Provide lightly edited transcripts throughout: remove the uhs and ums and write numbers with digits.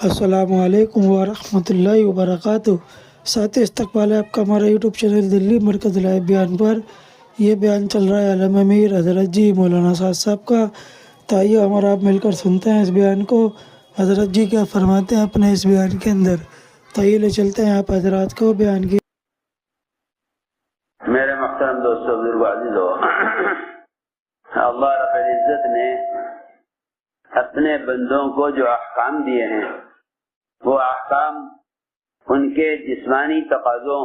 السلام علیکم ورحمۃ اللہ وبرکاتہ۔ ساتھی استقبال ہے آپ کا ہمارا یوٹیوب چینل دلی مرکز لائیو بیان پر۔ یہ بیان چل رہا ہے علامہ میر حضرت جی مولانا سعد صاحب کا۔ تائیے ہمارا آپ مل کر سنتے ہیں اس بیان کو، حضرت جی کیا فرماتے ہیں اپنے اس بیان کے اندر۔ تائیے لے چلتے ہیں آپ حضرات کو بیان کی۔ میرے محترم دوستو، بزرگ عزیزو، اللہ رب العزت نے اپنے بندوں کو جو احکام دیے ہیں وہ احکام ان کے جسمانی تقاضوں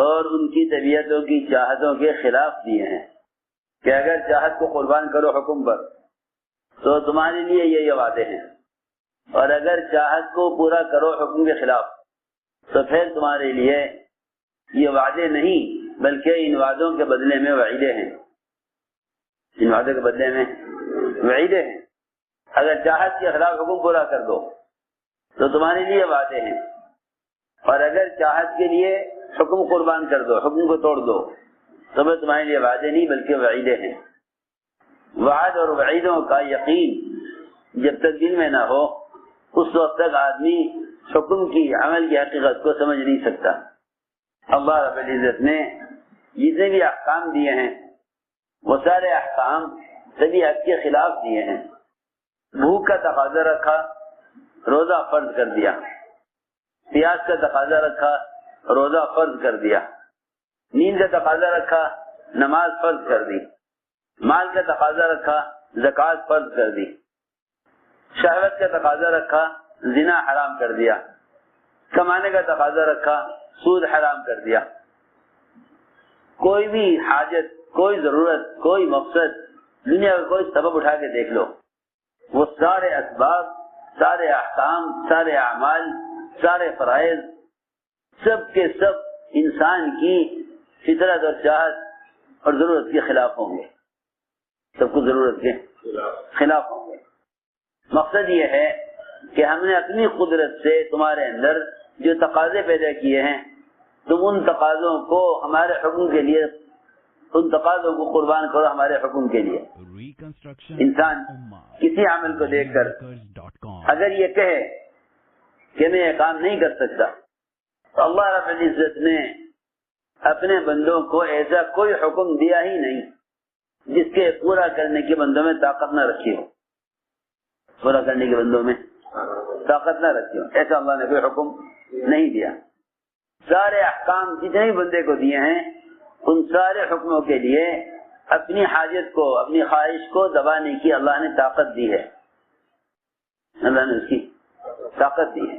اور ان کی طبیعتوں کی چاہتوں کے خلاف دیے ہیں کہ اگر چاہت کو قربان کرو حکم پر تو تمہارے لیے یہ وعدے ہیں، اور اگر چاہت کو پورا کرو حکم کے خلاف تو پھر تمہارے لیے یہ وعدے نہیں بلکہ ان وعدوں کے بدلے میں وعیدیں ہیں۔ ان وعدوں کے بدلے میں وعیدیں ہیں۔ اگر چاہت کے خلاف حکم پورا کر دو تو تمہارے لیے وعدے ہیں، اور اگر چاہت کے لیے حکم قربان کر دو، حکم کو توڑ دو، تو وہ تمہارے لیے وعدے نہیں بلکہ وعیدیں ہیں۔ وعد اور وعیدوں کا یقین جب تک دل میں نہ ہو اس وقت تک آدمی حکم کی عمل کی حقیقت کو سمجھ نہیں سکتا۔ اللہ رب العزت نے جتنے بھی احکام دیے ہیں وہ سارے احکام طبیعت کے خلاف دیے ہیں۔ بھوک کا تقاضا رکھا، روزہ فرض کر دیا۔ پیاس کا تقاضا رکھا، روزہ فرض کر دیا۔ نیند کا تقاضا رکھا، نماز فرض کر دی۔ مال کا تقاضا رکھا، زکوٰۃ فرض کر دی۔ شہوت کا تقاضا رکھا، زنا حرام کر دیا۔ کمانے کا تقاضا رکھا، سود حرام کر دیا۔ کوئی بھی حاجت، کوئی ضرورت، کوئی مقصد، دنیا کا کوئی سبب اٹھا کے دیکھ لو، وہ سارے اسباب، سارے احکام، سارے اعمال، سارے فرائض سب کے سب انسان کی فطرت اور چاہت اور ضرورت کے خلاف ہوں گے۔ سب کو ضرورت کے خلاف ہوں گے۔ مقصد یہ ہے کہ ہم نے اپنی قدرت سے تمہارے اندر جو تقاضے پیدا کیے ہیں، تم ان تقاضوں کو ہمارے حکم کے لیے، ان تقاضوں کو قربان کرو ہمارے حکم کے لیے۔ انسان کسی عمل کو دیکھ کر اگر یہ کہے کہ میں یہ کام نہیں کر سکتا تو اللہ رب العزت نے اپنے بندوں کو ایسا کوئی حکم دیا ہی نہیں جس کے پورا کرنے کے بندوں میں طاقت نہ رکھی ہو، پورا کرنے کے بندوں میں طاقت نہ رکھی ہو، ایسا اللہ نے کوئی حکم نہیں دیا۔ سارے احکام جتنے بھی بندے کو دیے ہیں ان سارے حکموں کے لیے اپنی حاجت کو، اپنی خواہش کو دبانے کی اللہ نے طاقت دی ہے، اللہ نے اس کی طاقت دی ہے۔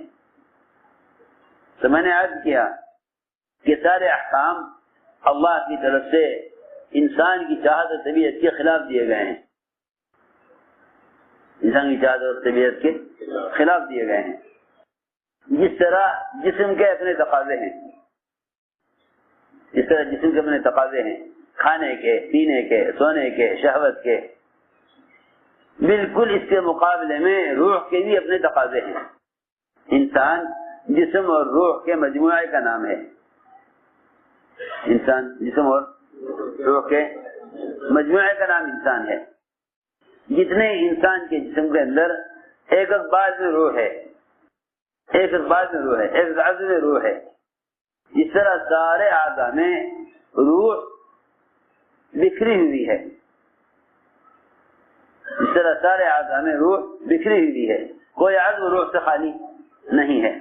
تو میں نے عرض کیا کہ سارے احکام اللہ کی طرف سے انسان کی چاہت اور طبیعت کے خلاف دیے گئے ہیں، انسان کی چاہت اور طبیعت کے خلاف دیے گئے ہیں۔ جس طرح جسم کے اپنے تقاضے ہیں، جس طرح جسم کے اپنے تقاضے ہیں، کھانے کے، پینے کے، سونے کے، شہوت کے، بالکل اس کے مقابلے میں روح کے بھی اپنے تقاضے ہیں۔ انسان جسم اور روح کے مجموعے کا نام ہے۔ انسان جسم اور روح کے مجموعے کا نام انسان ہے۔ جتنے انسان کے جسم کے اندر ایک بعض میں روح ہے، ایک بعض میں روح ہے، ایک عضو میں روح ہے، جس طرح سارے اعضاء میں روح بکھری ہوئی ہے، اس طرح سارے اعضاء میں روح بکھری ہوئی ہے، کوئی عضو روح سے خالی نہیں ہے،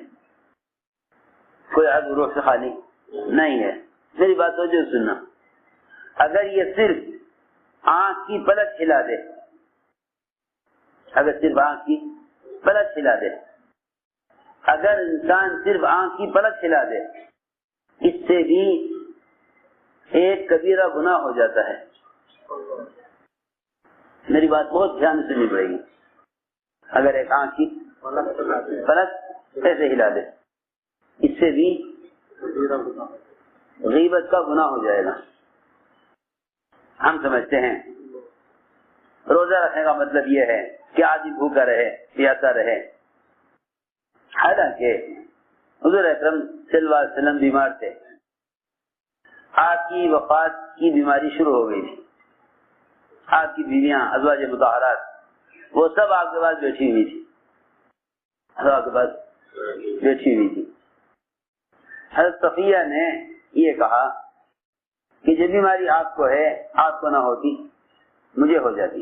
کوئی عضو روح سے خالی نہیں ہے۔ میری بات توجہ سننا، اگر یہ صرف آنکھ کی پلک ہلا دے، اگر صرف آنکھ کی پلک ہلا دے، اگر انسان صرف آنکھ کی پلک ہلا دے، اس سے بھی ایک کبیرہ گناہ ہو جاتا ہے۔ میری بات بہت دھیان سے سننی پڑے گی۔ اگر ایک آنکھ کی پلک ایسے ہلا دے، اس سے بھی غیبت کا گناہ ہو جائے گا۔ ہم سمجھتے ہیں روزہ رکھنے کا مطلب یہ ہے کہ آدمی بھوکا رہے، پیاسا رہے، حالانکہ حضور اکرم صلی اللہ علیہ وسلم بیمار تھے، آپ کی وفات کی بیماری شروع ہو گئی تھی، آپ کی بیویاں ازواج مطہرات وہ سب آپ کے پاس بیٹھی ہوئی تھی، آپ کے پاس بیٹھی ہوئی تھی۔ حضرت صفیہ نے یہ کہا کہ جو بیماری آپ کو ہے آپ کو نہ ہوتی مجھے ہو جاتی،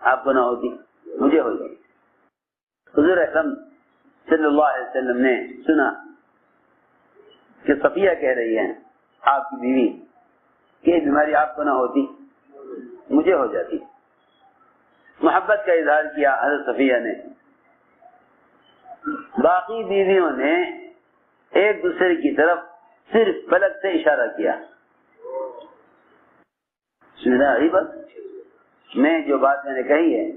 آپ کو نہ ہوتی مجھے ہو جاتی۔ حضور اکرم صلی اللہ علیہ وسلم نے سنا کہ صفیہ کہہ رہی ہے آپ کی بیوی کہ یہ بیماری آپ کو نہ ہوتی مجھے ہو جاتی۔ محبت کا اظہار کیا حضرت صفیہ نے۔ باقی بیویوں نے ایک دوسرے کی طرف صرف پلک سے اشارہ کیا۔ سنا رہی بات میں جو بات میں نے کہی ہے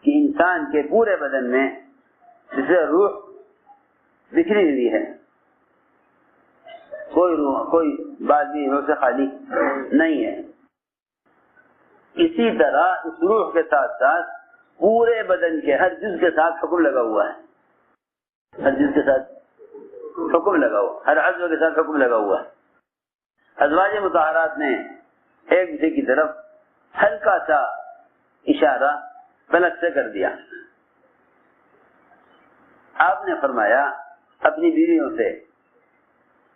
کہ انسان کے پورے بدن میں جسے روح بکھری ہوئی ہے، کوئی روح کوئی بات بھی روح سے خالی نہیں ہے، اسی طرح اس روح کے ساتھ ساتھ پورے بدن کے ہر جز کے ساتھ حکم لگا ہوا ہے، ہر جز کے ساتھ حکم لگا ہوا، ہر عضو کے ساتھ حکم لگا ہوا ہے۔ ازواج مطہرات نے ایک دوسرے کی طرف ہلکا سا اشارہ پلک سے کر دیا۔ آپ نے فرمایا اپنی بیویوں سے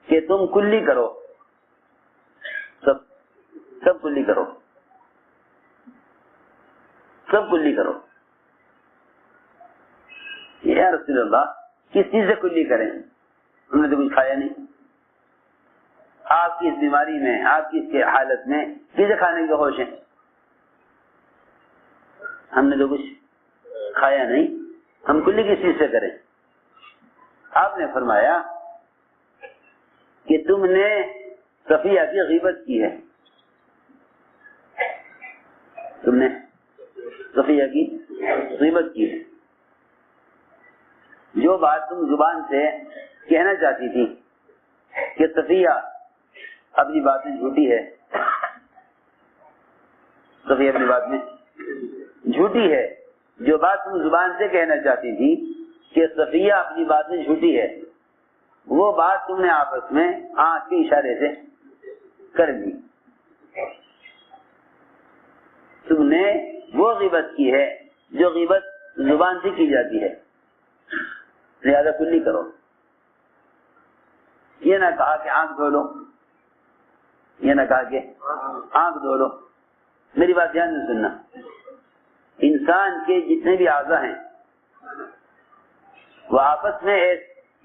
کہ تم کلی کرو، سب کلی کرو، سب کلی کرو۔ یا رسول اللہ کس چیز سے کلی کریں؟ انہوں نے تو کچھ کھایا نہیں، آپ کی اس بیماری میں، آپ کی اس حالت میں چیزیں کھانے کے ہوش ہیں، ہم نے تو کچھ کھایا نہیں، ہم کلی کس چیز سے کریں؟ آپ نے فرمایا کہ تم نے صفیہ کی غیبت کی ہے، تم نے صفیہ کی غیبت کی ہے۔ جو بات تم زبان سے کہنا چاہتی تھی کہ صفیہ اپنی بات میں جھوٹی ہے، صفیہ اپنی بات میں جھوٹی ہے، جو بات تم زبان سے کہنا چاہتی تھی کہ صفیہ اپنی بات میں جھوٹی ہے، وہ بات تم نے آپس میں آنکھ کے اشارے سے کر دی۔ تم نے وہ غیبت کی ہے جو غیبت زبان سے کی جاتی ہے، لہذا کلی کرو۔ یہ نہ کہا کہ آنکھ دھو لو، یہ نہ کہا کہ آنکھ دھو لو۔ میری بات دھیان سے سننا، انسان کے جتنے بھی اعضاء ہیں وہ آپس میں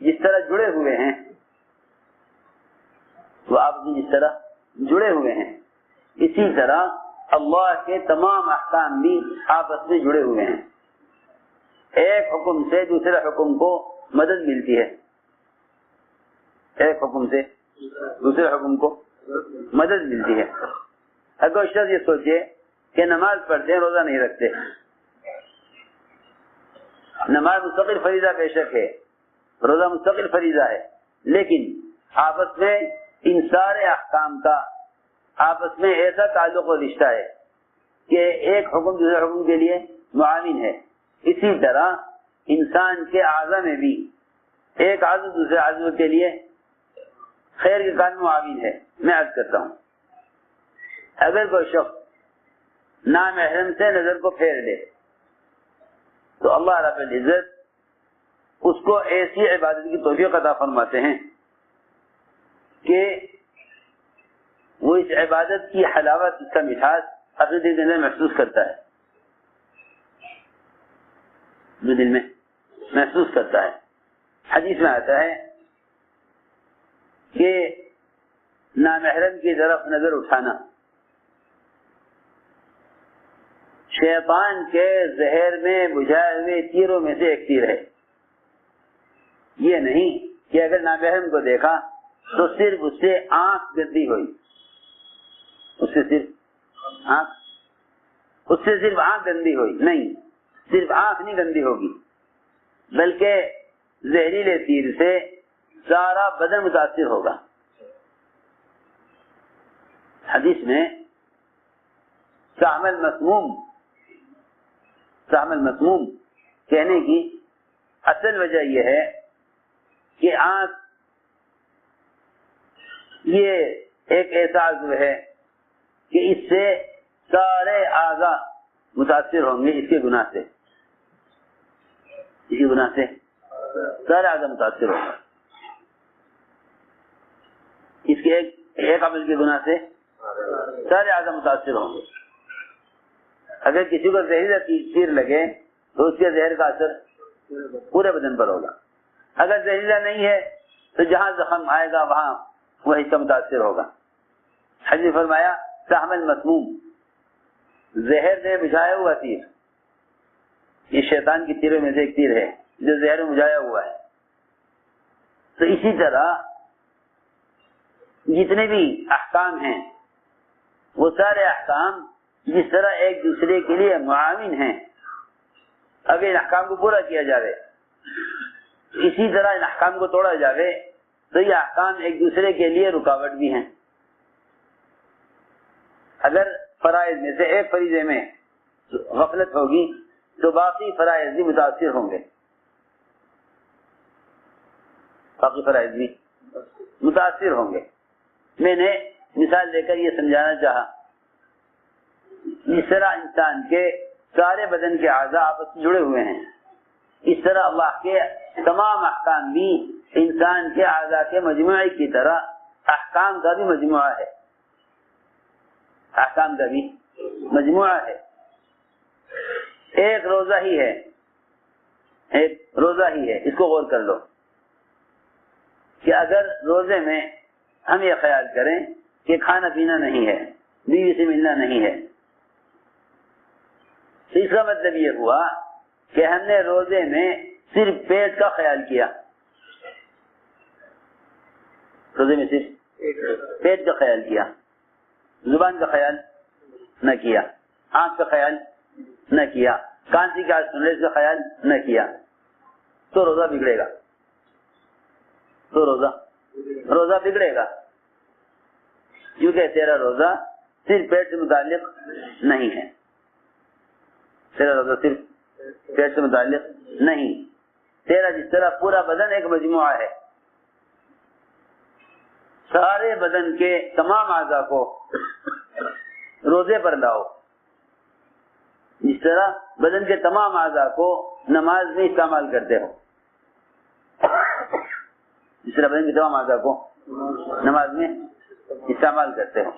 جس طرح جڑے ہوئے ہیں، وہ آپس میں جس طرح جڑے ہوئے ہیں، اسی طرح اللہ کے تمام احکام بھی آپس میں جڑے ہوئے ہیں۔ ایک حکم سے دوسرے حکم کو مدد ملتی ہے، ایک حکم سے دوسرے حکم کو مدد ملتی ہے۔ اگر شخص یہ سوچے کہ نماز پڑھتے ہیں روزہ نہیں رکھتے، نماز مستقل فریضہ بے شک ہے، روزہ مستقل فریضہ ہے، لیکن آپس میں ان سارے احکام کا آپس میں ایسا تعلق و رشتہ ہے کہ ایک حکم دوسرے حکم کے لیے معاون ہے۔ اسی طرح انسان کے اعضاء میں بھی ایک عضو دوسرے عضو کے لیے خیر کے کام معاون ہے۔ میں عرض کرتا ہوں، اگر کوئی شخص نامحرم سے نظر کو پھیر لے تو اللہ رب العزت اس کو ایسی عبادت کی توفیق عطا فرماتے ہیں کہ وہ اس عبادت کی حلاوت، اس کا مٹھاس اپنے دل کے اندر محسوس کرتا ہے، جو دل میں محسوس کرتا ہے۔ حدیث میں آتا ہے کہ نامحرم کی طرف نظر اٹھانا شیطان کے زہر میں بجھائے ہوئے تیروں میں سے ایک تیر ہے۔ یہ نہیں کہ اگر نامحرم کو دیکھا تو صرف اس سے آنکھ گندی ہوئی، اس سے صرف آنکھ گندی ہوئی، نہیں، صرف آنکھ نہیں گندی ہوگی بلکہ زہریلے تیر سے سارا بدن متاثر ہوگا۔ حدیث میں سام المسموم کہنے کی اصل وجہ یہ ہے کہ آنکھ یہ ایک ایسا عضو ہے کہ اس سے سارے اعضاء متاثر ہوں گے اس کے گناہ سے، اسی گناہ سے سارے اعضاء متاثر ہوں گے، اس کے ایک عمل کے گناہ سے سارے اعضاء متاثر ہوں گے۔ اگر کسی کو زہریلا تیر لگے تو اس کے زہر کا اثر پورے بدن پر ہوگا، اگر زہریلا نہیں ہے تو جہاں زخم آئے گا وہاں وہ حصہ متاثر ہوگا۔ حضرت نے فرمایا سہم المسموم، زہر نے بجھایا ہوا تیر، یہ شیطان کی تیروں میں سے ایک تیر ہے جو زہر میں بجھایا ہوا ہے۔ تو اسی طرح جتنے بھی احکام ہیں وہ سارے احکام جس طرح ایک دوسرے کے لیے معاون ہیں، اگر ان احکام کو پورا کیا جائے اسی طرح ان احکام کو توڑا جائے تو یہ احکام ایک دوسرے کے لیے رکاوٹ بھی ہیں۔ اگر فرائض میں سے ایک فریضے میں غفلت ہوگی تو باقی فرائض بھی متاثر ہوں گے، باقی فرائض بھی متاثر ہوں گے۔ میں نے مثال دے کر یہ سمجھانا چاہا، جس طرح انسان کے سارے بدن کے اعضاء آپس میں جڑے ہوئے ہیں، اس طرح اللہ کے تمام احکام بھی انسان کے اعضاء کے مجموعے کی طرح احکام کا بھی مجموعہ ہے، احکام کا بھی مجموعہ ہے۔ ایک روزہ ہی ہے، ایک روزہ ہی ہے، اس کو غور کر لو کہ اگر روزے میں ہم یہ خیال کریں کہ کھانا پینا نہیں ہے، بیوی سے ملنا نہیں ہے، تو اس کا مطلب یہ ہوا کہ ہم نے روزے میں صرف پیٹ کا خیال کیا، روزے میں صرف پیٹ کا خیال کیا، زبان کا خیال نہ کیا، آنکھ کا خیال نہ کیا، کان سے کیا سننے کا خیال نہ کیا، تو روزہ بگڑے گا، تو روزہ بگڑے گا، کیونکہ تیرا روزہ صرف پیٹ سے متعلق نہیں ہے، تیرا روزہ صرف پیٹ سے متعلق نہیں، تیرا جس طرح پورا بدن ایک مجموعہ ہے، سارے بدن کے تمام اعضاء کو روزے پر لاؤ، جس طرح بدن کے تمام اعضاء کو نماز میں استعمال کرتے ہو، جس طرح بدن کے تمام اعضاء کو نماز میں استعمال کرتے ہو۔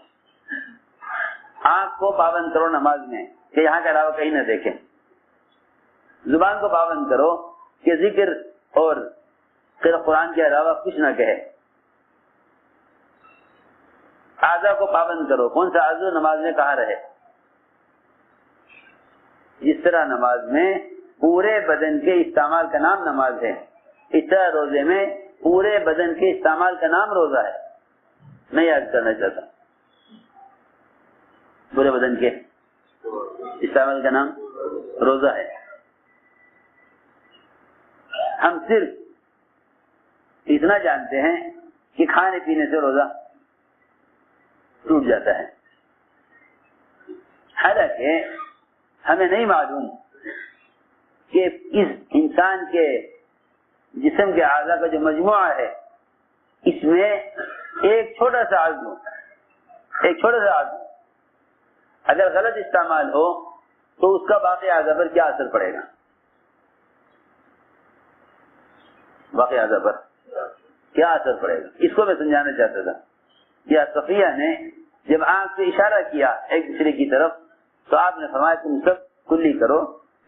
آنکھ کو پابند کرو نماز میں کہ یہاں کے علاوہ کہیں نہ دیکھیں، زبان کو پابند کرو کہ ذکر اور قرآن کے علاوہ کچھ نہ کہے، اعضاء کو پابند کرو، کون سا عضو نماز میں کہاں رہے۔ جس طرح نماز میں پورے بدن کے استعمال کا نام نماز ہے، اس طرح روزے میں پورے بدن کے استعمال کا نام روزہ ہے۔ میں یاد کرنا چاہتا ہوں پورے بدن کے استعمال کا نام روزہ ہے۔ ہم صرف اتنا جانتے ہیں کہ کھانے پینے سے روزہ ٹوٹ جاتا ہے، حالانکہ ہمیں نہیں معلوم کہ اس انسان کے جسم کے اعضاء کا جو مجموعہ ہے اس میں ایک چھوٹا سا عضو اگر غلط استعمال ہو تو اس کا باقی اعضاء پر کیا اثر پڑے گا، باقی اعضاء پر کیا اثر پڑے گا، اس کو میں سمجھانا چاہتا تھا۔ یا صفیہ نے جب آنکھ سے اشارہ کیا ایک دوسرے کی طرف تو آپ نے فرمایا تم سب کلی کرو،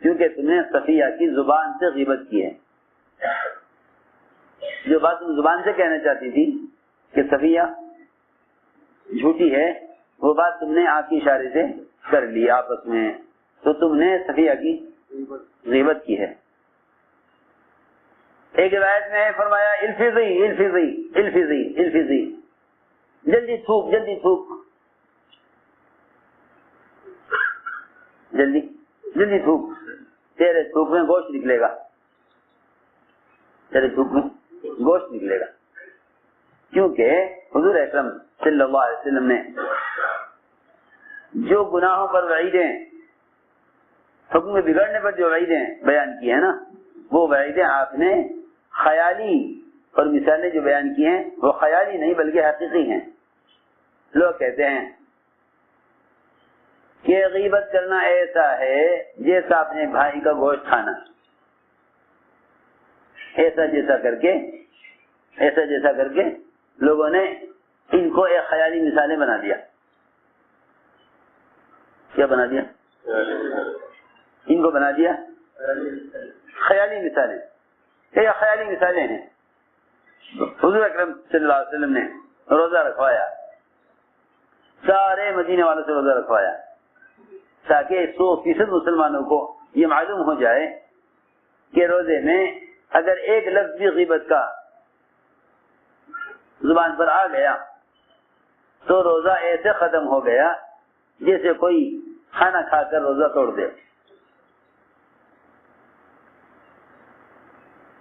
کیونکہ تم نے صفیہ کی زبان سے غیبت کی ہے۔ جو بات تم زبان سے کہنا چاہتی تھی کہ صفیہ جھوٹی ہے، وہ بات تم نے آنکھ کے اشارے سے کر لی آپس میں، تو تم نے صفیہ کی غیبت کی ہے۔ ایک روایت میں فرمایا الفظی الفظی الفظی الفظی، جلدی تھوک جلدی تھوک، جلدی جلدی تھوک، تیرے تھوک میں گوشت نکلے گا، تیرے تھوک میں گوشت نکلے گا۔ کیونکہ حضور اکرم صلی اللہ علیہ وسلم نے جو گناہوں پر وعیدیں، حکم میں بگڑنے پر جو وعیدیں بیان کی ہیں نا، وہ وعیدیں آپ نے خیالی اور مثالیں جو بیان کی ہیں وہ خیالی نہیں بلکہ حقیقی ہیں۔ لوگ کہتے ہیں کہ غیبت کرنا ایسا ہے جیسا اپنے بھائی کا گوشت کھانا، ایسا جیسا کر کے لوگوں نے ان کو ایک خیالی مثالیں بنا دیا. کیا بنا دیا؟ ان کو بنا دیا خیالی مثالیں. یہ خیالی مثالیں ہیں. حضور اکرم صلی اللہ علیہ وسلم نے روزہ رکھوایا، سارے مدینے والوں سے روزہ رکھوایا تاکہ 100% مسلمانوں کو یہ معلوم ہو جائے کہ روزے میں اگر ایک لفظ بھی غیبت کا زبان پر آ گیا تو روزہ ایسے ختم ہو گیا جیسے کوئی کھانا کھا کر روزہ توڑ دے.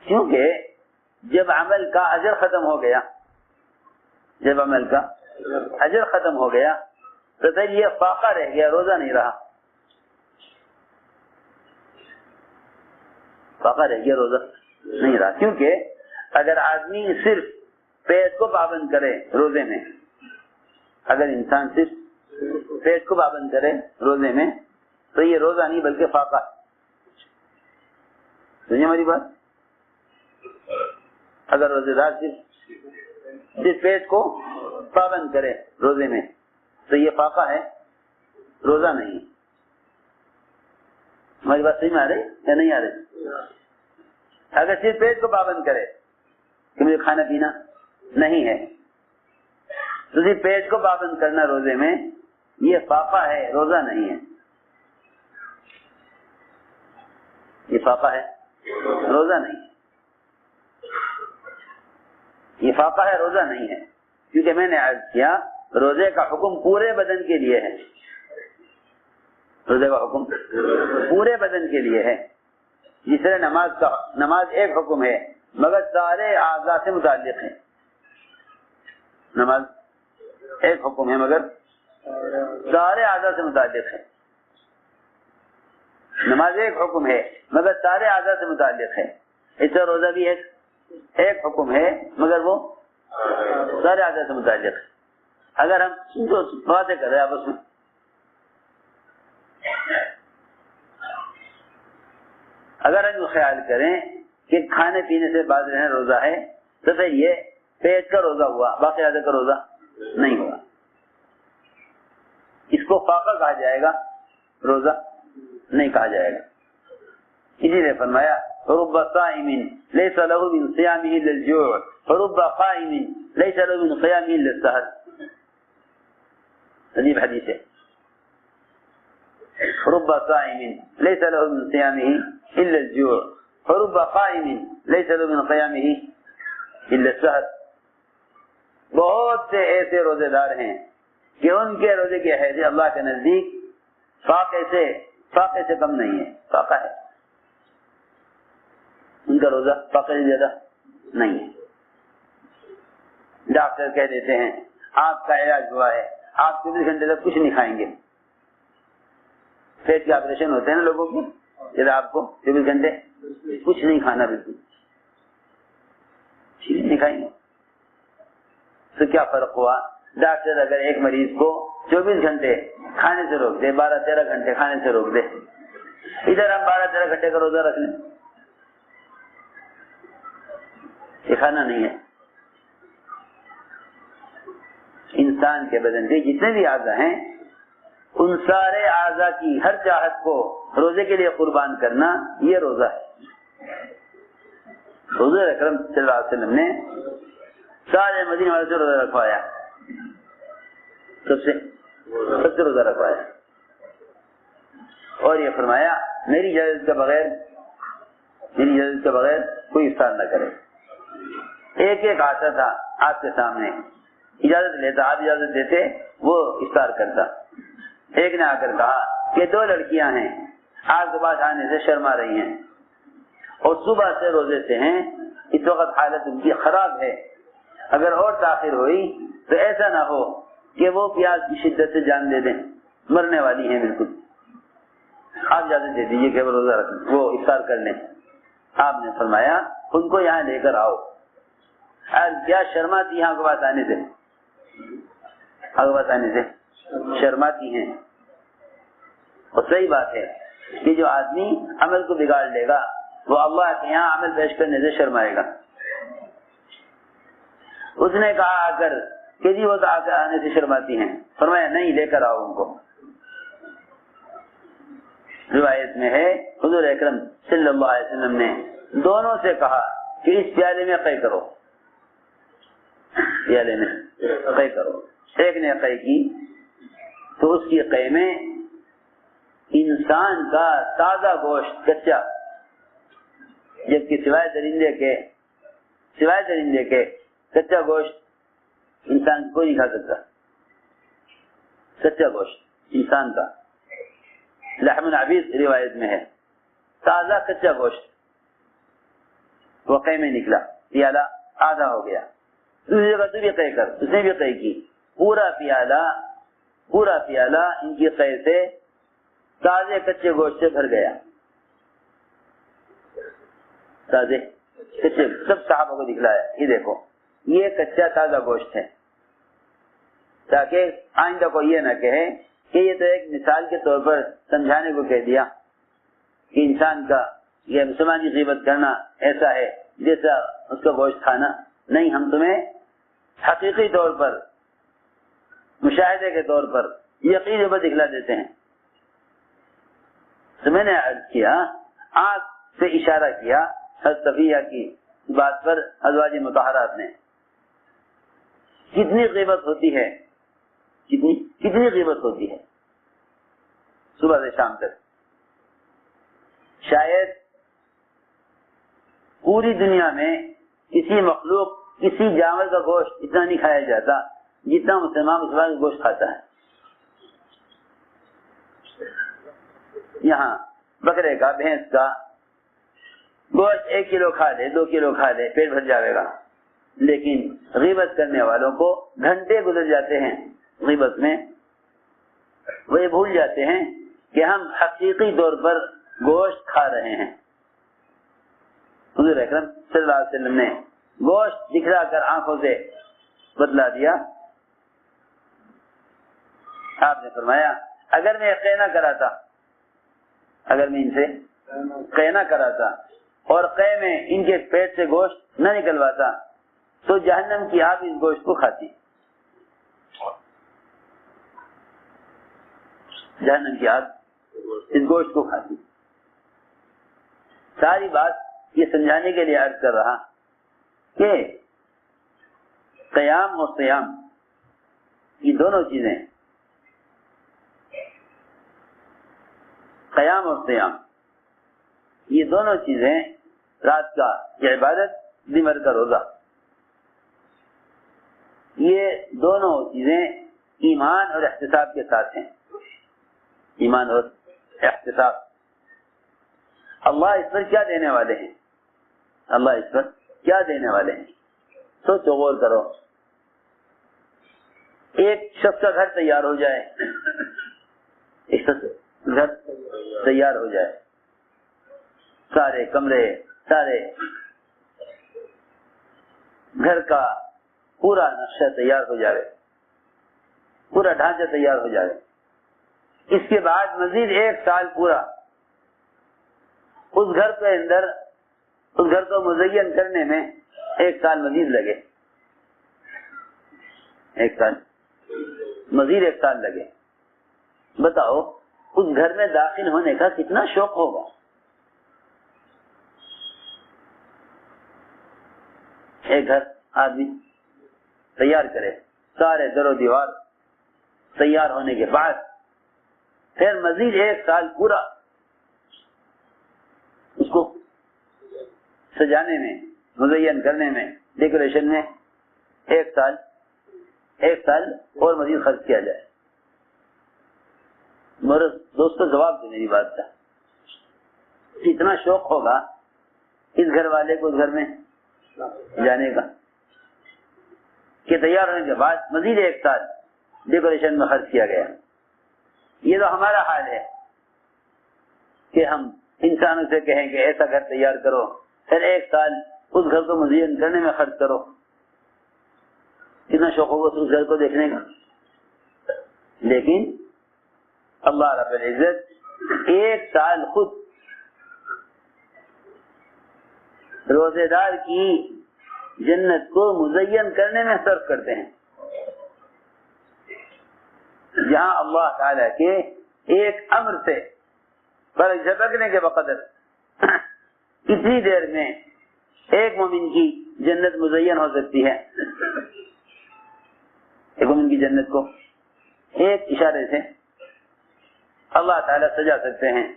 کیونکہ جب عمل کا اجر ختم ہو گیا تو پھر یہ فاقہ رہ گیا، روزہ نہیں رہا. کیونکہ اگر آدمی صرف پیٹ کو پابند کرے روزے میں، اگر انسان صرف پیٹ کو پابند کرے روزے میں تو یہ روزہ نہیں بلکہ فاقہ. سمجھے ہماری بات؟ اگر روزے دار صرف پیٹ کو پابند کرے روزے میں تو یہ فاقہ ہے، روزہ نہیں. ہماری بات صحیح میں آ رہی یا نہیں آ رہی؟ اگر صرف پیٹ کو پابند کرے کہ مجھے کھانا پینا نہیں ہے تو صرف پیٹ کو پابند کرنا روزے میں یہ فاقہ ہے، روزہ نہیں ہے. یہ فاقہ ہے، روزہ نہیں. یہ فاقہ ہے، روزہ نہیں ہے. کیونکہ میں نے عرض کیا روزے کا حکم پورے بدن کے لیے ہے. روزے کا حکم پورے بدن کے لیے ہے. جس طرح نماز ایک حکم ہے مگر سارے اعضاء سے متعلق ہے. نماز ایک حکم ہے مگر سارے اعضاء سے متعلق ہے. نماز ایک حکم ہے مگر سارے اعضاء سے متعلق ہے. اس طرح روزہ بھی ایک حکم ہے مگر وہ سارے اعضاء سے متعلق ہے. اگر ہم باتیں کر رہے ہیں آپس میں، اگر ہم خیال کریں کہ کھانے پینے سے باز رہنا روزہ ہے تو پھر یہ پیٹ کا روزہ ہوا، باقی اعضاء کا روزہ نہیں ہوا. اس کو فاقہ کہا جائے گا، روزہ نہیں کہا جائے گا. اسی لیے فرمایا رب صائم ليس له من صيامه الا الجوع ورب قائم ليس له من قيامه الا السهر. عجیب حدیث ہے. رب صائم ليس له من صيامه الا الجوع ورب قائم ليس له من قيامه الا السهر. بہت سے ایسے روزے دار ہیں کہ ان کے روزے کی حیثیت اللہ کے نزدیک فاقے سے کم نہیں ہے، فاقہ ہے. ان کا روزہ فاقے سے زیادہ نہیں ہے. ڈاکٹر کہہ دیتے ہیں آپ کا علاج ہوا ہے، آپ 24 گھنٹے تک کچھ نہیں کھائیں گے. پیٹ کے آپریشن ہوتے ہیں نا لوگوں کے، جب آپ کو 24 گھنٹے کچھ نہیں کھانا، بالکل چیز نہیں کھائیں گے. تو کیا فرق ہوا؟ ڈاکٹر اگر ایک مریض کو 24 گھنٹے کھانے سے روک دے، 12-13 گھنٹے کھانے سے روک دے، ادھر ہم 12-13 گھنٹے کا روزہ رکھ لیں، یہ کھانا نہیں ہے. انسان کے بدن کے جتنے بھی اعضاء ہیں ان سارے اعضاء کی ہر چاہت کو روزے کے لیے قربان کرنا یہ روزہ ہے. حضور اکرم صلی اللہ علیہ وسلم نے سارے مدینے والے سے روزہ رکھوایا، سب سے روزہ رکھوایا اور یہ فرمایا میری اجازت کے بغیر کوئی افطار نہ کرے. ایک آتا تھا آپ کے سامنے، اجازت لیتا، آپ اجازت دیتے، وہ افطار کرتا. ایک نے آ کر کہا کہ 2 لڑکیاں ہیں آپ کے پاس آنے سے شرما رہی ہیں اور صبح سے روزے سے ہیں، اس وقت حالت ان کی خراب ہے، اگر اور تاخیر ہوئی تو ایسا نہ ہو کہ وہ پیاس کی شدت سے جان دے دیں، مرنے والی ہیں بالکل، آپ اجازت دے دیجیے کہ وہ روزہ رکھیں، وہ افطار کر لیں. آپ نے فرمایا ان کو یہاں لے کر آؤ. کیا شرماتی ہیں آپ کے پاس آنے سے، شرماتی ہیں. اور صحیح بات ہے کہ جو آدمی عمل کو بگاڑ لے گا وہ اللہ کے یہاں عمل پیش کرنے سے شرمائے گا. اس نے کہا آ کر کہ جی وہ تو آ کر آنے سے شرماتی ہیں. فرمایا نہیں، لے کر آؤ ان کو. روایت میں ہے حضور اکرم صلی اللہ علیہ وسلم نے دونوں سے کہا کہ اس پیالے میں قے کرو، پیالے میں قے کرو. ایک نے قے کی تو اس کی قے میں انسان کا تازہ گوشت کچا، جبکہ سوائے درندے کے کچا گوشت انسان کوئی نہیں کھا سکتا. کچا گوشت انسان کا لحم العبید روایت میں ہے، تازہ کچا گوشت واقعے میں نکلا، پیالہ آدھا ہو گیا. دوسری جگہ تو بھی قے کر، اس نے بھی قے کی. پورا پیالہ ان کی قے سے تازے کچے گوشت سے بھر گیا. تازے کچے سب صحابہ کو دکھلایا، یہ دیکھو یہ کچا تازہ گوشت ہے، تاکہ آئندہ کو یہ نہ کہے کہ یہ تو ایک مثال کے طور پر سمجھانے کو کہہ دیا کہ انسان کا یہ مسلمان کی غیبت کرنا ایسا ہے جیسا اس کا گوشت کھانا. نہیں، ہم تمہیں حقیقی طور پر، مشاہدے کے طور پر، یقین پر دکھلا دیتے ہیں. تو میں نے عرض کیا، آنکھ سے اشارہ کیا حضرت صفیہ کی بات پر ازواج مطہرات نے. کتنی غیبت ہوتی ہے، کتنی غیبت ہوتی ہے صبح سے شام تک. شاید پوری دنیا میں کسی مخلوق، کسی جانور کا گوشت اتنا نہیں کھایا جاتا جتنا مسلمان کا گوشت کھاتا ہے. یہاں بکرے کا، بھینس کا گوشت 1 کلو کھا لے، 2 کلو کھا لے، پیٹ بھر جاوے گا. لیکن غیبت کرنے والوں کو گھنٹے گزر جاتے ہیں غیبت میں، وہ یہ بھول جاتے ہیں کہ ہم حقیقی طور پر گوشت کھا رہے ہیں. حضور اکرم صلی اللہ علیہ وسلم نے گوشت دکھلا کر آنکھوں سے بتلا دیا. آپ نے فرمایا اگر میں قے نہ کراتا، اگر میں ان سے قے نہ کراتا اور قے میں ان کے پیٹ سے گوشت نہ نکلواتا تو جہنم کی آگ اس گوشت کو کھاتی. جہنم کی آگ اس گوشت کو کھاتی. ساری بات یہ سمجھانے کے لیے عرض کر رہا کہ قیام اور صیام یہ دونوں چیزیں، قیام اور صیام یہ دونوں چیزیں، رات کا یہ عبادت، دن کا روزہ، یہ دونوں چیزیں ایمان اور احتساب کے ساتھ ہیں. ایمان اور احتساب. اللہ اس پر کیا دینے والے ہیں، اللہ اس پر کیا دینے والے ہیں. سوچو، غور کرو. ایک شخص کا گھر تیار ہو جائے، ایک شخص گھر تیار ہو جائے، سارے کمرے، سارے گھر کا پورا نقشہ تیار ہو جائے، پورا ڈھانچہ تیار ہو جائے. اس کے بعد مزید 1 سال پورا اس گھر کے اندر، اس گھر کو مزین کرنے میں 1 سال مزید لگے، 1 سال مزید 1 سال لگے. بتاؤ اس گھر میں داخل ہونے کا کتنا شوق ہوگا. ایک گھر آدمی تیار کرے، سارے در و دیوار تیار ہونے کے بعد پھر مزید 1 سال پورا اس کو سجانے میں، مزین کرنے میں، ڈیکوریشن میں 1 سال اور مزید خرچ کیا جائے. میرے دوستوں جواب دے میری بات کا. اتنا شوق ہوگا اس گھر والے کو اس گھر میں جانے کا کہ تیار ہونے کے بعد مزید 1 سال ڈیکوریشن میں خرچ کیا گیا. یہ تو ہمارا حال ہے کہ ہم انسانوں سے کہیں کہ ایسا گھر تیار کرو، پھر 1 سال اس گھر کو مزین کرنے میں خرچ کرو. کتنا شوق ہوگا اس گھر کو دیکھنے کا. لیکن اللہ رب العزت ایک سال خود روزے دار کی جنت کو مزین کرنے میں صرف کرتے ہیں، جہاں اللہ تعالیٰ کے ایک امر سے فرق جھٹکنے کے بقدر کتنی دیر میں ایک مومن کی جنت مزین ہو سکتی ہے. ایک مومن کی جنت کو ایک اشارے سے اللہ تعالیٰ سجا سکتے ہیں،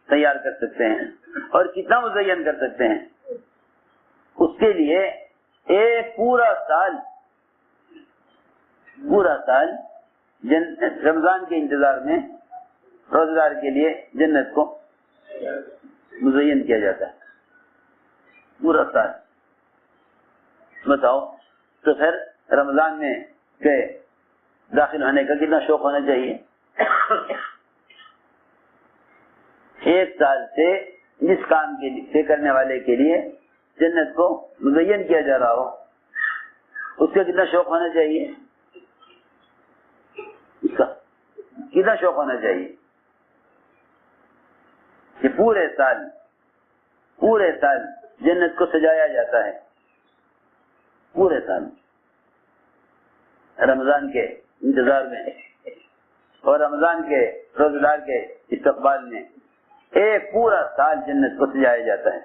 تیار کر سکتے ہیں، اور کتنا مزین کر سکتے ہیں. اس کے لیے ایک پورا سال رمضان کے انتظار میں روزہ دار کے لیے جنت کو مزین کیا جاتا ہے. پورا سال بتاؤ تو پھر رمضان میں کے داخل ہونے کا کتنا شوق ہونا چاہیے. ایک سال سے جس کام کے لیے کرنے والے کے لیے جنت کو مزین کیا جا رہا ہو، اس کا کتنا شوق ہونا چاہیے، اس کا کتنا شوق ہونا چاہیے کہ پورے سال جنت کو سجایا جاتا ہے. پورے سال رمضان کے انتظار میں اور رمضان کے روزہ دار کے استقبال میں ایک پورا سال جنت کو سجایا جاتا ہے.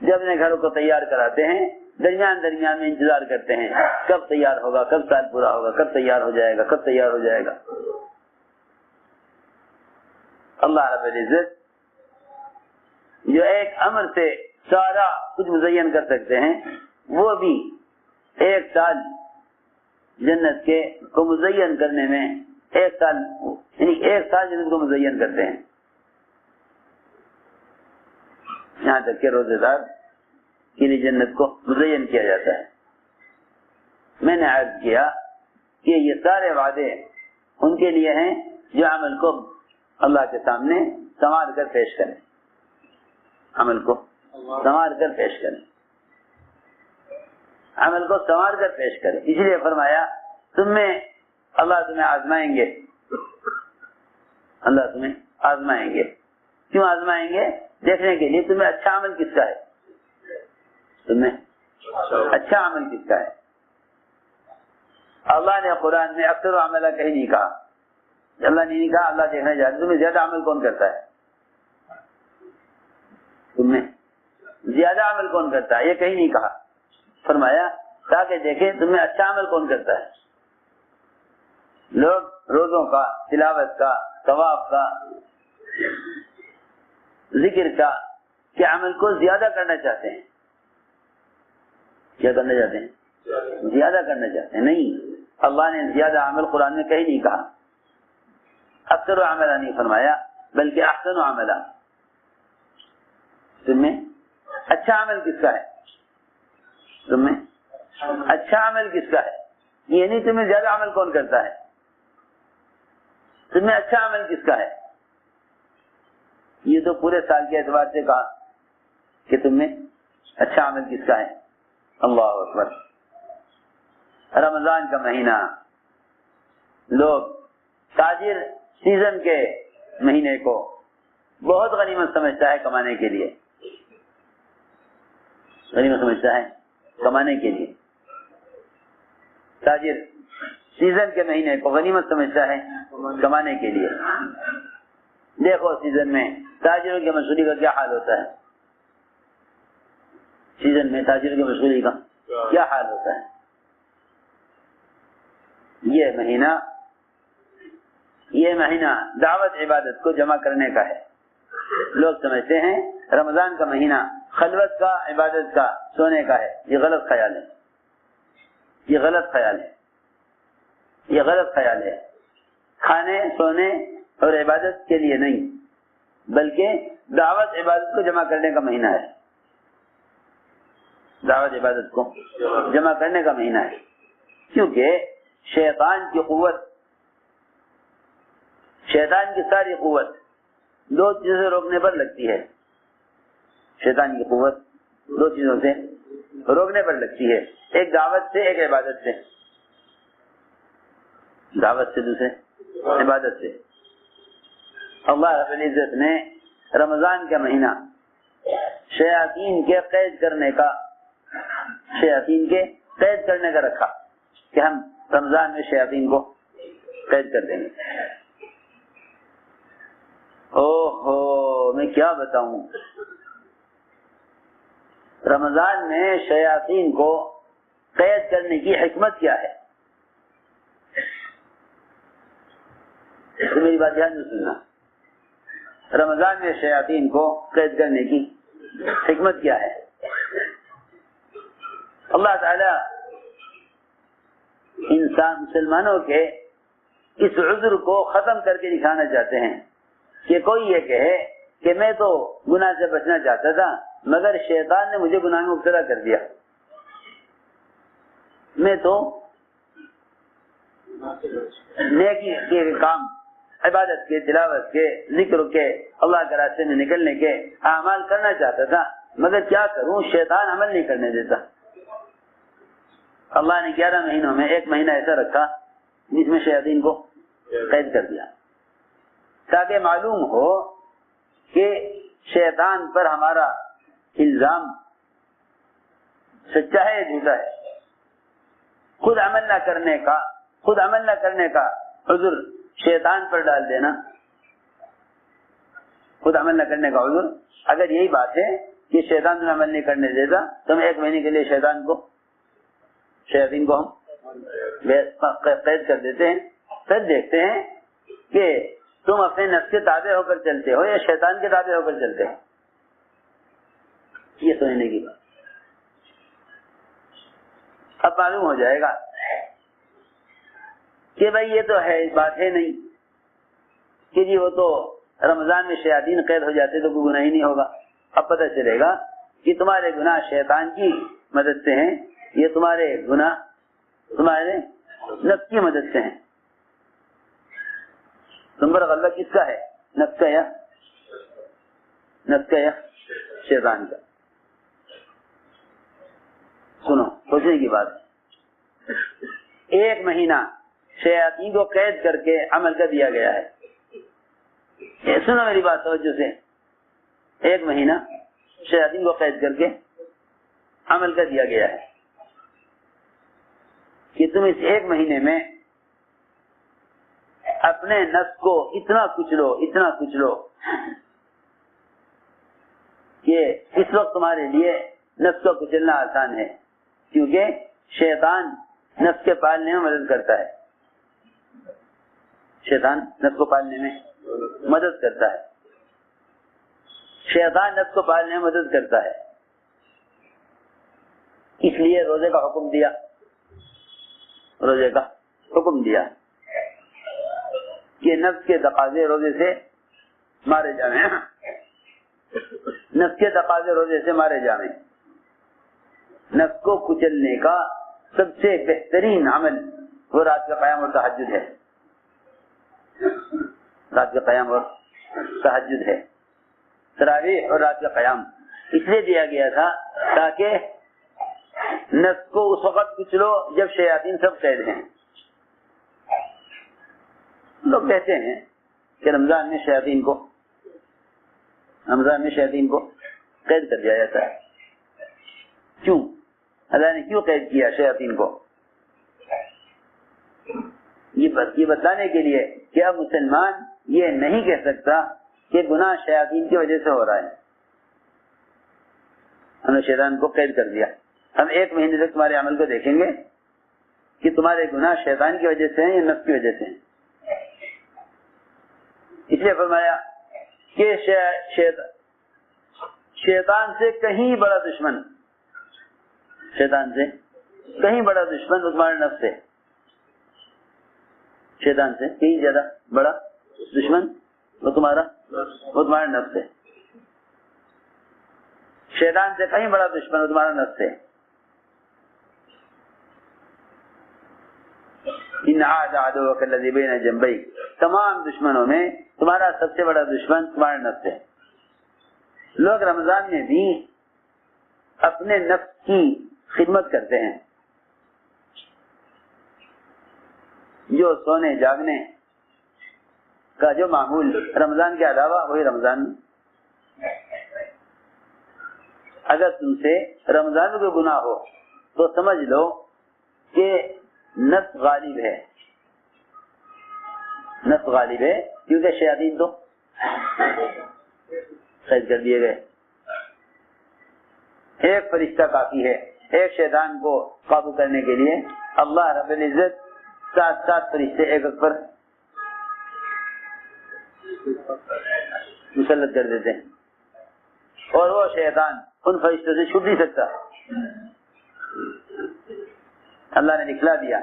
جب اپنے گھروں کو تیار کراتے ہیں، درمیان میں انتظار کرتے ہیں کب تیار ہوگا، کب سال پورا ہوگا، کب تیار ہو جائے گا. اللہ رب العزت جو ایک امر سے سارا کچھ مزین کر سکتے ہیں، وہ بھی ایک سال جنت کے کو مزین کرنے میں ایک سال جنت کو مزین کرتے ہیں. یہاں تک کہ روزے دار کے لیے جنت کو مزین کیا جاتا ہے. میں نے عرض کیا کہ یہ سارے وعدے ان کے لیے ہیں جو عمل کو اللہ کے سامنے سنوار کر پیش کریں، عمل کو سنوار کر پیش کریں، عمل کو سنوار کر پیش کریں. اس لیے فرمایا اللہ تمہیں آزمائیں گے. اللہ تمہیں آزمائیں گے. کیوں آزمائیں گے؟ دیکھنے کے لیے تمہیں اچھا عمل کس کا ہے، تمہیں اچھا عمل کس کا ہے. اللہ نے قرآن میں اکثر عملہ کہیں نہیں کہا. اللہ نے نہیں کہا اللہ دیکھنا چاہتا تمہیں زیادہ عمل کون کرتا ہے، تمہیں زیادہ عمل کون کرتا ہے، یہ کہیں نہیں کہا. فرمایا تاکہ دیکھیں تمہیں اچھا عمل کون کرتا ہے. لوگ روزوں کا، تلاوت کا، ثواب کا، ذکر کا کہ عمل کو زیادہ کرنا چاہتے ہیں. کیا کرنا چاہتے ہیں؟ زیادہ کرنا چاہتے ہیں. نہیں، اللہ نے زیادہ عمل قرآن میں کہیں نہیں کہا. اکثر عملہ نہیں فرمایا بلکہ احسن عملہ. تمہیں اچھا عمل کس کا ہے، تمہیں اچھا عمل کس کا ہے. یہ نہیں تمہیں زیادہ عمل کون کرتا ہے، تمہیں اچھا عمل کس کا ہے. یہ تو پورے سال کے اعتبار سے کہا کہ تمہیں اچھا عمل کس کا ہے. اللہ اکبر. رمضان کا مہینہ لوگ تاجر سیزن کے مہینے کو بہت غنیمت سمجھتا ہے کمانے کے لیے. غنیمت سمجھتا ہے کمانے کے لیے. تاجر سیزن کے مہینے کو غنیمت سمجھتا ہے کمانے کے لیے. دیکھو سیزن میں تاجروں کی مشغولی کا کیا حال ہوتا ہے. سیزن میں تاجروں کی مشغولی کا کیا حال ہوتا ہے. یہ مہینہ دعوت عبادت کو جمع کرنے کا ہے. لوگ سمجھتے ہیں رمضان کا مہینہ خلوت کا، عبادت کا، سونے کا ہے. یہ غلط خیال ہے. یہ غلط خیال ہے. یہ غلط خیال ہے. کھانے، سونے اور عبادت کے لیے نہیں، بلکہ دعوت عبادت کو جمع کرنے کا مہینہ ہے. دعوت عبادت کو جمع کرنے کا مہینہ ہے. کیونکہ شیطان کی قوت، شیطان کی ساری قوت دو چیزوں سے روکنے پر لگتی ہے. شیطان کی قوت دو چیزوں سے روکنے پر لگتی ہے. ایک دعوت سے، ایک عبادت سے. دعوت سے، دوسرے عبادت سے. اللہ رب العزت نے رمضان کا مہینہ شیاطین کے قید کرنے کا رکھا کہ ہم رمضان میں شیاطین کو قید کر دیں گے. میں کیا بتاؤں، رمضان میں شیاطین کو قید کرنے کی حکمت کیا ہے؟ تو میری بات دھیان سے سننا. رمضان میں شیاطین کو قید کرنے کی حکمت کیا ہے؟ اللہ تعالی مسلمانوں کے اس عذر کو ختم کر کے دکھانا چاہتے ہیں کہ کوئی یہ کہے کہ میں تو گناہ سے بچنا چاہتا تھا مگر شیطان نے مجھے گناہ میں مبتلا کر دیا، میں تو نیکی کے کام، عبادت کے، تلاوت کے، ذکر کے، اللہ کے راستے میں نکلنے کے اعمال کرنا چاہتا تھا مگر کیا کروں، شیطان عمل نہیں کرنے دیتا. اللہ نے 11 مہینوں میں ایک مہینہ ایسا رکھا جس میں شیاطین کو قید کر دیا تاکہ معلوم ہو کہ شیطان پر ہمارا الزام سچا ہے یا جھوٹا ہے. خود عمل نہ کرنے کا عذر شیطان پر ڈال دینا، خود عمل نہ کرنے کا عذر. اگر یہی بات ہے کہ شیطان تمہیں عمل نہیں کرنے دیتا تو ہم ایک مہینے کے لیے شیاطین کو ہم قید کر دیتے ہیں، پھر دیکھتے ہیں کہ تم اپنے نفس کے تابع ہو کر چلتے ہو یا شیطان کے تابع ہو کر چلتے ہو. یہ سمجھنے کی بات. اب معلوم ہو جائے گا کہ بھائی یہ تو ہے، بات ہے نہیں کہ جی وہ تو رمضان میں شیاطین قید ہو جاتے تو کوئی گناہ ہی نہیں ہوگا. اب پتہ چلے گا کہ تمہارے گناہ شیطان کی مدد سے ہیں، یہ تمہارے گناہ تمہارے نفس کی مدد سے ہیں. تم پر غلبہ کس کا ہے، نفس کا یا شیطان کا؟ سنو، سوچنے کی بات. ایک مہینہ شیاطین کو قید کر کے عمل کا دیا گیا ہے. سنو میری بات توجہ سے. ایک مہینہ شیاطین کو قید کر کے عمل کا دیا گیا ہے کہ تم اس ایک مہینے میں اپنے نفس کو اتنا کچلو کہ اس وقت تمہارے لیے نفس کو کچلنا آسان ہے، کیونکہ شیطان نفس کے پالنے میں مدد کرتا ہے. شیطان نفس کو پالنے میں مدد کرتا ہے. شیطان نفس کو پالنے میں مدد کرتا ہے. اس لیے روزے کا حکم دیا کہ نفس کے تقاضے روزے سے مارے جائیں. نفس کو کچلنے کا سب سے بہترین عمل وہ رات کا قیام اور تہجد ہے. تراویح اور رات کا قیام اس لیے دیا گیا تھا تاکہ نفس کو اس وقت کچلو جب شیاطین سب قید ہیں. لوگ کہتے ہیں کہ رمضان میں شیاطین کو قید کر دیا جاتا ہے. کیوں؟ اللہ نے کیوں قید کیا شیاطین کو؟ یہ بتانے کے لیے کہ اب مسلمان یہ نہیں کہہ سکتا کہ گناہ شیاطین کی وجہ سے ہو رہا ہے. ہم نے شیطان کو قید کر دیا. ہم ایک مہینے تک تمہارے عمل کو دیکھیں گے کہ تمہارے گناہ شیطان کی وجہ سے ہیں یا نفس کی وجہ سے ہیں. اس لیے فرمایا کہ شیطان سے کہیں بڑا دشمن تمہارے نفس ہے. شیطان سے کہیں زیادہ بڑا دشمن وہ تمہارا نفس ہے. شیطان سے کہیں بڑا دشمن وہ تمہارا نفس ہے. تمام دشمنوں میں تمہارا سب سے بڑا دشمن تمہارا نفس ہے. لوگ رمضان میں بھی اپنے نفس کی خدمت کرتے ہیں. جو سونے جاگنے کا جو معمول رمضان کے علاوہ وہی رمضان میں. اگر تم سے رمضان میں کوئی گناہ ہو تو سمجھ لو کہ نفس غالب ہے، نفس غالب ہے، کیونکہ شیاطین تو قید کر دیے گئے. ایک فرشتہ کافی ہے ایک شیطان کو قابو کرنے کے لیے. اللہ رب العزت 7 فرشتے ایک ایک پر مسلط کر دیتے ہیں، اور وہ شیطان ان فرشتوں سے چھوٹ نہیں سکتا. اللہ نے دکھلا دیا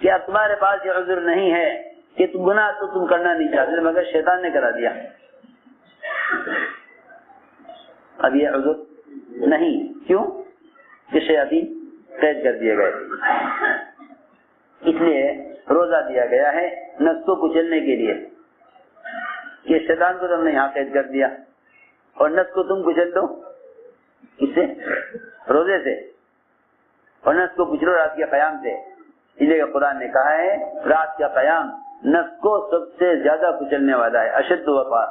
کہ اب تمہارے پاس یہ عذر نہیں ہے کہ تم گناہ تو تم کرنا نہیں چاہتے مگر شیطان نے کرا دیا. اب یہ عذر نہیں، کیوں کہ شیاطین قید کر دیے گئے. اس لیے روزہ دیا گیا ہے نفس کو کچلنے کے لیے کہ شیطان کو تم نے یہاں قید کر دیا اور نفس کو تم کچل دو اس سے، روزے سے، اور نفس کو کچلو رات کے قیام سے. اس لیے قرآن نے کہا ہے رات کا قیام نفس کو سب سے زیادہ کچلنے والا ہے. اشد وفا،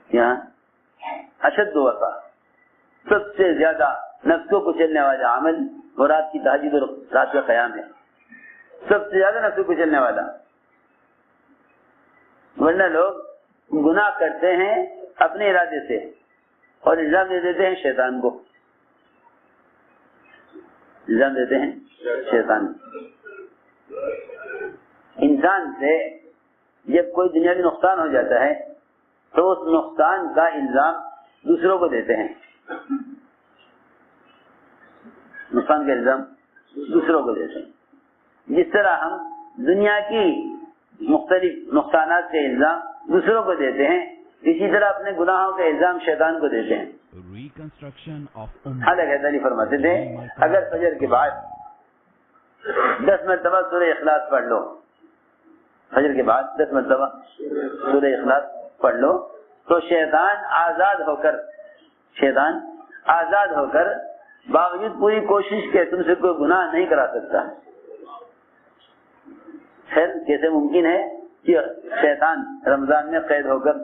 یہاں اشد وفا، سب سے زیادہ نفس کو کچلنے والا عمل وہ رات کی تہجد اور رات کا قیام ہے. سب سے زیادہ نفس کو کچلنے والا. ورنہ لوگ گناہ کرتے ہیں اپنے ارادے سے اور الزام دے دیتے ہیں شیطان کو، الزام دیتے ہیں شیطان. انسان سے جب کوئی دنیاوی نقصان ہو جاتا ہے تو اس نقصان کا الزام دوسروں کو دیتے ہیں، نقصان کا الزام دوسروں کو دیتے ہیں. جس طرح ہم دنیا کی مختلف نقصانات کے الزام دوسروں کو دیتے ہیں، اسی طرح اپنے گناہوں کا الزام شیطان کو دیتے ہیں. حضرت علی فرماتے تھے اگر فجر کے بعد 10 مرتبہ سورہ اخلاص پڑھ لو، فجر کے بعد 10 مرتبہ سورہ اخلاص پڑھ لو تو شیطان آزاد ہو کر باوجود پوری کوشش کے تم سے کوئی گناہ نہیں کرا سکتا. خیر کیسے ممکن ہے کہ شیطان رمضان میں قید ہو کر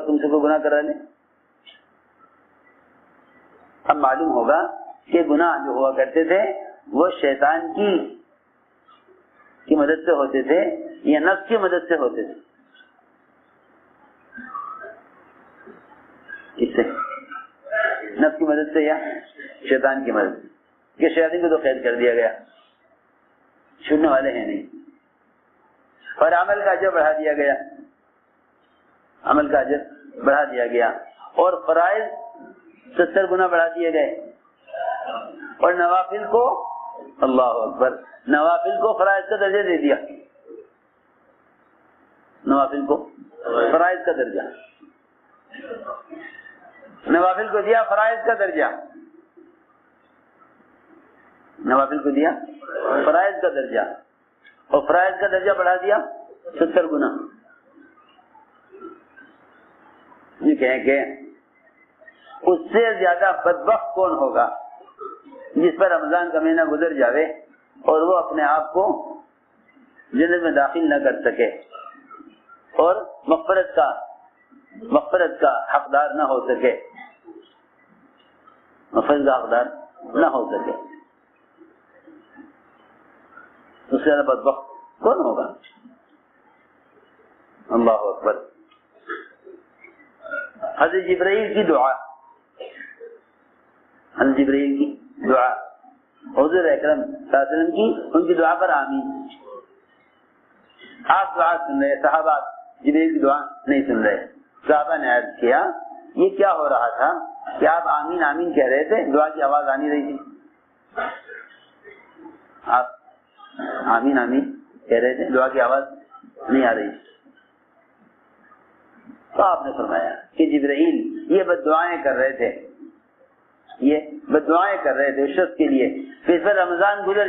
تم سے کوئی گناہ کرا لے؟ اب معلوم ہوگا کہ گناہ جو ہوا کرتے تھے وہ شیطان کی مدد سے ہوتے تھے یا نفس کی مدد سے ہوتے تھے. اس سے نفس کی مدد سے یا شیطان کی مدد سے، کہ شیطان کو تو قید کر دیا گیا، چھوڑنے والے ہیں نہیں. اور عمل کا اجر بڑھا دیا گیا، اور فرائض 70 گنا بڑھا دیے گئے، اور نوافل کو اللہ اکبر نوافل کو فرائض کا درجہ دے دیا. نوافل کو فرائض کا درجہ، نوافل کو دیا فرائض کا درجہ، نوافل کو دیا فرائض کا درجہ، اور فرائض کا درجہ بڑھا دیا 70 گنا. یہ کہیں کہ اس سے زیادہ بدبخت کون ہوگا جس پر رمضان کا مہینہ گزر جاوے اور وہ اپنے آپ کو جنت میں داخل نہ کر سکے اور مغفرت کا حقدار نہ ہو سکے، اس سے زیادہ بدبخت کون ہوگا؟ اللہ اکبر. حضرت جبرائیل کی دعا، حضور اکرم صلی اللہ علیہ وسلم کی، ان کی دعا پر آمین. آپ دعا سن رہے، صحابہ جبرائیل کی دعا نہیں سن رہے. صحابہ نے عرض کیا یہ کیا ہو رہا تھا کہ آپ آمین آمین کہہ رہے تھے، دعا کی آواز آ نہیں رہی تھی. آپ آمین آمین کہہ رہے تھے، دعا کی آواز نہیں آ رہی. تو آپ نے فرمایا کہ جبرائیل یہ بد دعائیں کر رہے تھے اس شخص کے لیے کہ اس پر رمضان گزر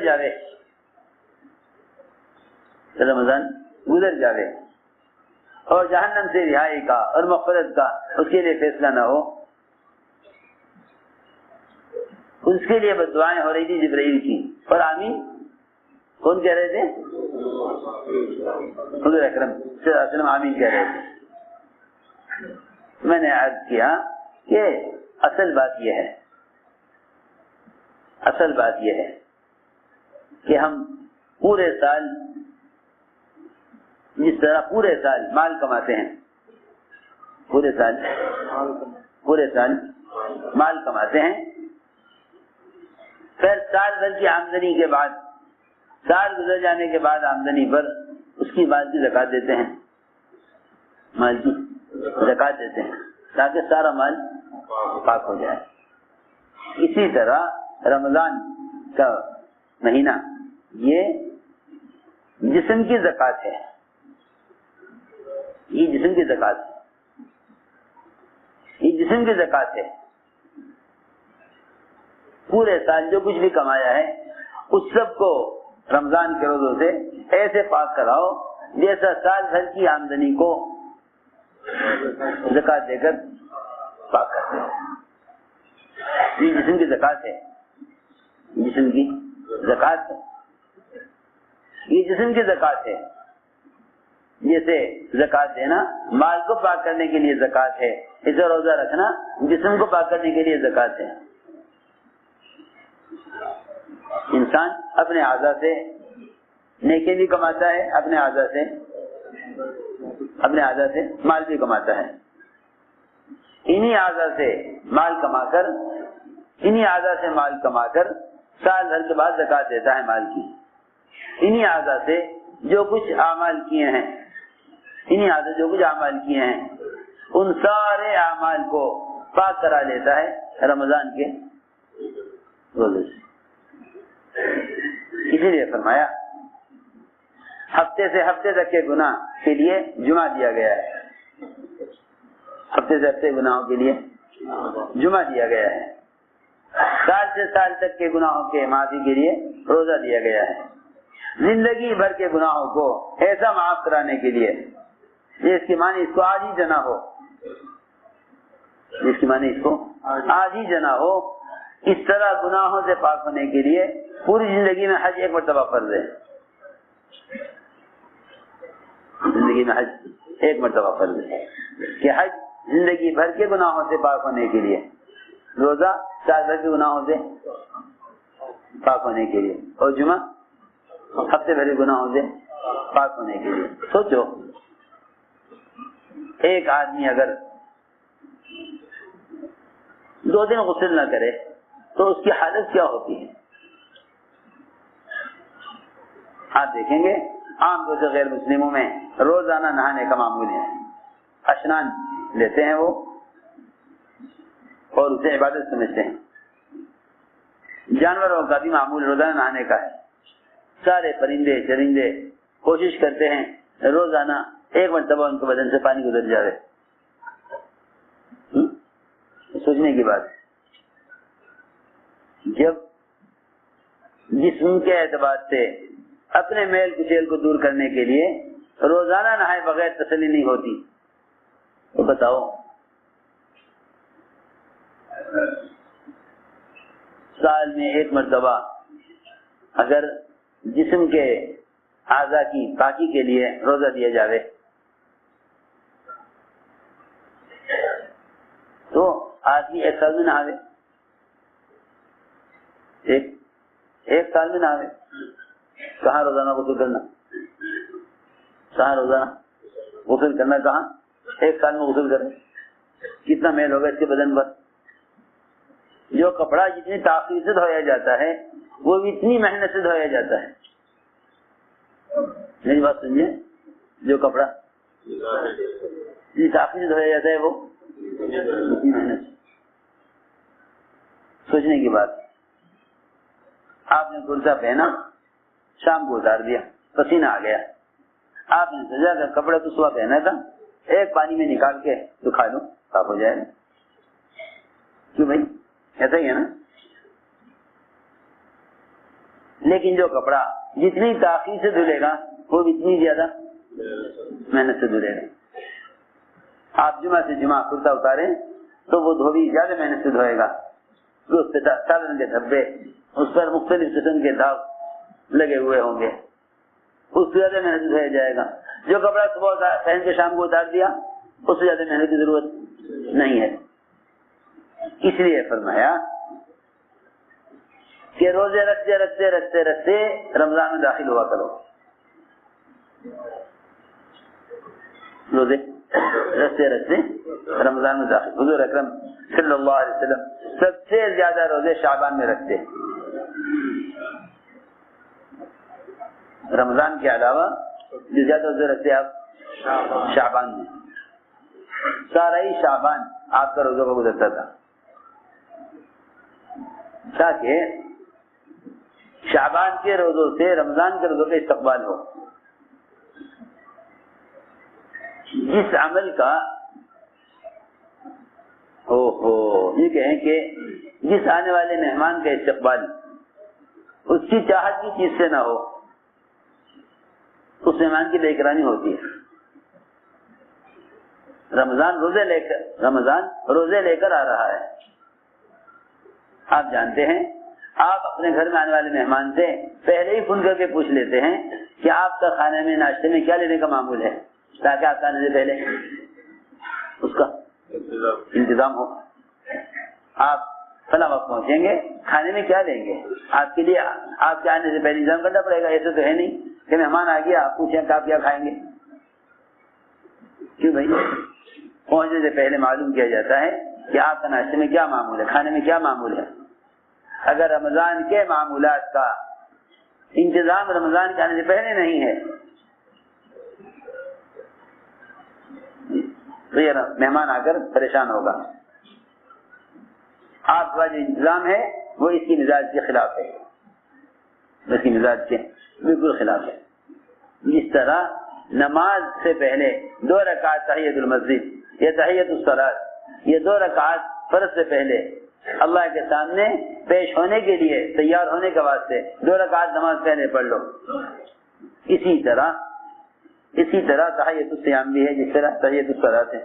جاوے اور جہنم سے رہائی کا اور مغفرت کا اس کے لیے فیصلہ نہ ہو. اس کے لیے بد دعائیں ہو رہی تھی جبرائیل کی. اور آمین کون کہہ رہے تھے؟ حضور اکرم صلی اللہ علیہ وسلم آمین کہہ رہے تھے. میں نے عرض کیا کہ اصل بات یہ ہے کہ ہم پورے سال جس طرح پورے سال مال کماتے ہیں، پورے سال مال کماتے ہیں، پھر سال بھر کی آمدنی کے بعد، سال گزر جانے کے بعد آمدنی پر اس کی مال کی زکات دیتے ہیں، مال کی زکات دیتے ہیں تاکہ سارا مال پاک ہو جائے. اسی طرح رمضان کا مہینہ یہ جسم کی زکات ہے، یہ جسم کی زکات ہے. پورے سال جو کچھ بھی کمایا ہے اس سب کو رمضان کے روزوں سے ایسے پاک کراؤ جیسا سال بھر کی آمدنی کو زکات دے کر پاک کرتے ہیں. یہ جسم کی زکات ہے، جسم کی زکات ہے، یہ جسم کی زکات ہے. جیسے زکات دینا مال کو پاک کرنے کے لیے زکات ہے، اسے روزہ رکھنا جسم کو پاک کرنے کے لیے زکات ہے. انسان اپنے اعضاء سے نیکی بھی کماتا ہے، اپنے اعضاء سے مال بھی کماتا ہے. انہی اعضاء سے مال کما کر سال بھر کے بعد زکات دیتا ہے مال کی. انہی اعضاء سے جو کچھ اعمال کیے ہیں، ان سارے اعمال کو پاک کرا لیتا ہے رمضان کے روزے سے. اسی لیے فرمایا ہفتے سے ہفتے تک کے گناہ کے لیے جمعہ دیا گیا ہے، ہفتے سے ہفتے گناہوں کے لیے جمعہ دیا گیا ہے. سال سے سال تک کے گناہوں کے معافی کے لیے روزہ دیا گیا ہے. زندگی بھر کے گناہوں کو ایسا معاف کرانے کے لیے جس کی معنی اس کو آج ہی جنا ہو، اس طرح گناہوں سے پاک ہونے کے لیے پوری زندگی میں حج ایک مرتبہ فرض ہے. زندگی میں حج ایک مرتبہ فرض ہے کہ حج زندگی بھر کے گناہوں سے پاک ہونے کے لیے، روزہ سال بھر کے گناہوں سے پاک ہونے کے لیے، اور جمعہ ہفتے بھر کے گناہوں سے پاک ہونے کے لیے. سوچو ایک آدمی اگر 2 دن غسل نہ کرے تو اس کی حالت کیا ہوتی ہے؟ آپ دیکھیں گے عام طور سے غیر مسلموں میں روزانہ نہانے کا معمول ہے. اشنان لیتے ہیں وہ اور اسے عبادت سمجھتے ہیں. جانوروں کا بھی معمول روزانہ نہانے کا ہے. سارے پرندے چرندے کوشش کرتے ہیں روزانہ ایک مرتبہ ان کے بدن سے پانی گزر جائے. سوچنے کی بات ہے. جب جسم کے اعتبار سے اپنے میل کچیل کو دور کرنے کے لیے روزانہ نہائے بغیر تسلی نہیں ہوتی تو بتاؤ سال میں ایک مرتبہ اگر جسم کے اعضاء کی پاکی کے لیے روزہ دیا جاوے تو آدمی ایک سال میں نہاوے، ایک سال میں نہاوے. کہاں روزانہ غسل کرنا، کہاں ایک سال میں غسل کرنا. کتنا میل ہوگا اس کے بدن پر. جو کپڑا جتنی تاخیر سے دھویا جاتا ہے وہ بھی اتنی محنت سے دھویا جاتا ہے. میری بات سمجھے، جو کپڑا جتنی تاخیر سے دھویا جاتا ہے وہ اتنی محنت. سوچنے کی بات. آپ نے کرتا پہنا، شام کو اتار دیا، پسینہ آ گیا. آپ نے سجا کر کپڑا تو صبح پہنا تھا، ایک پانی میں نکال کے سکھا دو، صاف ہو جائے گا. کیوں بھائی، ایسا ہی ہے نا. لیکن جو کپڑا جتنی تاخیر سے دھلے گا وہ اتنی زیادہ محنت سے دھلے گا. آپ جمعہ سے جمعہ کرتا اتارے تو وہ دھوبی زیادہ محنت سے دھوئے گا. اس پہ سادن کے دھبے اس پر مختلف قسم کے داغ لگے ہوئے ہوں گے، اس سے زیادہ محنت سے جائے گا۔ جو کپڑا صبح پہن کے شام کو اتار دیا اس سے زیادہ محنت کی ضرورت نہیں ہے۔ اس لیے فرمایا کہ روزے رکھتے رکھتے رکھتے رکھتے رمضان میں داخل ہوا کرو، روزے رکھتے رکھتے رمضان میں داخل۔ حضور اکرم صلی اللہ علیہ وسلم سب سے زیادہ روزے شعبان میں رکھتے، رمضان کے علاوہ جو زیادہ روزے رکھتے آپ شعبان میں، سارا ہی شعبان آپ کا روزوں کا گزرتا تھا، تاکہ شعبان کے روزوں سے رمضان کے روزوں کا استقبال ہو۔ جس عمل کا یہ کہیں کہ جس آنے والے مہمان کا استقبال اس کی چاہت کی چیز سے نہ ہو، اس مہمان کی بے اکرامی ہوتی ہے۔ رمضان روزے لے کر آ رہا ہے۔ آپ جانتے ہیں آپ اپنے گھر میں آنے والے مہمان سے پہلے ہی فون کر کے پوچھ لیتے ہیں کہ آپ کا کھانے میں ناشتے میں کیا لینے کا معمول ہے، تاکہ آپ آنے سے پہلے اس کا انتظام ہو۔ آپ فلاں وقت پہنچیں گے، کھانے میں کیا لیں گے، آپ کے لیے آپ کے آنے سے پہلے انتظام کرنا پڑے گا۔ ایسے تو ہے نہیں کہ مہمان آ گیا آپ پوچھیں کہ آپ کیا کھائیں گے، کیوں بھائی؟ پہنچنے سے پہلے معلوم کیا جاتا ہے کہ آپ کا ناشتے میں کیا معمول ہے، کھانے میں کیا معمول ہے۔ اگر رمضان کے معمولات کا انتظام رمضان کے آنے سے پہلے نہیں ہے تو یہ مہمان آ کر پریشان ہوگا۔ آپ کا جو انتظام ہے وہ اس کی مزاج کے خلاف ہے، اس کی مزاج کے بالکل خلاف ہے۔ جس طرح نماز سے پہلے 2 رکعت تحیۃ المسجد یا تحیۃ الصلاۃ، یہ 2 رکعت فرض سے پہلے اللہ کے سامنے پیش ہونے کے لیے تیار ہونے کے واسطے 2 رکعت نماز پہلے پڑھ لو۔ اسی طرح تحیۃ الصیام بھی ہے، جس طرح تحیۃ الصلاۃ ہے،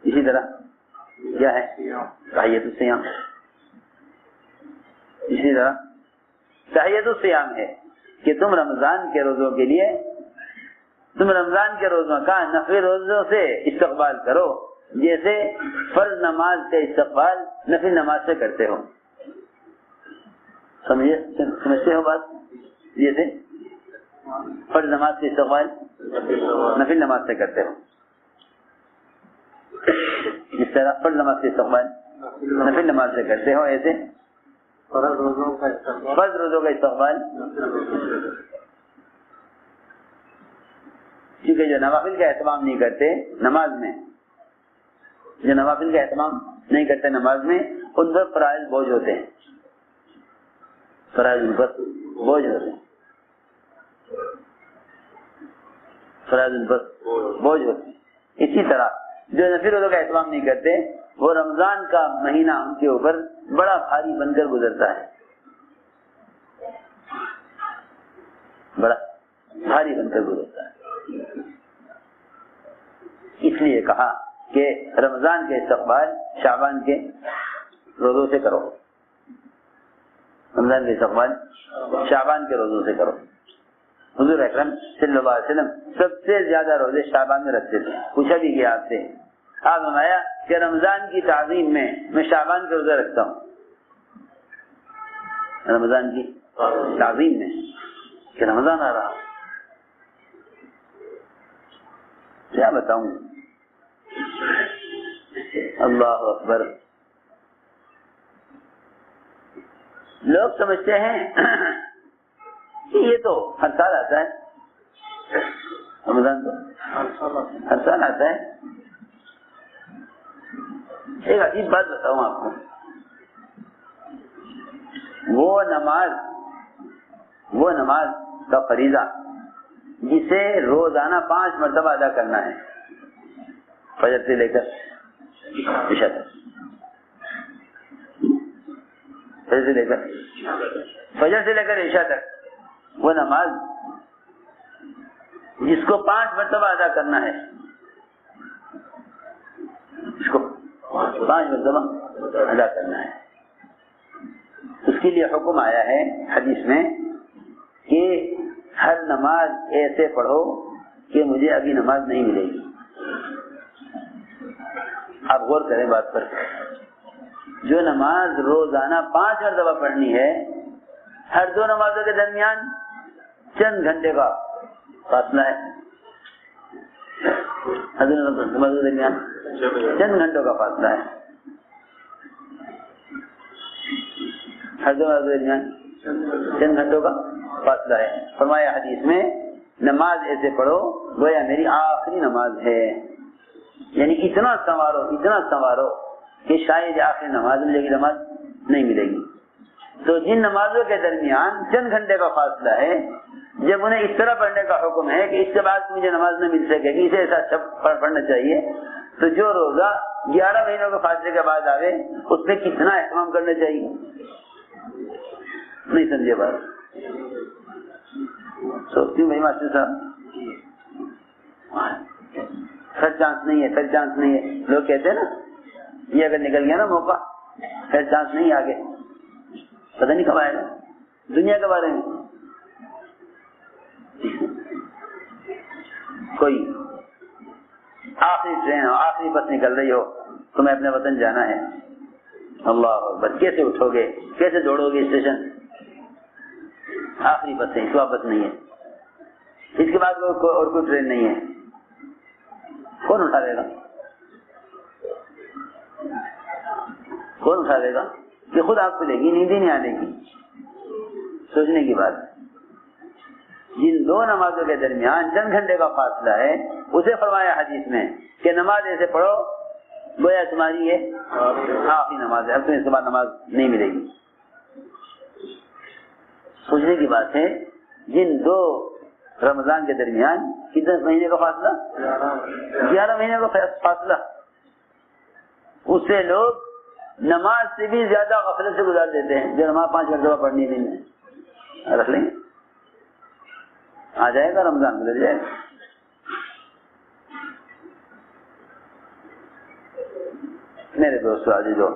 اسی طرح کیا ہے تحیۃ الصیام، اسی طرح تحیۃ الصیام ہے کہ تم رمضان کے روزوں کے لیے رمضان کے روزوں کا نفل روزوں سے استقبال کرو، جیسے فرض نماز کا استقبال نفل نماز سے کرتے ہو۔ سمجھتے ہو بات؟ جیسے فرض نماز کا استقبال نفل نماز سے کرتے ہو، جس طرح فرض نماز کا استقبال نفل نماز سے کرتے ہو، ایسے فرض روزوں کا استقبال، کیونکہ جو نوافل کا اہتمام نہیں کرتے نماز میں، جو نوافل کا اہتمام نہیں کرتے نماز میں، ان پر فرائض بوجھ ہوتے ہیں، فرائض ان پر بوجھ ہوتے ہیں، فرائض ان پر بوجھ ہوتے ہیں۔ اسی طرح جو نفل روزوں کا اہتمام نہیں کرتے وہ رمضان کا مہینہ ان کے اوپر بڑا بھاری بن کر گزرتا ہے، بڑا بھاری بن کر گزرتا ہے۔ اس لیے کہا کہ رمضان کے استقبال شعبان کے روزوں سے کرو، رمضان کے استقبال شعبان کے روزوں سے کرو۔ حضور اکرم صلی اللہ علیہ وسلم سب سے زیادہ روزے شعبان میں رکھتے تھے۔ پوچھا بھی گیا آپ سے، آپ فرمایا کہ رمضان کی تعظیم میں شعبان کے روزے رکھتا ہوں، رمضان کی تعظیم میں کہ رمضان آ رہا، کیا بتاؤں، اللہ اکبر۔ لوگ سمجھتے ہیں کہ یہ تو ہر سال آتا ہے، رمضان تو ہر سال آتا ہے۔ ایک عجیب بات بتاؤں آپ کو، وہ نماز کا فریضہ جسے روزانہ 5 مرتبہ ادا کرنا ہے، فجر سے لے کر عشاء تک، فجر سے لے کر عشاء تک، وہ نماز جس کو 5 مرتبہ ادا کرنا ہے، اس کو 5 مرتبہ ادا کرنا ہے۔ اس کے لیے حکم آیا ہے حدیث میں کہ ہر نماز ایسے پڑھو کہ مجھے ابھی نماز نہیں ملے گی. آپ غور کریں بات پر. جو نماز روزانہ 5 مرتبہ پڑھنی ہے، ہر 2 نمازوں کے درمیان چند گھنٹے کا فاصلہ ہے. نمازوں کے درمیان چند گھنٹوں کا فاصلہ ہے. ہر 2 نمازوں کے درمیان چند گھنٹوں کا فاصلہ ہے. فرمایا حدیث میں نماز ایسے پڑھو گویا میری آخری نماز ہے. یعنی اتنا سنوارو کہ شاید آخری نماز ملے گی، نماز نہیں ملے گی. تو جن نمازوں کے درمیان چند گھنٹے کا فاصلہ ہے، جب انہیں اس طرح پڑھنے کا حکم ہے کہ اس کے بعد مجھے نماز نہیں مل سکے گی، اسے ایسا پڑھنا چاہیے. تو جو روزہ 11 مہینوں کے فاصلے کے بعد آوے اس میں کتنا اہتمام کرنا چاہیے. نہیں سمجھے بات؟ سوچتی ہوں بھائی ماسٹر صاحب پھر چانس نہیں ہے. لوگ کہتے ہیں نا یہ اگر نکل گیا نا موقع پھر چانس نہیں آگے، پتہ نہیں کب آئے گا. دنیا کے بارے میں کوئی آخری ٹرین ہو، آخری بس نکل رہی ہو، تمہیں اپنے وطن جانا ہے، اللہ اکبر، کیسے اٹھو گے، کیسے دوڑو گے اسٹیشن؟ آخری بس ہے، اس بس نہیں ہے، اس کے بعد اور کوئی ٹرین نہیں ہے. کون اٹھا دے گا؟ کہ خود آپ کو لے گی، نیند ہی نہیں آنے کی. سوچنے کی بات. جن 2 نمازوں کے درمیان چند گھنٹے کا فاصلہ ہے اسے فرمایا حدیث میں کہ نماز ایسے پڑھو گویا تمہاری یہ آخری نماز ہے، اب تمہیں اس کے بعد نماز نہیں ملے گی. سوچنے کی بات ہے. جن 2 رمضان کے درمیان کتنے مہینے کا فاصلہ؟ 11 مہینے کا فاصلہ. اس سے لوگ نماز سے بھی زیادہ غفلت سے گزار دیتے ہیں. جو نماز 5 مرتبہ پڑھنی دن میں رکھ لیں گے، آ جائے گا رمضان گزر جائے گا. میرے دوستو عزیزو،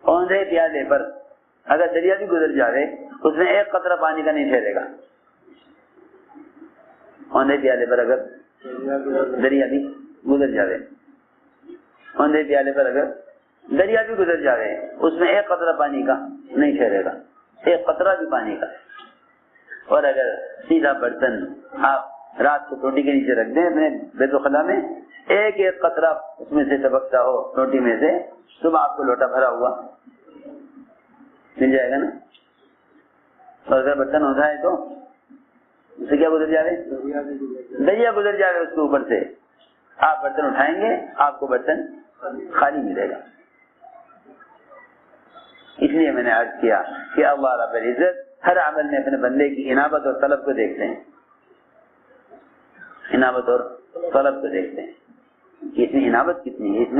اوندھے پیالے پر اگر دریا بھی گزر جائے اس میں ایک قطرہ پانی کا نہیں ٹھہرے گا. اوندھے پیالے پر اگر دریا بھی گزر جائے، اوندھے پیالے پر اگر دریا بھی گزر جائے اس میں ایک قطرہ پانی کا نہیں ٹھہرے گا، ایک قطرہ بھی پانی کا. اور اگر سیدھا برتن آپ رات کو ٹوٹی کے نیچے رکھ دیں اپنے بیت الخلا میں، ایک قطرہ اس میں سے ٹپکتا ہو ٹوٹی میں سے، صبح آپ کو لوٹا بھرا ہوا مل جائے گا نا. اور اگر برتن ہوتا ہے تو اسے کیا گزر جائے؟ دریا گزر جائے اس کے اوپر سے. آپ برتن اٹھائیں گے آپ کو برتن خالی ملے گا. اس لیے میں نے عرض کیا کہ اللہ رب العزت ہر عمل میں اپنے بندے کی انابت اور طلب کو دیکھتے ہیں. انابت اور طلب کو دیکھتے ہیں کہ اس میں انابت کتنی ہے، اس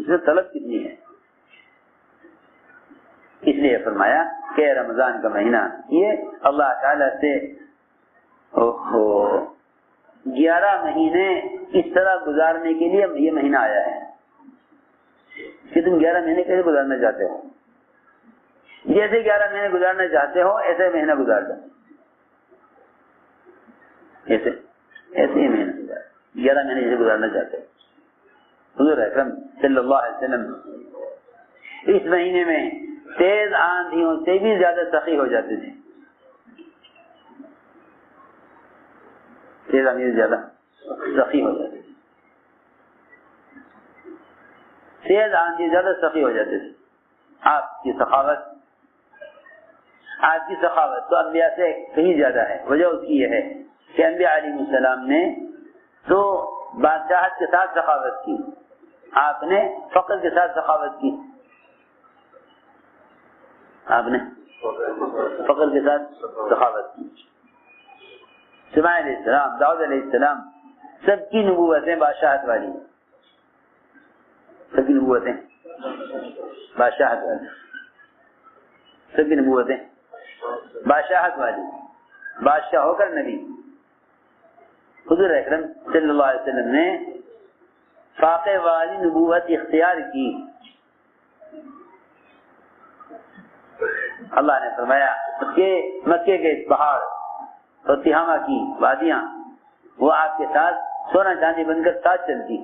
میں طلب کتنی ہے. اس لیے فرمایا کہ رمضان کا مہینہ یہ اللہ تعالیٰ سے 11 مہینے اس طرح گزارنے کے لیے یہ مہینہ آیا ہے کہ تم 11 مہینے کیسے گزارنا چاہتے ہو. جیسے 11 مہینے گزارنا چاہتے ہو ایسے مہینہ گزار دو. ایسے ہی مہینہ گزار 11 مہینے جیسے گزارنا چاہتے ہو. حضور اکرم صلی اللہ علیہ وسلم اس مہینے میں تیز آندھیوں سے بھی زیادہ سخی ہو جاتے تھے. تیز آندھی سے زیادہ سخی ہو جاتے تھے. تیز آندھی زیادہ سخی ہو جاتے تھے. آپ کی سخاوت تو انبیاء سے کہیں زیادہ ہے. وجہ اس کی یہ ہے کہ انبیاء علیہ السلام نے تو بادشاہت کے ساتھ سخاوت کی، آپ نے فقر کے ساتھ سخاوت کی. آپ نے فقر کے ساتھ سخاوت کی. سلیمان علیہ السلام، داؤد علیہ السلام، سب کی نبوتیں بادشاہت والی، سب کی نبوتیں بادشاہت والی، سب کی نبوتیں بادشاہت والی، بادشاہ ہو کر نبی. حضور اکرم صلی اللہ علیہ وسلم نے فاقے والی نبوت اختیار کی. اللہ نے فرمایا کہ مکے کے اس پہاڑ اور تہامہ کی وادیاں وہ آپ کے ساتھ سونا چاندی بن کر ساتھ چلتی.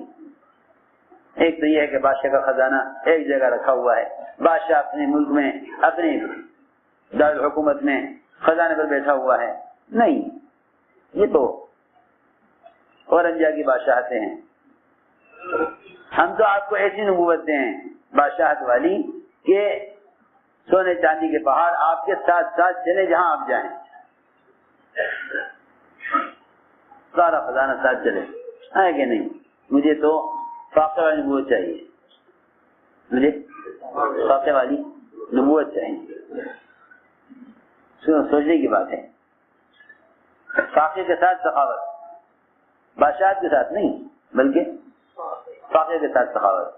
ایک تو یہ ہے کہ بادشاہ کا خزانہ ایک جگہ رکھا ہوا ہے، بادشاہ اپنے ملک میں اپنے دارالحکومت میں خزانے پر بیٹھا ہوا ہے. نہیں، یہ تو اورنجا کی بادشاہتیں ہیں. ہم تو آپ کو ایسی نبوت دیں بادشاہت والی کہ سونے چاندی کے پہاڑ آپ کے ساتھ ساتھ چلے جہاں آپ جائیں، سارا خزانہ ساتھ چلے. ہے کہ نہیں؟ مجھے تو فاقے والی نبوت چاہیے، مجھے فاقے والی نبوت چاہیے. سوچنے کی بات ہے. فاقے کے ساتھ سخاوت، بادشاہت کے ساتھ نہیں بلکہ فاقے کے ساتھ سخاوت.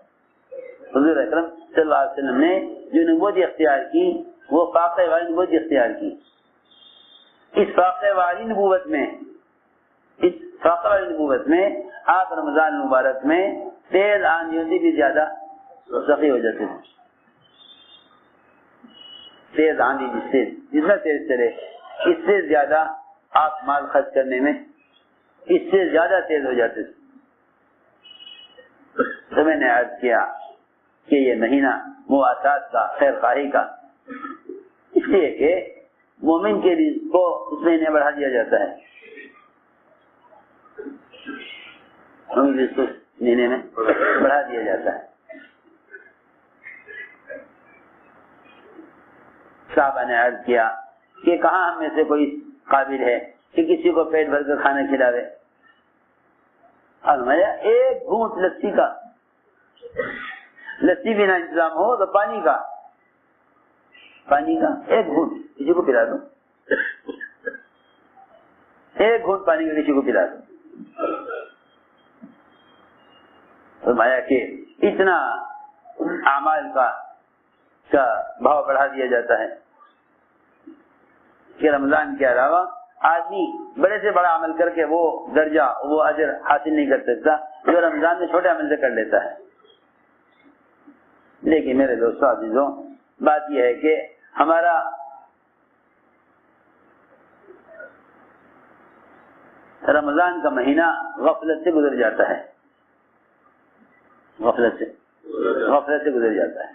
حضور اکرم صلی اللہ علیہ وسلم نے جو نبوت اختیار کی وہ فاقے والی نبوت اختیار کی. اس فاقے والی نبوت میں آپ رمضان المبارک میں تیز آندھیوں سے بھی زیادہ سخی ہو جاتے ہیں. تیز آندھی جتنا تیز چلے اس سے زیادہ آپ مال خرچ کرنے میں اس سے زیادہ تیز ہو جاتے تھے. تو میں نے عرض کیا کہ یہ مہینہ مواسات کا، خیر خواہی کا، اس لیے کہ مومن کے رزق کو اس مہینے بڑھا دیا جاتا ہے. مہینے میں بڑھا دیا جاتا ہے. صحابہ نے عرض کیا کہ کہاں ہم میں سے کوئی قابل ہے کہ کسی کو پیٹ بھر کر کھانا کھلاوے. فرمایا ایک گھونٹ لسی کا، لسی بھی نہ انتظام ہو تو پانی کا ایک گھونٹ کسی کو پلا دو، ایک گھونٹ پانی کا کسی کو پلا دو. فرمایا کہ اتنا اعمال کا بھاؤ بڑھا دیا جاتا ہے کہ رمضان کے علاوہ آدمی بڑے سے بڑا عمل کر کے وہ درجہ، وہ اجر حاصل نہیں کر سکتا جو رمضان میں چھوٹے عمل سے کر لیتا ہے. لیکن میرے دوستوں عزیزوں، بات یہ ہے کہ ہمارا رمضان کا مہینہ غفلت سے گزر جاتا ہے، غفلت سے گزر جاتا ہے،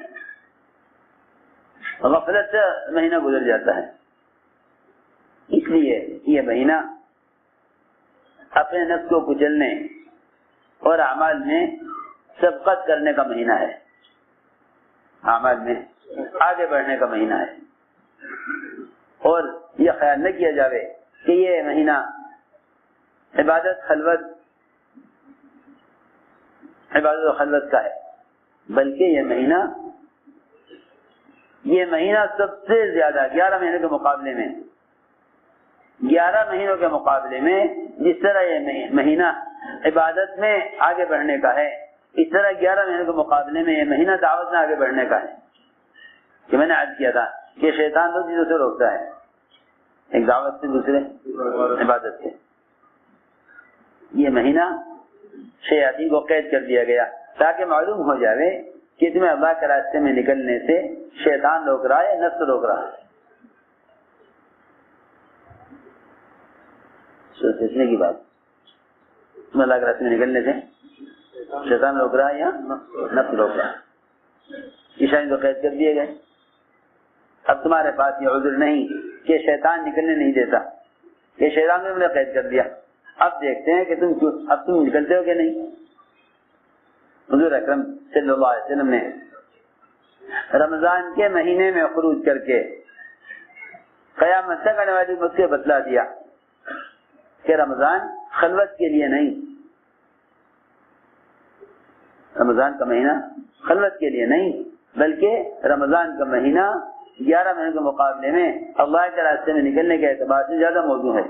غفلت سے مہینہ گزر جاتا ہے. اس لیے یہ مہینہ اپنے نفس کو کچلنے اور اعمال میں سبقت کرنے کا مہینہ ہے، اعمال میں آگے بڑھنے کا مہینہ ہے. اور یہ خیال نہ کیا جاوے کہ یہ مہینہ عبادت و خلوت کا ہے، بلکہ یہ مہینہ سب سے زیادہ 11 مہینوں کے مقابلے میں 11 مہینوں کے مقابلے میں جس طرح یہ مہینہ عبادت میں آگے بڑھنے کا ہے، اس طرح 11 مہینوں کے مقابلے میں یہ مہینہ دعوت میں آگے بڑھنے کا ہے. کہ میں نے عرض کیا تھا کہ شیطان دو چیزوں سے روکتا ہے، ایک دعوت سے، دوسرے عبادت سے. یہ مہینہ شیاطین کو قید کر دیا گیا تاکہ معلوم ہو جائے کہ تمہیں اللہ کے راستے میں نکلنے سے شیطان روک رہا ہے، نفس روک رہا ہے. سوچنے کی بات، تمہیں اللہ کے راستے میں نکلنے سے شیطان روک رہا ہے یا نفس روک رہا ہے. عیسائی تو قید کر دیے گئے. اب تمہارے پاس یہ عذر نہیں کہ شیطان نکلنے نہیں دیتا، کہ شیطان نے تمہیں قید کر دیا. اب دیکھتے ہیں کہ تم نکلتے ہو کہ نہیں. حضور اکرم صلی اللہ علیہ وسلم نے رمضان کے مہینے میں خروج کر کے قیامت تک آنے والی امت کو بتلا دیا کہ رمضان خلوت کے لیے نہیں، رمضان کا مہینہ خلوت کے لیے نہیں، بلکہ رمضان کا مہینہ 11 مہینوں کے مقابلے میں اللہ کے راستے میں نکلنے کے اعتبار سے زیادہ موزوں ہے.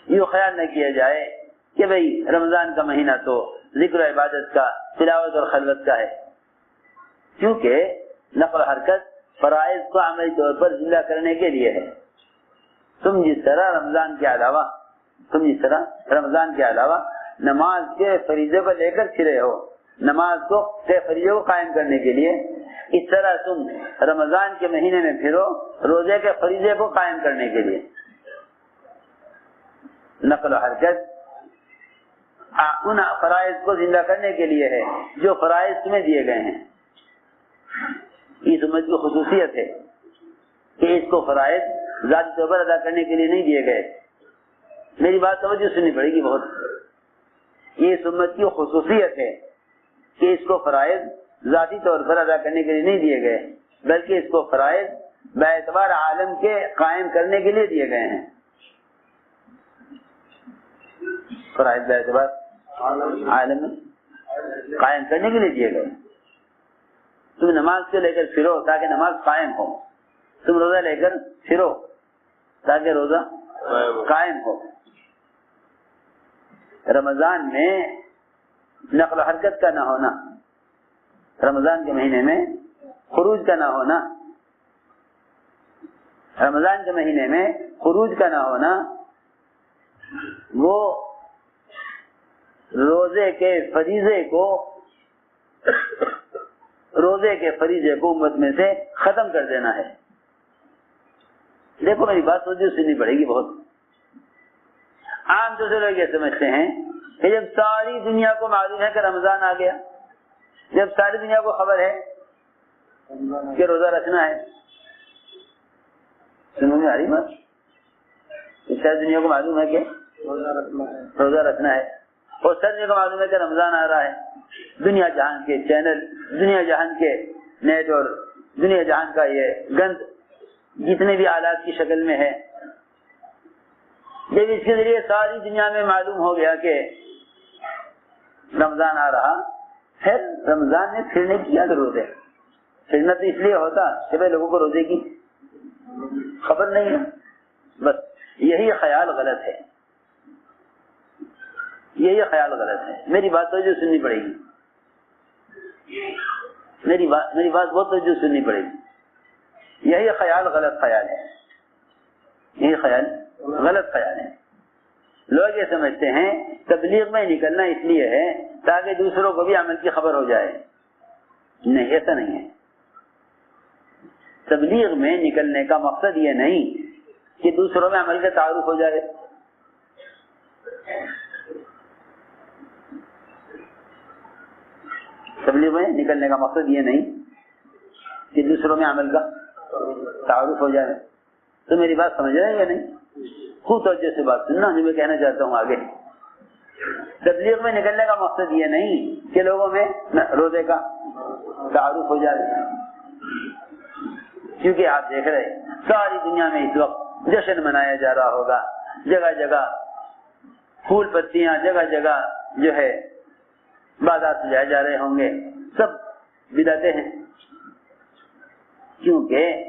یہ خیال نہ کیا جائے کہ بھئی رمضان کا مہینہ تو ذکر و عبادت کا، تلاوت اور خلوت کا ہے، کیونکہ نقل و حرکت فرائض کو عملی طور پر زندہ کرنے کے لیے ہے. تم جس طرح رمضان کے علاوہ نماز کے فریضے کو لے کر پھرے ہو، نماز کو فریضے کو قائم کرنے کے لیے، اس طرح تم رمضان کے مہینے میں پھرو روزے کے فریضے کو قائم کرنے کے لیے. نقل و حرکت ان فرائض کو زندہ کرنے کے لیے ہے جو فرائض تمہیں دیے گئے ہیں. اس امت کی خصوصیت ہے کہ اس کو فرائض ذاتی طور پر ادا کرنے کے لیے نہیں دیے گئے. میری بات توجہ سننی پڑے گی بہت. یہ اس امت کی خصوصیت ہے کہ اس کو فرائض ذاتی طور پر ادا کرنے کے لیے نہیں دیے گئے بلکہ اس کو فرائض باعتبار عالم کے قائم کرنے کے لیے دیے گئے ہیں. فرائض باعتبار عالم میں قائم کرنے کے لیے دیے گئے. تم نماز کو لے کر پھرو تاکہ نماز قائم ہو. تم روزہ لے کر پھرو تاکہ روزہ قائم ہو. رمضان میں نقل و حرکت کا نہ ہونا, رمضان کے مہینے میں خروج کا نہ ہونا, رمضان کے مہینے میں خروج کا نہ ہونا وہ روزے کے فریضے کو امت میں سے ختم کر دینا ہے. دیکھو میری بات سوچو سننی پڑے گی بہت. عام طور سے لوگ یہ سمجھتے ہیں کہ جب ساری دنیا کو معلوم ہے کہ رمضان آ گیا, جب ساری دنیا کو خبر ہے کہ روزہ رکھنا ہے, سنو میں آ رہی بات, ساری دنیا کو معلوم ہے کہ روزہ رکھنا ہے اور ساری دنیا کو معلوم ہے کہ رمضان آ رہا ہے. دنیا جہان کے چینل, دنیا جہان کے نیٹ اور دنیا جہان کا یہ گند جتنے بھی آلات کی شکل میں ہے, جب اس کے ذریعے ساری دنیا میں معلوم ہو گیا کہ رمضان آ رہا, پھر رمضان میں پھرنے کی کیا ضرورت ہے؟ پھرنا تو اس لیے ہوتا کہ بھائی لوگوں کو روزے کی خبر نہیں ہے. بس یہی خیال غلط ہے, یہی خیال غلط ہے. میری بات توجہ سننی پڑے گی, میری بات بہت توجہ سننی پڑے گی. یہی خیال غلط خیال ہے, یہی خیال غلط خیال ہے. لوگ یہ سمجھتے ہیں تبلیغ میں نکلنا اس لیے ہے تاکہ دوسروں کو بھی عمل کی خبر ہو جائے. نہیں, ایسا نہیں ہے. تبلیغ میں نکلنے کا مقصد یہ نہیں کہ دوسروں میں عمل کا تعارف ہو جائے. تبلیغ میں نکلنے کا مقصد یہ نہیں کہ دوسروں میں عمل کا تعارف ہو جائے. تو میری بات سمجھ رہے ہیں یا نہیں؟ خوب توجہ سے بات سننا جو میں کہنا چاہتا ہوں آگے. تبلیغ میں نکلنے کا مقصد یہ نہیں کہ لوگوں میں روزے کا تعارف ہو جائے, کیونکہ آپ دیکھ رہے ساری دنیا میں اس وقت جشن منایا جا رہا ہوگا, جگہ جگہ پھول پتیاں, جگہ جگہ جو ہے بازار سجائے جا رہے ہوں گے, سب بدعتیں ہیں. کیونکہ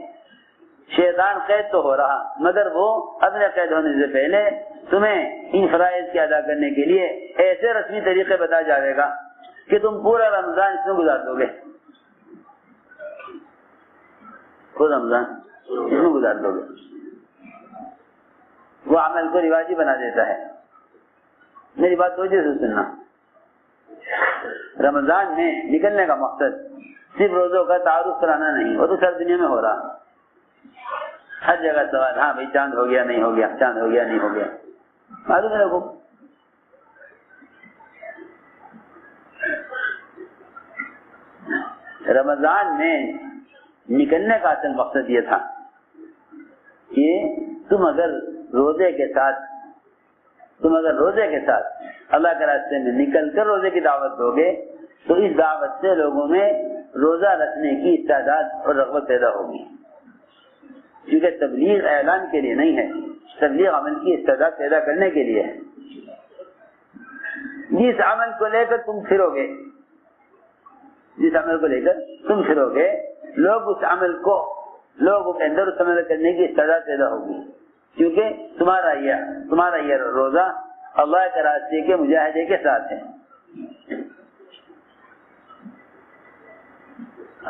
شیطان قید تو ہو رہا مگر وہ اپنے قید ہونے سے پہلے تمہیں ان فرائض کی ادا کرنے کے لیے ایسے رسمی طریقے بتا جائے گا کہ تم پورا رمضان اس میں گزار دو گے, پورا رمضان اس میں گزار دو گے. وہ عمل کو رواجی بنا دیتا ہے. میری بات توجہ سے سننا. رمضان میں نکلنے کا مقصد صرف روزوں کا تعارف کرانا نہیں, وہ تو ساری دنیا میں ہو رہا. ہر جگہ سوال, ہاں بھائی چاند ہو گیا نہیں ہو گیا, چاند ہو گیا نہیں ہو گیا, معلوم ہے لوگوں کو. رمضان میں نکلنے کا اصل مقصد یہ تھا کہ تم اگر روزے کے ساتھ اللہ کے راستے میں نکل کر روزے کی دعوت دو گے تو اس دعوت سے لوگوں میں روزہ رکھنے کی استعداد اور رغبت پیدا ہوگی. کیونکہ تبلیغ اعلان کے لیے نہیں ہے, تبلیغ عمل کی استعداد پیدا کرنے کے لیے ہے. جس عمل کو لے کر تم پھرو گے, لوگ اس عمل کو, لوگوں کے اندر اس عمل کرنے کی استعداد پیدا ہوگی. کیونکہ تمہارا یہ روزہ اللہ کے راستے کے مجاہدے کے ساتھ ہے.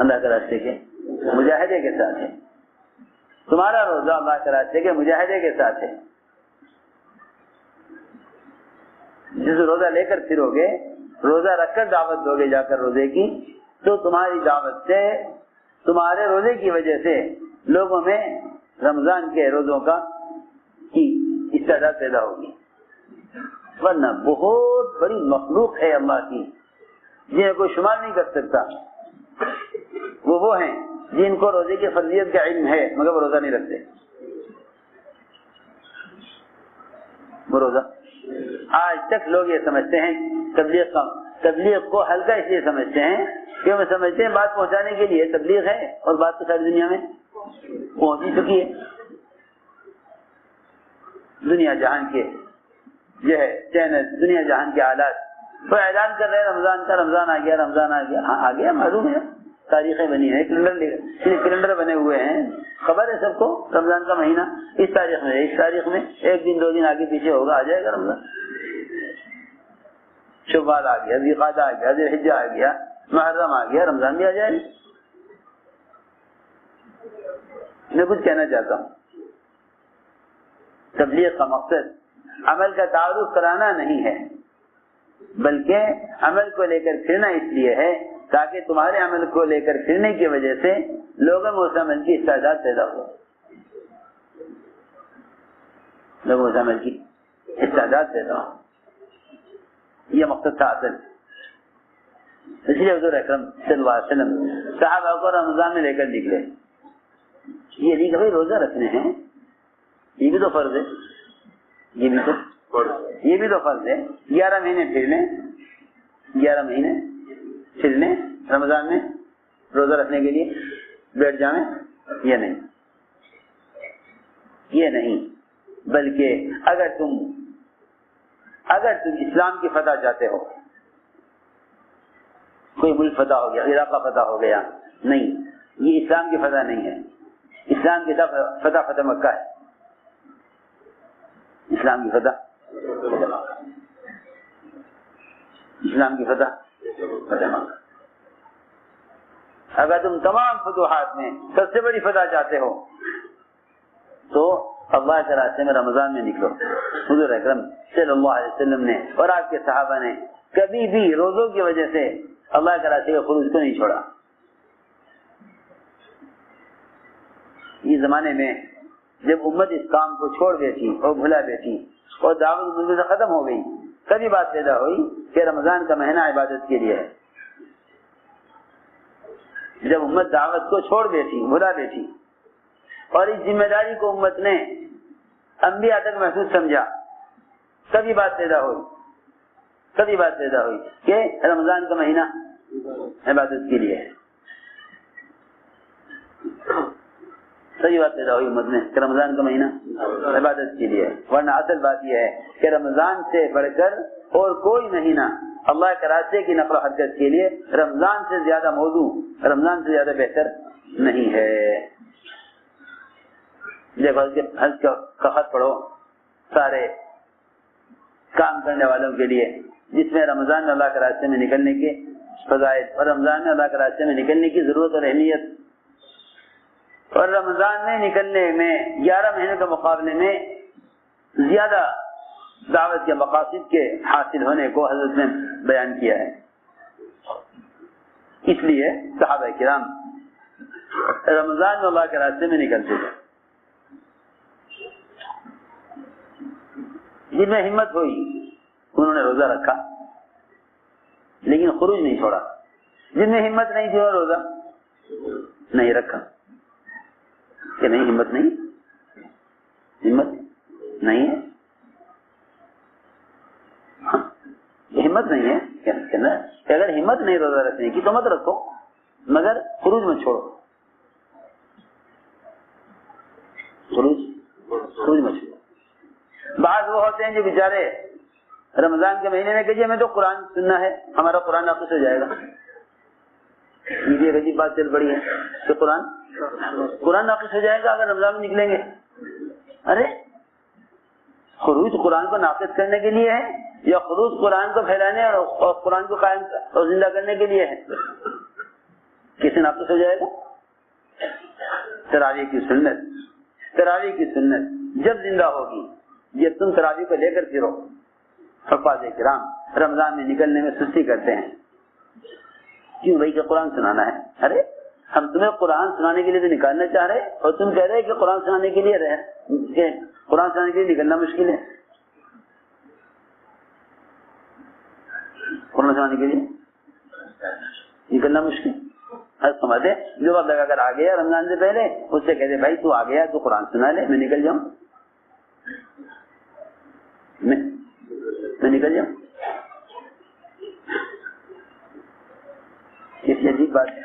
اللہ کے راستے کے مجاہدے کے ساتھ ہے. تمہارا روزہ اللہ کے راستے کے مجاہدے کے ساتھ ہے. جس روزہ لے کر پھرو گے, روزہ رکھ کر دعوت دو گے جا کر روزے کی, تو تمہاری دعوت سے تمہارے روزے کی وجہ سے لوگوں میں رمضان کے روزوں کی استعداد پیدا ہوگی، ورنہ بہت بڑی مخلوق ہے اللہ کی جنہیں کوئی شمار نہیں کر سکتا. وہ ہیں جن کو روزے کی فرضیت کا علم ہے مگر وہ روزہ نہیں رکھتے. وہ روزہ آج تک لوگ یہ سمجھتے ہیں تبلیغ کو ہلکا اس لیے سمجھتے ہیں کہ وہ سمجھتے ہیں بات پہنچانے کے لیے تبلیغ ہے، اور بات تو ساری دنیا میں پہنچ ہی چکی ہے. دنیا جہان کے جو ہے چینل، دنیا جہان کے آلات وہ اعلان کر رہے ہیں رمضان کا، رمضان آ گیا، رمضان آ گیا. ہاں آ گیا، معلوم ہے، تاریخیں بنی ہیں، کیلنڈر بنے ہوئے ہیں، خبر ہے سب کو رمضان کا مہینہ اس تاریخ میں، اس تاریخ میں 1 دن 2 دن آگے پیچھے ہوگا، آ جائے گا رمضان. شوال آ گیا، ذوالقعدہ آ گیا، ذوالحجہ آ گیا، محرم آ گیا، رمضان بھی آ جائے گا. میں کچھ کہنا چاہتا ہوں، تبلیغ کا مقصد عمل کا تعارف کرانا نہیں ہے، بلکہ عمل کو لے کر پھرنا اس لیے ہے تاکہ تمہارے عمل کو لے کر پھرنے کی وجہ سے لوگوں میں اس عمل کی استعداد پیدا ہو. لوگوں میں اس عمل کی استعداد پیدا ہو، یہ مقصد تھا اصل. اس لیے حضور اکرم صلی اللہ علیہ وسلم صحابہ کو رمضان میں لے کر نکلے. یہ نہیں کہ بھائی روزہ رکھنے ہیں، یہ بھی تو فرض ہے، یہ بھی تو فرض ہے. 11 مہینے پھر لیں، 11 مہینے پھر لیں، رمضان میں روزہ رکھنے کے لیے بیٹھ جائیں. یہ نہیں بلکہ اگر تم اسلام کی فتح چاہتے ہو، کوئی ملک فتح ہو گیا، علاقہ فتح ہو گیا، نہیں، یہ اسلام کی فتح نہیں ہے. اسلام کی فتح مکہ ہے. اسلام کی فتح مکہ. اگر تم تمام فتوحات میں سب سے بڑی فتح چاہتے ہو تو اللہ کے راستے میں رمضان میں نکلو. حضور اکرم صلی اللہ علیہ وسلم نے اور آپ کے صحابہ نے کبھی بھی روزوں کی وجہ سے اللہ کے راستے کے خروج کو نہیں چھوڑا. یہ زمانے میں جب امت اس کام کو چھوڑ بیٹھی اور بھلا بیٹھی اور دعوت ملک سے ختم ہو گئی، کبھی بات پیدا ہوئی کہ رمضان کا مہینہ عبادت کے لیے ہے. جب امت دعوت کو چھوڑ بیٹھی، بھلا بیٹھی، اور اس ذمہ داری کو امت نے انبیاء تک محسوس سمجھا، کبھی بات پیدا ہوئی کہ رمضان کا مہینہ عبادت کے لیے ہے. صحیح بات پیدا ہوئی امت میں کہ رمضان کا مہینہ عبادت کے لیے ہے. ورنہ اصل بات یہ ہے کہ رمضان سے بڑھ کر اور کوئی مہینہ اللہ کے راستے کی نقل و حرکت کے لیے رمضان سے زیادہ موضوع، رمضان سے زیادہ بہتر نہیں ہے. دیکھو حج کا خط پڑھو سارے کام کرنے والوں کے لیے، جس میں رمضان میں اللہ کے راستے میں نکلنے کے فضائل اور رمضان میں اللہ کے راستے میں نکلنے کی ضرورت اور اہمیت، اور رمضان میں نکلنے میں 11 مہینے کے مقابلے میں زیادہ دعوت کے مقاصد کے حاصل ہونے کو حضرت نے بیان کیا ہے. اس لیے صحابہ کرام رمضان میں اللہ کے راستے میں نکلتے تھے. جن میں ہمت ہوئی انہوں نے روزہ رکھا لیکن خروج نہیں چھوڑا. جن میں ہمت نہیں تھی وہ روزہ نہیں رکھا. کہ نہیں ہمت نہیں ہے، ہمت نہیں ہے کہ اگر ہمت نہیں روزہ رکھنے کی تو مت رکھو، مگر خروج میں چھوڑو. خروج میں چھوڑو. بعض وہ ہوتے ہیں جو بیچارے رمضان کے مہینے میں کہ ہمیں تو قرآن سننا ہے، ہمارا قرآن ناقص ہو جائے گا. یہ بھی ایک عجیب بات چل پڑی ہے کہ قرآن ناقص ہو جائے گا اگر رمضان میں نکلیں گے. ارے خروج قرآن کو ناقص کرنے کے لیے ہے یا خروج قرآن کو پھیلانے اور قرآن کو قائم اور زندہ کرنے کے لیے ہے؟ کسے ناقص ہو جائے گا؟ تراویح کی سنت جب زندہ ہوگی، جب تم تراویح کو لے کر پھرو. حفاظ کرام رمضان میں نکلنے میں سستی کرتے ہیں، کیوں بھائی کہ قرآن سنانا ہے. ارے ہم تمہیں قرآن سنانے کے لیے تو نکالنا چاہ رہے اور تم کہہ رہے کہ قرآن سنانے کے لیے کہ قرآن سنانے کے لیے نکلنا مشکل ہے. قرآن سنانے کے لیے نکلنا مشکل. سمجھتے جو وقت لگا کر آ گیا رمضان سے پہلے اس سے کہتے بھائی تو آ گیا تو قرآن سنا لے, میں نکل جاؤں, میں نکل جاؤں. اس عجیب بات ہے.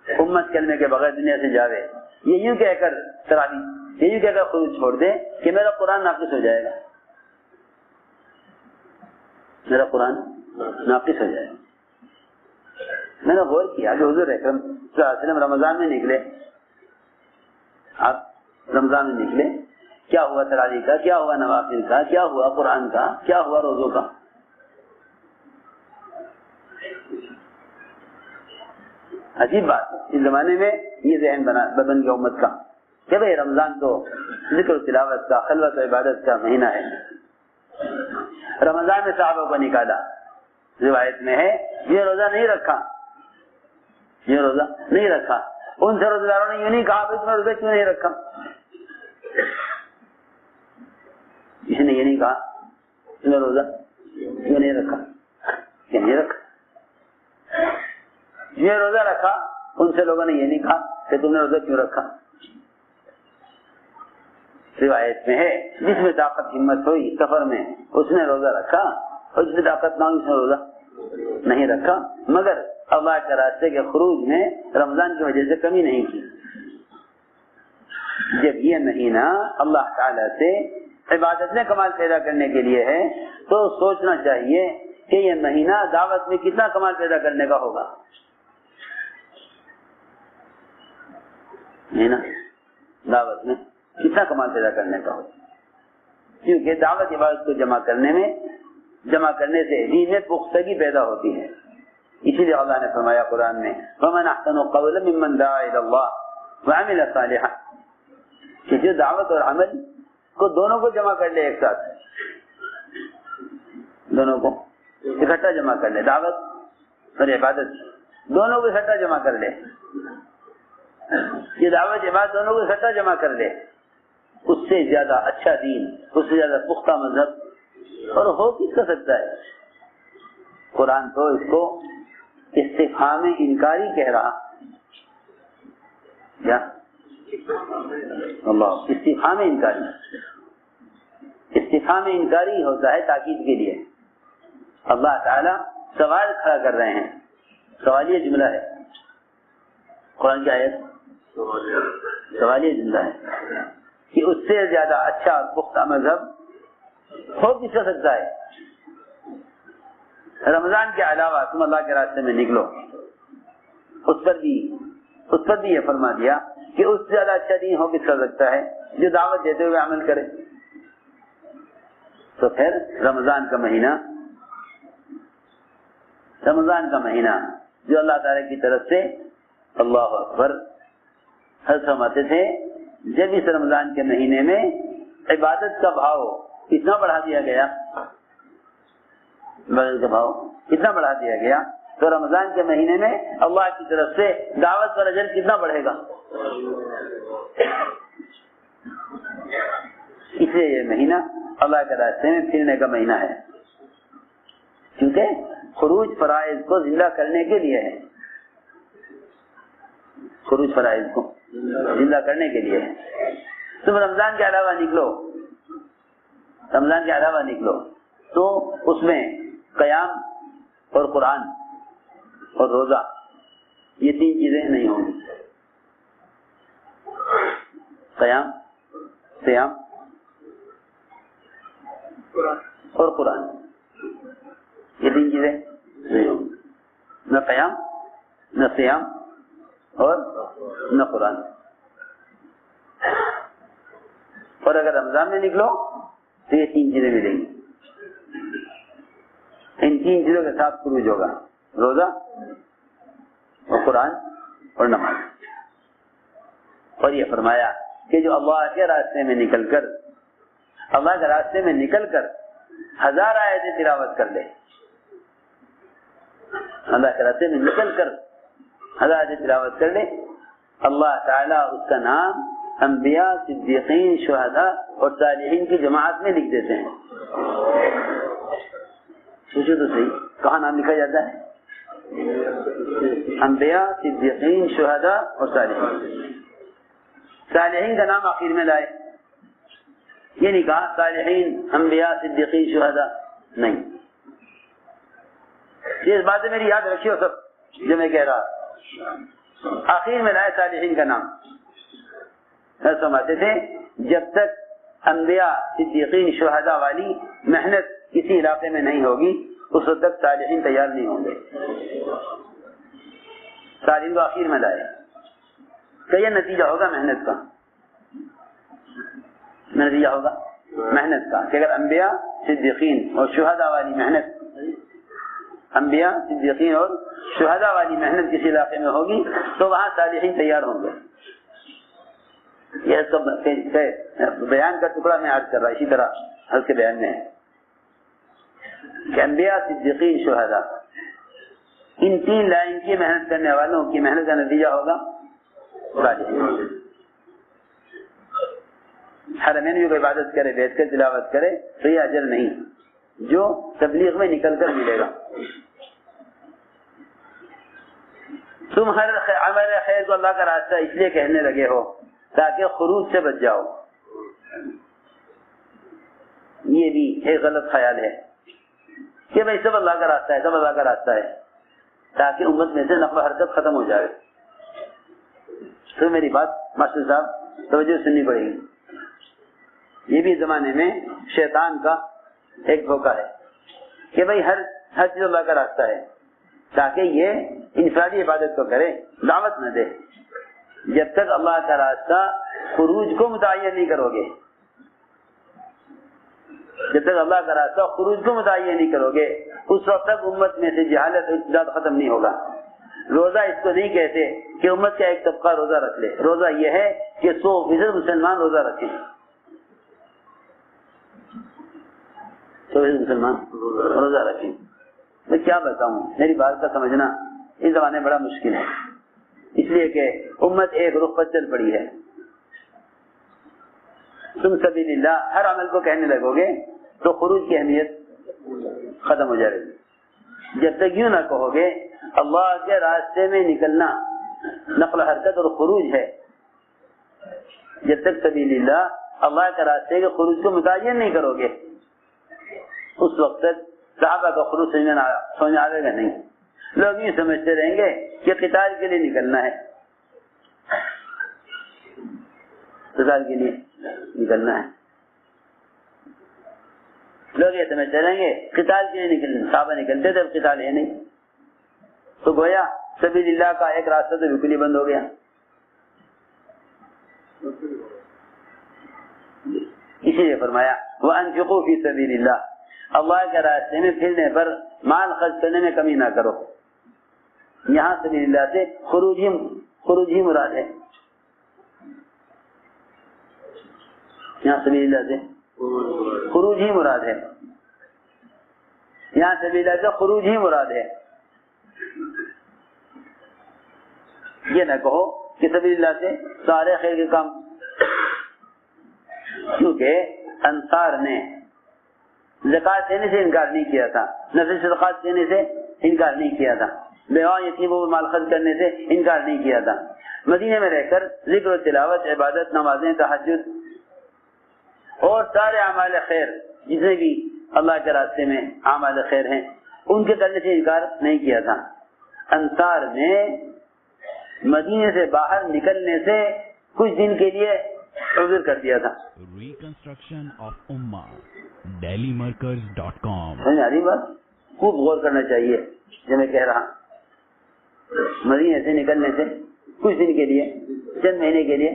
امت کلمے کے بغیر دنیا سے جاوے, یہ یوں کہہ کر تراوی, یہ یوں کہہ کر خروج چھوڑ دے کہ میرا قرآن ناقص ہو جائے گا, میرا قرآن ناقص ہو جائے گا. میں نے غور کیا کہ حضور اکرم صلی اللہ علیہ وسلم رمضان میں نکلے, آپ رمضان میں نکلے, کیا ہوا تراویح کا, کیا ہوا نوافل کا, کیا ہوا قرآن کا, کیا ہوا روزوں کا. عجیب بات ہے اس زمانے میں یہ ذہن بن گیا امت کا کہ بھائی رمضان تو ذکر و تلاوت کا, خلوت و عبادت کا مہینہ ہے. رمضان میں صحابہ کو نکالا, روایت میں ہے یہ روزہ نہیں رکھا, یہ روزہ نہیں رکھا. ان سے روزہ داروں نے یوں نہیں کہا بھائی تمہیں روزہ کیوں نہیں رکھا, کسی نے یہ نہیں کہا تمہیں روزہ کیوں نہیں رکھا, کہ نہیں رکھا. یہ روزہ رکھا, ان سے لوگوں نے یہ نہیں کہا کہ تم نے روزہ کیوں رکھا. روایت میں ہے جس میں طاقت ہمت ہوئی سفر میں اس نے روزہ رکھا, اور جس میں طاقت نہ ہوئی اس نے روزہ نہیں رکھا, مگر اللہ کے راستے کے خروج میں رمضان کی وجہ سے کمی نہیں کی. جب یہ مہینہ اللہ تعالی سے عبادت میں کمال پیدا کرنے کے لیے ہے تو سوچنا چاہیے کہ یہ مہینہ دعوت میں کتنا کمال پیدا کرنے کا ہوگا. دعوت میں کتنا کمال پیدا کرنے کا ہوگا, کیونکہ دعوت عبادت کو جمع کرنے سے دین میں پختگی پیدا ہوتی ہے. اسی لیے اللہ نے فرمایا قرآن میں وَمَنْ أَحْسَنُ قَوْلًا مِّمَّنْ دَعَا إِلَى اللَّهِ وَعَمِلَ صَالِحًا, کہ جو دعوت اور عمل کو دونوں کو جمع کر لے, ایک ساتھ دونوں کو اکٹھا جمع کر لے, دعوت اور عبادت دونوں کو اکٹھا جمع کر لے, یہ دعوت عبادت دونوں کو اکٹھا جمع کر لے, اس سے زیادہ اچھا دین, اس سے زیادہ پختہ مذہب اور ہو کس کر سکتا ہے. قرآن تو اس کو استفہام انکاری کہہ رہا, کیا اللہ استفہام انکاری, استفہام انکاری ہوتا ہے تاکید کے لیے. اللہ تعالی سوال کھڑا کر رہے ہیں, سوالیہ جملہ ہے قرآن کی آیت, سوالیہ جملہ ہے کہ اس سے زیادہ اچھا پختہ مذہب ہو کس کر سکتا ہے. رمضان کے علاوہ تم اللہ کے راستے میں نکلو, اس پر بھی یہ فرما دیا کہ اس سے زیادہ اچھا دین ہو کس کر سکتا ہے جو دعوت دیتے ہوئے عمل کرے. تو پھر رمضان کا مہینہ جو اللہ تعالی کی طرف سے اللہ اکبر حضرت فرماتے تھے, جب اس رمضان کے مہینے میں عبادت کا بھاؤ اتنا بڑھا دیا گیا, عبادت کا بھاؤ اتنا بڑھا دیا گیا, تو رمضان کے مہینے میں اللہ کی طرف سے دعوت پر اجر کتنا بڑھے گا. اس لیے یہ مہینہ اللہ کے راستے میں پھرنے کا مہینہ ہے, کیونکہ خروج فرائض کو زندہ کرنے کے لیے ہے, خروج فرائض کو زندہ کرنے کے لیے ہے. تم رمضان کے علاوہ نکلو تو اس میں قیام اور قرآن اور روزہ یہ تین چیزیں نہیں ہوں گی. قیام, صیام اور قرآن یہ تین چیزیں نہیں ہوں گی, نہ قیام نہ صیام اور نہ قرآن. اور اگر رمضان میں نکلو تو یہ تین چیزیں ملیں گی. ان تین چیزوں کے ساتھ خروج ہوگا, روزہ اور قرآن اور نماز. اور یہ فرمایا کہ جو اللہ کے راستے میں نکل کر ہزار آیتیں تلاوت کر لے, اللہ کے راستے میں نکل کر حضرات تلاوت کر لیں. اللہ تعالیٰ اس کا نام انبیاء، صدیقین، شہداء اور صالحین کی جماعت میں لکھ دیتے ہیں. سوچو تو صحیح، کہاں نام لکھا جاتا ہے؟ انبیاء، صدیقین، شہداء اور صالحین. صالحین کا نام آخر میں لائے، یہ نہیں کہا صالحین، انبیاء، صدیقین، شہداء، نہیں. یہ باتیں میری یاد رکھیے سب جو میں کہہ رہا. آخر میں لائے صالحین کا نام. سمجھتے تھے جب تک انبیاء، صدیقین، شہداء والی محنت کسی علاقے میں نہیں ہوگی اس وقت تک صالحین تیار نہیں ہوں گے. صالحین کو آخر میں لائے کہ یہ نتیجہ ہوگا محنت کا. نتیجہ ہوگا محنت کا کہ اگر انبیاء، صدیقین اور شہداء والی محنت، انبیاء، صدیقین اور شہداء والی محنت کسی علاقے میں ہوگی تو وہاں صالحین تیار ہوں گے. یہ سب بیان کا ٹکڑا میں عرض کر رہا. اسی طرح حضرت کے بیان میں ہے کہ انبیاء، صدیقین، شہداء، ان تین لائن کی محنت کرنے والوں کی محنت کا نتیجہ ہوگا صالحین. حرمین میں کوئی عبادت کرے، بیٹھ کر تلاوت کرے تو یہ اجر نہیں جو تبلیغ میں نکل کر ملے گا. تم ہر عمل خیر کو اللہ کا راستہ اس لیے کہنے لگے ہو تاکہ خروج سے بچ جاؤ. یہ بھی ایک غلط خیال ہے کہ بھائی سب اللہ کا راستہ ہے، سب اللہ کا راستہ ہے، تاکہ امت میں سے نقل و حرکت ختم ہو جائے. تو میری بات ماسٹر صاحب توجہ سننی پڑے گی. یہ بھی زمانے میں شیطان کا ایک دھوکہ ہے کہ بھائی ہر چیز اللہ کا راستہ ہے، تاکہ یہ انفرادی عبادت کو کرے، دعوت نہ دے. جب تک اللہ کا راستہ خروج کو متعین نہیں کرو گے، جب تک اللہ کا راستہ خروج کو متعین نہیں کرو گے اس وقت تک امت میں سے جہالت اور ارتداد ختم نہیں ہوگا. روزہ اس کو نہیں کہتے کہ امت کا ایک طبقہ روزہ رکھ لے. روزہ یہ ہے کہ 100% مسلمان روزہ رکھیں. 100% مسلمان روزہ رکھیں. میں کیا بتاؤں، میری بات کا سمجھنا اس زمانے میں بڑا مشکل ہے، اس لیے کہ امت ایک رخ پر چل پڑی ہے. تم سبیل اللہ ہر عمل کو کہنے لگو گے تو خروج کی اہمیت ختم ہو جائے گی. جب تک یوں نہ کہو گے اللہ کے راستے میں نکلنا نقل و حرکت اور خروج ہے، جب تک سبیل اللہ اللہ کے راستے کے خروج کو متعین نہیں کرو گے اس وقت تک صحابہ کا خروج سمجھ آئے گا نہیں. لوگ یہ سمجھتے رہیں گے کہ قتال کے لیے نکلنا ہے، قتال کے لیے نکلنا ہے. لوگ یہ سمجھتے رہیں گے قتال کے لیے نکلنا. صحابہ نکلتے تھے، اب قتال ہے نہیں، تو گویا سبیل اللہ کا ایک راستہ تو بالکل ہی بند ہو گیا. اسی لیے فرمایا وَأَنفِقُوا فِي سَبِيلِ اللَّهِ، اللہ کے راستے میں پھرنے پر مال خرچ کرنے میں کمی نہ کرو. یہاں سبیل اللہ سے خروج ہی مراد ہے. یہاں سبیل اللہ سے خروج ہی مراد ہے. یہاں سبیل اللہ سے خروج ہی مراد ہے. یہ نہ کہو کہ سبیل اللہ سے سارے خیر کے کام، کیونکہ انصار نے زکات دینے سے انکار نہیں کیا تھا، نفل صدقات دینے سے انکار نہیں کیا تھا، بیوہ یتیموں کو مال خرچ کرنے سے انکار نہیں کیا تھا. مدینے میں رہ کر ذکر و تلاوت، عبادت، نمازیں، تہجد اور سارے اعمال خیر جتنے بھی اللہ کے راستے میں اعمال خیر ہیں ان کے کرنے سے انکار نہیں کیا تھا. انصار نے مدینے سے باہر نکلنے سے کچھ دن کے لیے عذر کر دیا تھا. ریکنسٹرکشن آف امہ dailymarkers.com. سمجھ آ رہی بات؟ خوب غور کرنا چاہیے جو میں کہہ رہا. مدینے سے نکلنے سے کچھ دن کے لیے، چند مہینے کے لیے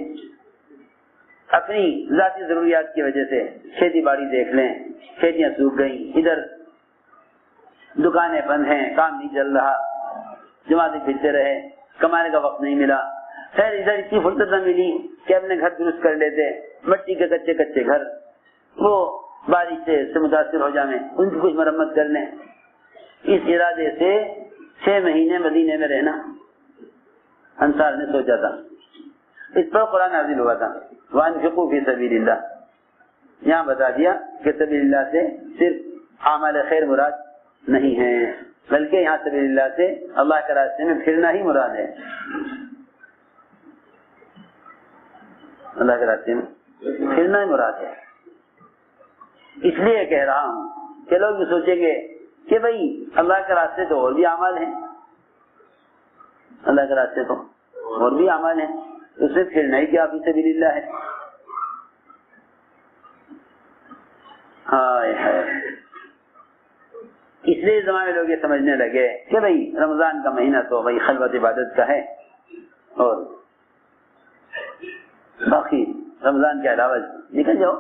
اپنی ذاتی ضروریات کی وجہ سے کھیتی باڑی دیکھ لیں، کھیتیاں سوکھ گئیں، ادھر دکانیں بند ہیں، کام نہیں چل رہا، جماعتیں پھرتے رہے، کمانے کا وقت نہیں ملا. خیر ادھر اتنی فرصت نہ ملی کہ اپنے گھر درست کر لیتے، مٹی کے کچے کچے گھر وہ بارش سے متاثر ہو جائیں، ان کی کچھ مرمت کر لیں. اس ارادے سے 6 مہینے مدینے میں رہنا انصار نے سوچا تھا. اس پر قرآن نازل ہوا تھا وانفقوا فی سبیل اللہ. یہاں بتا دیا کہ سبیل اللہ سے صرف اعمال خیر مراد نہیں ہے بلکہ یہاں سبیل اللہ سے اللہ کے راستے میں پھرنا ہی مراد ہے. اللہ کے راستے میں پھرنا ہی مراد ہے. اس لیے کہہ رہا ہوں کہ لوگ سوچیں گے کہ بھئی اللہ کے راستے تو اور بھی اعمال ہیں, اللہ کے راستے تو اور بھی اعمال ہیں, اس میں پھرنا ہی کیا فی سبیل اللہ ہے. ہائے ہائے. اس لیے زمانے لوگ یہ سمجھنے لگے کہ بھئی رمضان کا مہینہ تو بھئی خلوت عبادت کا ہے اور باقی رمضان کے علاوہ نکل جاؤ.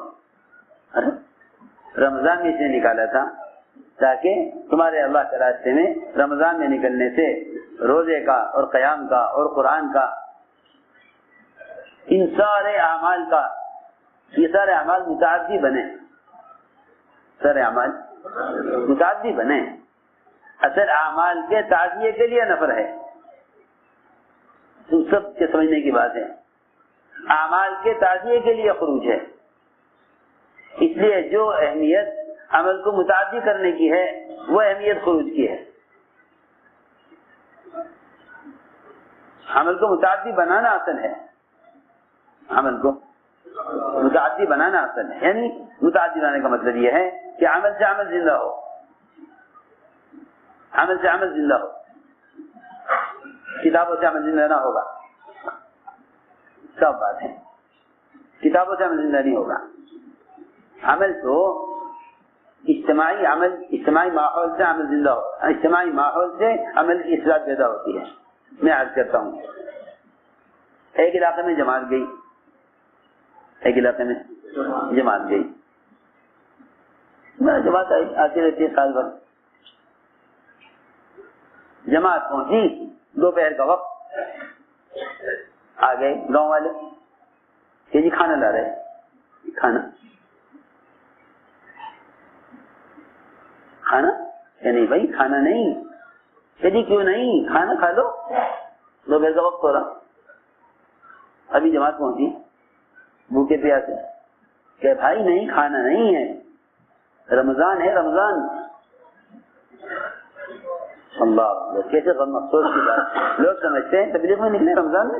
رمضان میں اس نے نکالا تھا تاکہ تمہارے اللہ کے راستے میں رمضان میں نکلنے سے روزے کا اور قیام کا اور قرآن کا ان سارے اعمال کا یہ سارے اعمال متعدی بنے, سارے اعمال متعدی بنے. اصل اعمال کے تعزیے کے لیے نفر ہے, تم سب کے سمجھنے کی بات ہے. اعمال کے تعزیے کے لیے خروج ہے. اس لیے جو اہمیت عمل کو متعدی کرنے کی ہے وہ اہمیت خروج کی ہے. عمل کو متعدی بنانا اصل ہے, عمل کو متعدی بنانا اصل ہے. یعنی متعدی بنانے کا مطلب یہ ہے کہ عمل سے عمل زندہ ہو, عمل سے عمل زندہ ہو. کتابوں سے عمل زندہ نہ ہوگا, سب بات ہے. کتابوں سے عمل زندہ نہیں ہوگا. عمل تو اجتماعی عمل, اجتماعی ماحول سے عمل زندہ ہو, اجتماعی ماحول سے عمل کی اصلاح پیدا ہوتی ہے. میں عرض کرتا ہوں ایک علاقے میں جماعت گئی, ایک علاقے میں جماعت گئی, جماعت آتی رہتی ہے سال بھر. جماعت پہنچی دوپہر کا وقت, آ گئے گاؤں والے کہ جی کھانا لا رہے. کھانا کھانا کہ نہیں بھائی کھانا نہیں. کہ جی کیوں نہیں, کھانا کھا لو, دوپہر کا وقت ہو رہا. ابھی جماعت پہنچی بھوکے پیاسے کہ بھائی نہیں کھانا نہیں ہے, رمضان ہے رمضان. اللہ کیسے غم افسوس کی بات. لوگ سمجھتے ہیں تبلیغ میں نکلے رمضان میں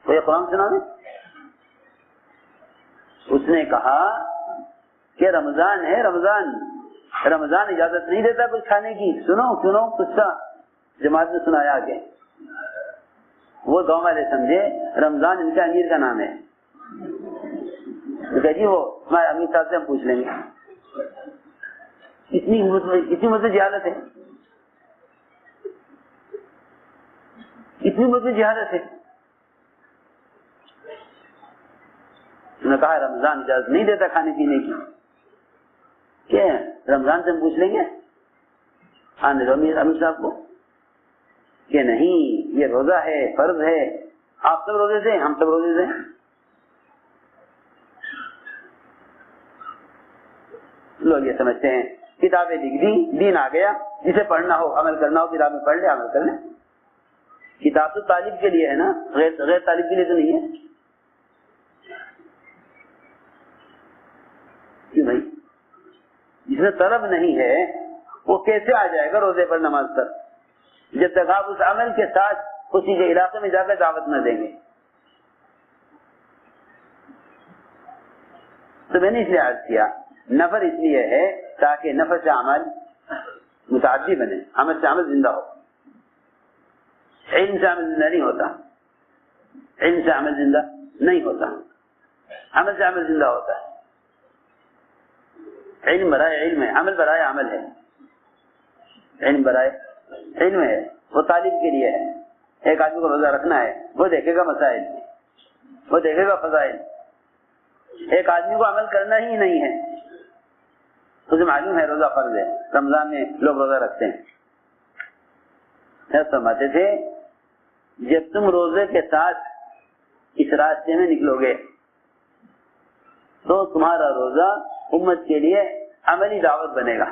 کوئی قرآن سنا دے. اس نے کہا کہ رمضان ہے رمضان, رمضان اجازت نہیں دیتا کچھ کھانے کی. سنو سنو قصہ جماعت نے سنایا آگے. وہ گاؤں والے سمجھے رمضان ان کا امیر کا نام ہے. کہ جی وہ ہمارے امیر صاحب سے ہم پوچھ لیں گے. اتنی مجھے جہالت ہے, اتنی مجھے جہالت ہے. انہوں نے کہا رمضان اجازت نہیں دیتا کھانے پینے کی. کہ رمضان سے ہم پوچھ لیں گے آنے دو امیر صاحب کو کہ نہیں یہ روزہ ہے, فرض ہے. آپ سب روزے سے, ہم سب روزے سے. لوگ یہ سمجھتے ہیں کتابیں لکھ دی, دین آ گیا, جسے پڑھنا ہو عمل کرنا ہو کتاب میں پڑھ لے, عمل کر لیں. کتاب تو طالب کے لیے ہے نا, غیر طالب کے لیے تو نہیں ہے. کیوں بھائی جس میں طلب نہیں ہے وہ کیسے آ جائے گا روزے پر نماز پر, جب تک آپ اس عمل کے ساتھ اسی کے علاقے میں جا کر دعوت نہ دیں گے. تو میں نے اس لیے عرض کیا نفر اس لیے ہے تاکہ نفر سے عمل متعدی بنے, عمل سے عمل زندہ ہو. علم سے عمل زندہ نہیں ہوتا, علم سے عمل زندہ نہیں ہوتا, عمل سے عمل زندہ ہوتا ہے. علم برائے علم ہے, عمل برائے عمل ہے. علم برائے علم ہے, وہ طالب کے لیے ہے. ایک آدمی کو روزہ رکھنا ہے, وہ دیکھے گا مسائل, وہ دیکھے گا فضائل. ایک آدمی کو عمل کرنا ہی نہیں ہے, تجھے معلوم ہے روزہ فرض ہے, رمضان میں لوگ روزہ رکھتے ہیں. فرماتے تھے جب تم روزے کے ساتھ اس راستے میں نکلو گے تو تمہارا روزہ امت کے لیے عملی دعوت بنے گا.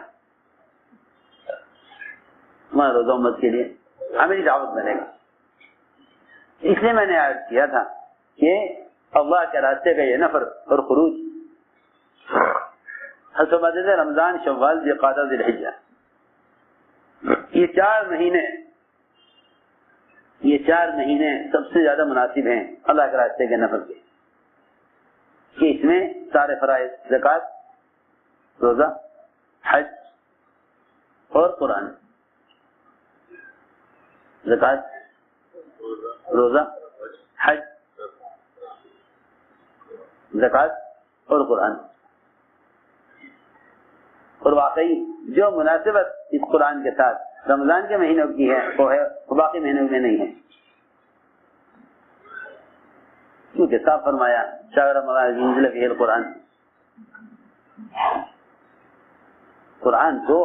تمہارا روزہ امت کے لیے عملی دعوت بنے گا. اس لیے میں نے عرض کیا تھا کہ اللہ کے راستے کا یہ نفر اور خروج حسب رمضان، شوال، ذوالقعدہ، ذی الحجہ، یہ 4 مہینے سب سے زیادہ مناسب ہیں اللہ کے راستے کے نفر کے، کہ اس میں سارے فرائض، زکوٰۃ، روزہ، حج اور قرآن، زکوٰۃ، روزہ، حج، زکوٰۃ اور قرآن، اور واقعی جو مناسبت اس قرآن کے ساتھ رمضان کے مہینوں کی ہے وہ ہے، وہ باقی مہینوں میں نہیں ہے، کیونکہ صاف فرمایا شہر رمضان انزل فیہ القرآن، قرآن کو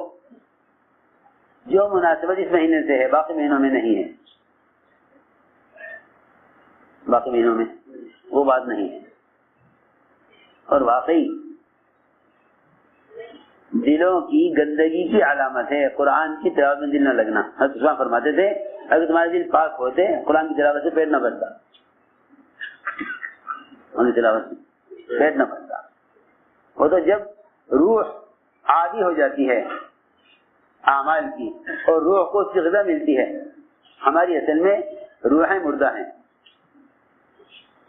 جو مناسبت اس مہینے سے ہے باقی مہینوں میں نہیں ہے، باقی مہینوں میں وہ بات نہیں ہے۔ اور واقعی دلوں کی گندگی کی علامت ہے قرآن کی تلاوت میں دل نہ لگنا۔ حضرت عثمان فرماتے تھے اگر تمہارے دل پاک ہوتے قرآن کی تلاوت سے پیٹ نہ بھرتا، تلاوت سے پیٹ نہ بھرتا۔ وہ تو جب روح عادی ہو جاتی ہے اعمال کی اور روح کو اس کی غذا ملتی ہے، ہماری اصل میں روحیں مردہ ہیں،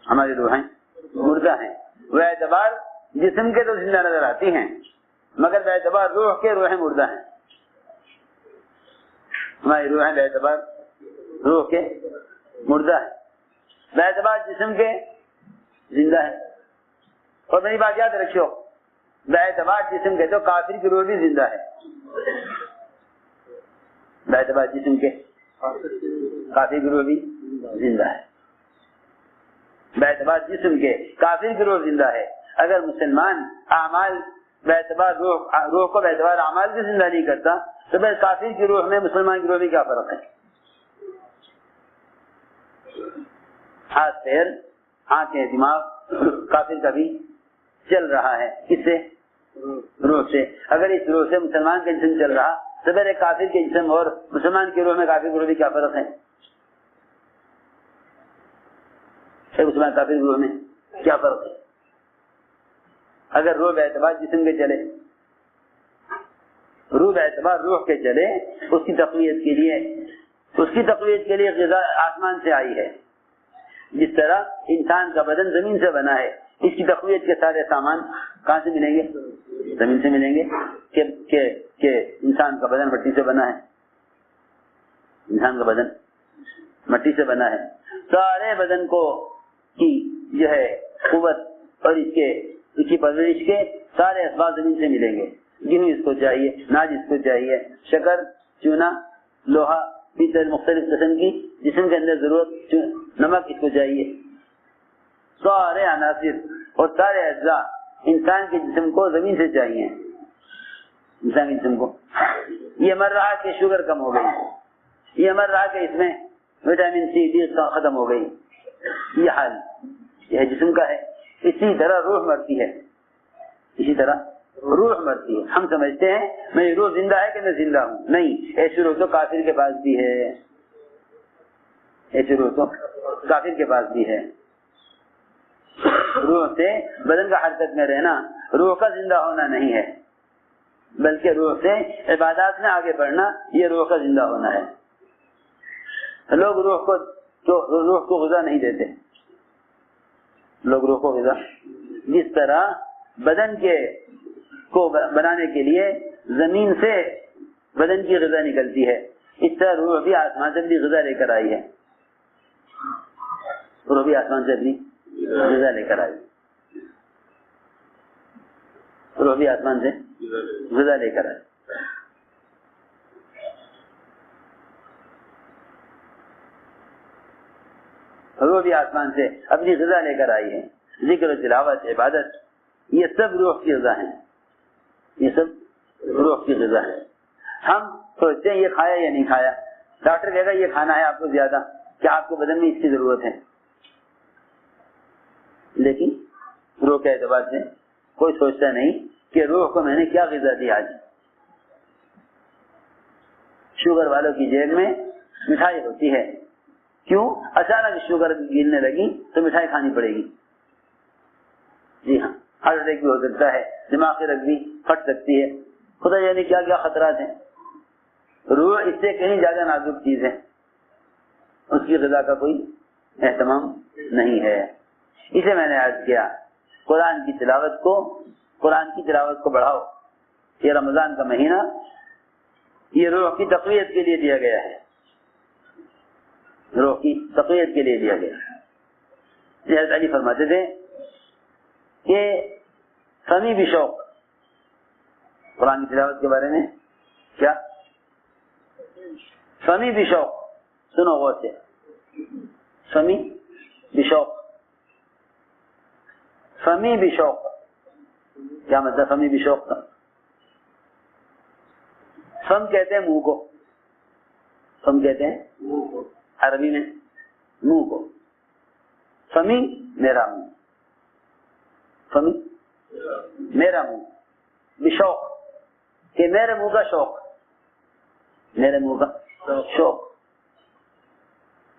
ہماری روحیں مردہ ہیں، وہ اعتبار جسم کے تو زندہ نظر آتی ہیں مگر بے اعتبار روح کے روحیں مردہ ہیں، ہماری روحیں بے اعتبار روح کے مردہ ہیں، بے اعتبار جسم کے زندہ ہے۔ اور میری بات یاد رکھو، بے اعتبار جسم کے تو کافر کی روح بھی زندہ ہے، بے اعتبار جسم کے کافر کی روح بھی زندہ ہے، بے اعتبار جسم کے کافر کی روح زندہ ہے۔ اگر مسلمان اعمال بے اعتبار روح کو بے اعتبار اعمال کی زندہ نہیں کرتا تو پھر کافر کی روح میں مسلمان کی روح میں کیا فرق ہے؟ ہاتھ پیر آنکھیں دماغ کافر کا بھی چل رہا ہے، کس سے؟ روح سے۔ اگر اس روح سے مسلمان کا جسم چل رہا تو پھر ایک کافر کے جسم اور مسلمان کی روح میں کافر کی روح میں کیا فرق ہے؟ مسلمان کافر کی روح میں کیا فرق ہے؟ اگر روح بے اعتبار جسم کے چلے، روح بے اعتبار روح کے چلے، اس کی تقویت کے لیے غذا آسمان سے آئی ہے۔ جس طرح انسان کا بدن زمین سے بنا ہے، اس کی تقویت کے سارے سامان کہاں سے ملیں گے؟ زمین سے ملیں گے۔ کہ انسان کا بدن مٹی سے بنا ہے، انسان کا بدن مٹی سے بنا ہے، سارے بدن کو کی جو ہے قوت اور اس کی پرورش کے سارے اسباب زمین سے ملیں گے۔ گیہوں اس کو چاہیے، ناج اس کو چاہیے، شکر، چونا، لوہا، پیتل، مختلف قسم کی جسم کے اندر ضرورت، نمک اس کو چاہیے، سارے عناصر اور سارے اجزاء انسان کے جسم کو زمین سے چاہیے۔ انسان کے جسم کو یہ مر رہا کہ شوگر کم ہو گئی، یہ مر رہا کہ اس میں وٹامن سی ڈی ختم ہو گئی، یہ حال یہ جسم کا ہے۔ اسی طرح روح مرتی ہے، اسی طرح روح مرتی ہے۔ ہم سمجھتے ہیں میری روح زندہ ہے کہ میں زندہ ہوں، نہیں، ایسی روح تو کافر کے پاس بھی ہے، ایسی روح تو کافر کے پاس بھی ہے۔ روح سے بدن کا حرکت میں رہنا روح کا زندہ ہونا نہیں ہے، بلکہ روح سے عبادات میں آگے بڑھنا یہ روح کا زندہ ہونا ہے۔ لوگ روح کو غذا نہیں دیتے، لوگ روح کو غذا، جس طرح بدن کو بنانے کے لیے زمین سے بدن کی غذا نکلتی ہے، اس طرح روح بھی آسمان سے بھی غذا لے کر آئی ہے، روح بھی آسمان سے بھی غذا لے کر آئی، روح بھی آسمان سے غذا لے کر آئی۔ روح بھی آسمان سے اپنی غذا لے کر آئی ہے۔ ذکر و تلاوت، عبادت، یہ سب روح کی غذا ہے، یہ سب روح کی غذا ہے۔ ہم سوچتے ہیں یہ کھایا یا نہیں کھایا، ڈاکٹر کہے گا یہ کھانا ہے آپ کو زیادہ، کیا آپ کو بدن میں اس کی ضرورت ہے؟ لیکن روح کے اعتبار سے کوئی سوچتا نہیں کہ روح کو میں نے کیا غذا دی آج۔ شوگر والوں کی جیب میں مٹھائی ہوتی ہے، کیوں؟ اچانک شوگر گرنے لگی تو مٹھائی کھانی پڑے گی. جی ہاں، ہارٹ اٹیک بھی ہو سکتا ہے، دماغ کی رگ بھی پھٹ سکتی ہے، خدا جانے کیا کیا خطرات ہیں. روح اس سے کہیں زیادہ نازک چیز ہے، اس کی غذا کا کوئی اہتمام نہیں ہے. اسے میں نے عرض کیا قرآن کی تلاوت کو بڑھاؤ. یہ رمضان کا مہینہ یہ روح کی تقویت کے لیے دیا گیا ہے، روح کی تقویت کے لیے دیا گیا ہے. حضرت علی فرماتے تھے کہ فمی بھی شوق، قرآن کی تلاوت کے بارے میں کیا؟ فمی بھی شوق، سنو غور سے، فمی بھی شوق. فمی بھی شوق کیا مطلب؟ فمی بھی شوق کا فم کہتے ہیں منہ کو، فم کہتے ہیں عربی میں منہ کو. فمی میرا منہ، فمی میرا منہ، بشوق کہ میرے منہ کا شوق، میرے منہ کا شوق.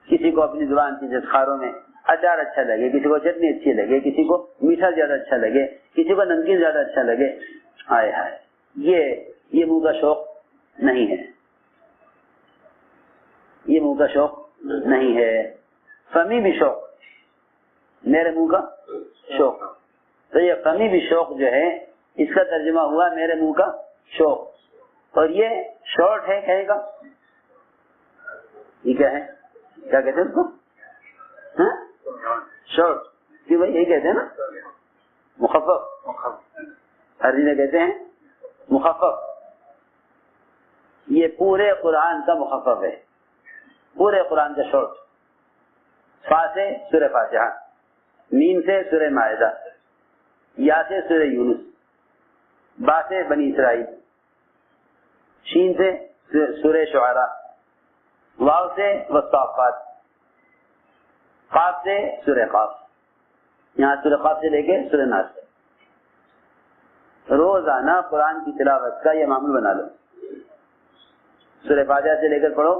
کسی کو اپنی زبان کی جذخاروں میں اچار اچھا لگے، کسی کو چٹنی اچھی لگے، کسی کو میٹھا زیادہ اچھا لگے، کسی کو نمکین زیادہ اچھا لگے. ہائے ہائے، یہ منہ کا شوق نہیں ہے، یہ منہ کا شوق نہیں ہے. فمی بھی شوق، میرے منہ کا شوق. تو یہ فمی بھی شوق جو ہے اس کا ترجمہ ہوا میرے منہ کا شوق. اور یہ شارٹ ہے کہے گا، یہ کیا ہے؟ کیا کہتے ہیں اس کو؟ شارٹ. کہ بھائی یہ کہتے ہیں نا مخفف، عربی میں کہتے ہیں مخفف. یہ پورے قرآن کا مخفف ہے، پورے قرآن کا شارٹ. فا سے سورہ فاتحہ، میم سے سورہ مائدہ، یا سے سورہ یونس، با سے بنی اسرائیل، شین سے سورہ شعراء، واو سے والصافات، قاف سے سورہ قاف. یہاں سورہ قاف سے لے کے سورہ ناس. روزانہ قرآن کی تلاوت کا یہ معمول بنا لو. سورہ فاتحہ سے لے کر پڑھو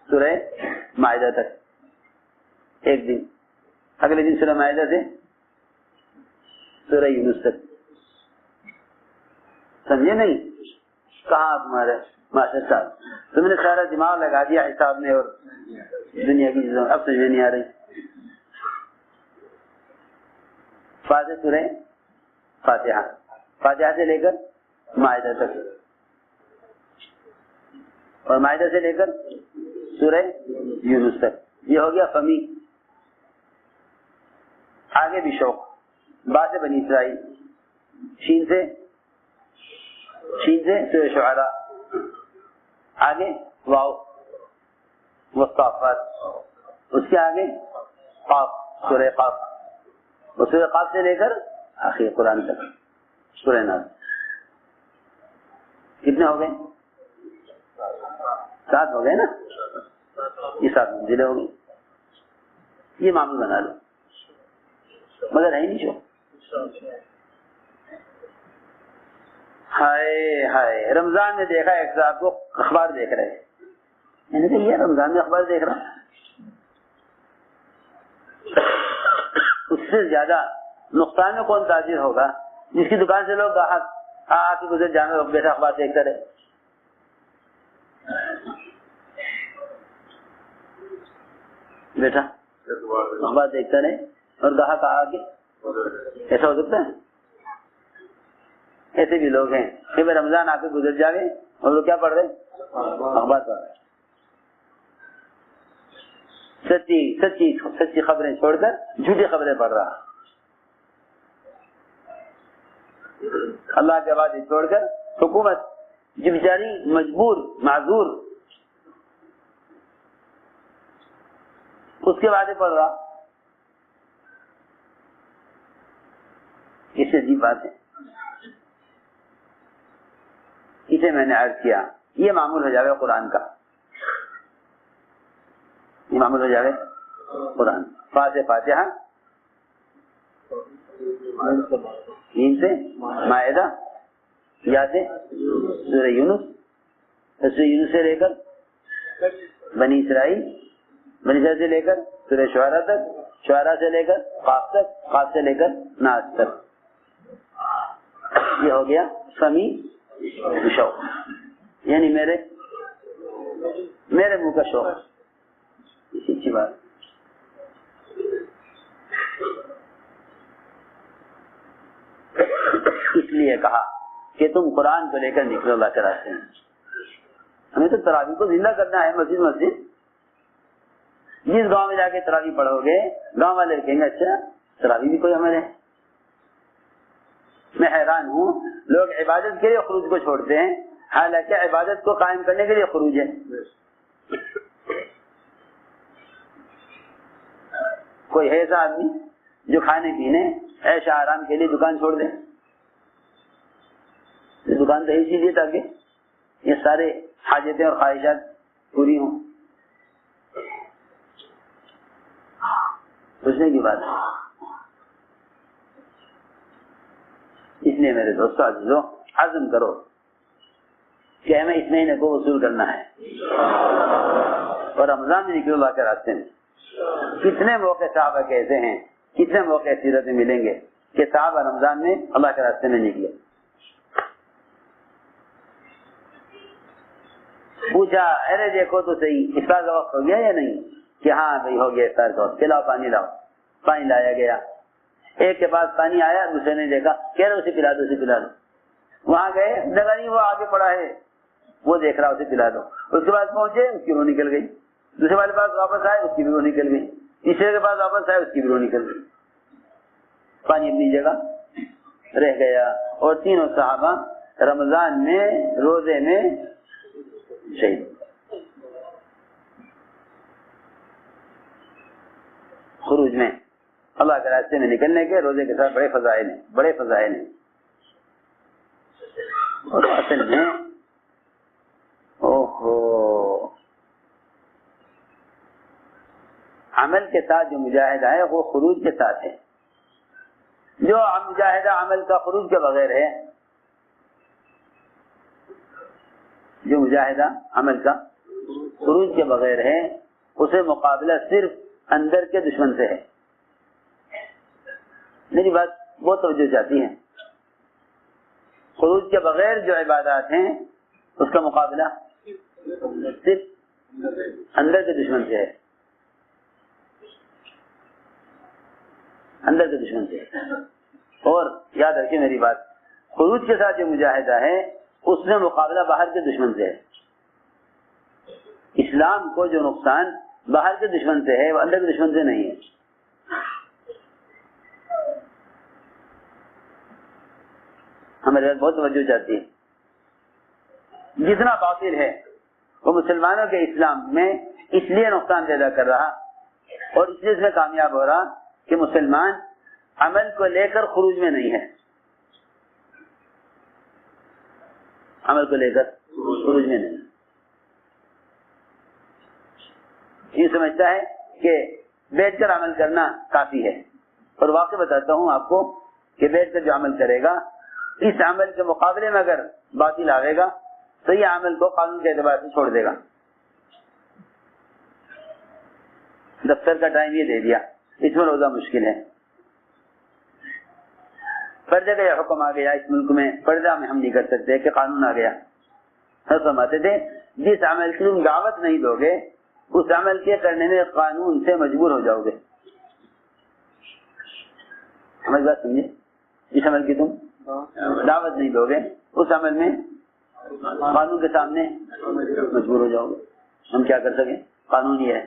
سورہ مائدہ تک ایک دن، اگلے دن سورہ مائدہ سے سورہ یونس تک. سمجھے نہیں؟ کہاں تمہارے ماسٹر صاحب، تم نے سارا دماغ لگا دیا حساب میں اور دنیا کی چیزوں، اب سمجھ میں نہیں آ رہی. فاتحہ سورہ فاتحہ، فاتحہ سے لے کر مائدہ تک، اور مائدہ سے لے کر سورہ یونس تک. یہ ہو گیا فمی. آگے بھی شوق، با سے بنی اسرائیل، شین سے سورہ شعراء، آگے واو والصافات، اس کے آگے قاف، سورہ قاف، اور سورہ قاف سے لے کر آخر قرآن تک سورہ ناس. کتنے ہو گئے؟ 7 ہو گئے نا. یہ 7 منزلیں ہو گئی. یہ معمول بنا لو، مگر ہے نہیں شو. ہائے ہائے، رمضان میں دیکھا ایک صاحب کو اخبار دیکھ رہے، میں نے کہا یہ رمضان میں اخبار دیکھ رہا. اس سے زیادہ نقصان میں کون تاجر ہوگا جس کی دکان سے لوگ گاہک آ کے گزر جانے اور بیٹھا اخبار دیکھتا رہے. بیٹھا اخبار دیکھتا رہے اور گاہک آ کے، ایسا ہو سکتا ہے؟ ایسے بھی لوگ ہیں کہ میں رمضان آ کے گزر جاوے اور وہ کیا پڑھ رہے؟ اخبار پڑھ رہے. سچی خبریں چھوڑ کر جھوٹی خبریں پڑھ رہا. اللہ کے وعدے چھوڑ کر حکومت جو بیچاری مجبور معذور اس کے وعدے پڑھ رہا. اس سے عجیب بات ہے. اسے میں نے عرض کیا یہ معمول ہو جائے قرآن کا، یہ معمول ہو جائے قرآن. فا سے فاتحہ، میم سے مائدہ، یا سے سورہ یونس، سورہ یونس سے لے کر بنی اسرائیل، بنی اسرائیل سے لے کر سورہ شعراء تک، شعراء سے لے کر قاف تک، قاف سے لے کر ناس تک. یہ ہو گیا سمی شوق، یعنی میرے منہ کا شوق. اچھی بات. اس لیے کہا کہ تم قرآن کو لے کر نکلو اللہ کے راستے میں. ہمیں تو تراویح کو زندہ کرنا ہے. مسجد جس گاؤں میں جا کے تراویح پڑھو گے گاؤں والے کہیں گے اچھا تراویح بھی کوئی ہمارے. میں حیران ہوں لوگ عبادت کے لیے خروج کو چھوڑتے ہیں، حالانکہ عبادت کو قائم کرنے کے لیے خروج ہے. کوئی ہے ایسا آدمی جو کھانے پینے عیش آرام کے لیے دکان چھوڑ دے؟ دکان تو اسی لیے تاکہ یہ سارے حاجتیں اور خواہشات پوری ہوں. سوچنے کی بات ہے. اس لیے میرے دوستوں عزیزوں عزم کرو کہ ہمیں اس مہینے کو وصول کرنا ہے اور رمضان میں نکلو اللہ کے راستے میں. کتنے موقع صحابہ کے ایسے ہیں، کتنے موقع سیرت میں ملیں گے کہ صحابہ رمضان میں اللہ کے راستے میں نکلے. پوچھا ارے دیکھو تو صحیح افطار کا وقت ہو گیا یا نہیں؟ کہ ہاں بھائی ہو گیا افطار کا وقت. پلاؤ پانی لاؤ. پانی لایا گیا. ایک کے پاس پانی آیا، دوسرے نے دیکھا کہہ رہے اسے پلا دو اسے پلا دو. وہاں گئے لگا نہیں وہ آگے پڑا ہے، وہ دیکھ رہا اسے پلا دو. اس کے بعد پہنچے اس کی روح نکل گئی. دوسرے والے پاس واپس آئے اس کی بھی روح نکل گئی. تیسرے کے پاس واپس آئے اس کی بھی روح نکل گئی. پانی اپنی جگہ رہ گیا. اور تینوں صحابہ رمضان میں روزے میں شہید. خروج میں اللہ کے راستے میں نکلنے کے روزے کے ساتھ بڑے فضائل ہیں، بڑے فضائل ہیں. اور اصل میں عمل کے ساتھ جو مجاہدہ ہے وہ خروج کے ساتھ ہے. جو مجاہدہ عمل کا خروج کے بغیر ہے، جو مجاہدہ عمل کا خروج کے بغیر ہے، اسے مقابلہ صرف اندر کے دشمن سے ہے. میری بات بہت توجہ چاہتی ہے. خروج کے بغیر جو عبادات ہیں اس کا مقابلہ صرف اندر کے دشمن سے ہے، اندر کے دشمن سے ہے. اور یاد رکھیں میری بات، خروج کے ساتھ جو مجاہدہ ہے اس میں مقابلہ باہر کے دشمن سے ہے. اسلام کو جو نقصان باہر کے دشمن سے ہے وہ اندر کے دشمن سے نہیں ہے. ہمارے پاس بہت توجہ چاہتی ہے. جتنا باطل ہے وہ مسلمانوں کے اسلام میں اس لیے نقصان پیدا کر رہا اور اس لیے اس میں کامیاب ہو رہا کہ مسلمان عمل کو لے کر خروج میں نہیں ہے. عمل کو لے کر خروج میں نہیں. یہ سمجھتا ہے کہ بیٹھ کر عمل کرنا کافی ہے. اور واقع بتاتا ہوں آپ کو کہ بیٹھ کر جو عمل کرے گا اس عمل کے مقابلے میں اگر باطل آئے گا تو یہ عمل کو قانون کے اعتبار سے چھوڑ دے گا. دفتر کا ٹائم یہ دے دیا، اس میں روزہ مشکل ہے. پردے کا یہ حکم آ گیا اس ملک میں، پردہ میں ہم نہیں کر سکتے کہ قانون آ گیا. فرماتے تھے جس عمل کی تم دعوت نہیں دو گے اس عمل کے کرنے میں قانون سے مجبور ہو جاؤ گے. ہماری بات سمجھے؟ جس عمل کی تم دعوت نہیں دو گے اس عمل میں قانون کے سامنے مجبور ہو جاؤ گے. ہم کیا کر سکیں؟ قانون یہ ہے.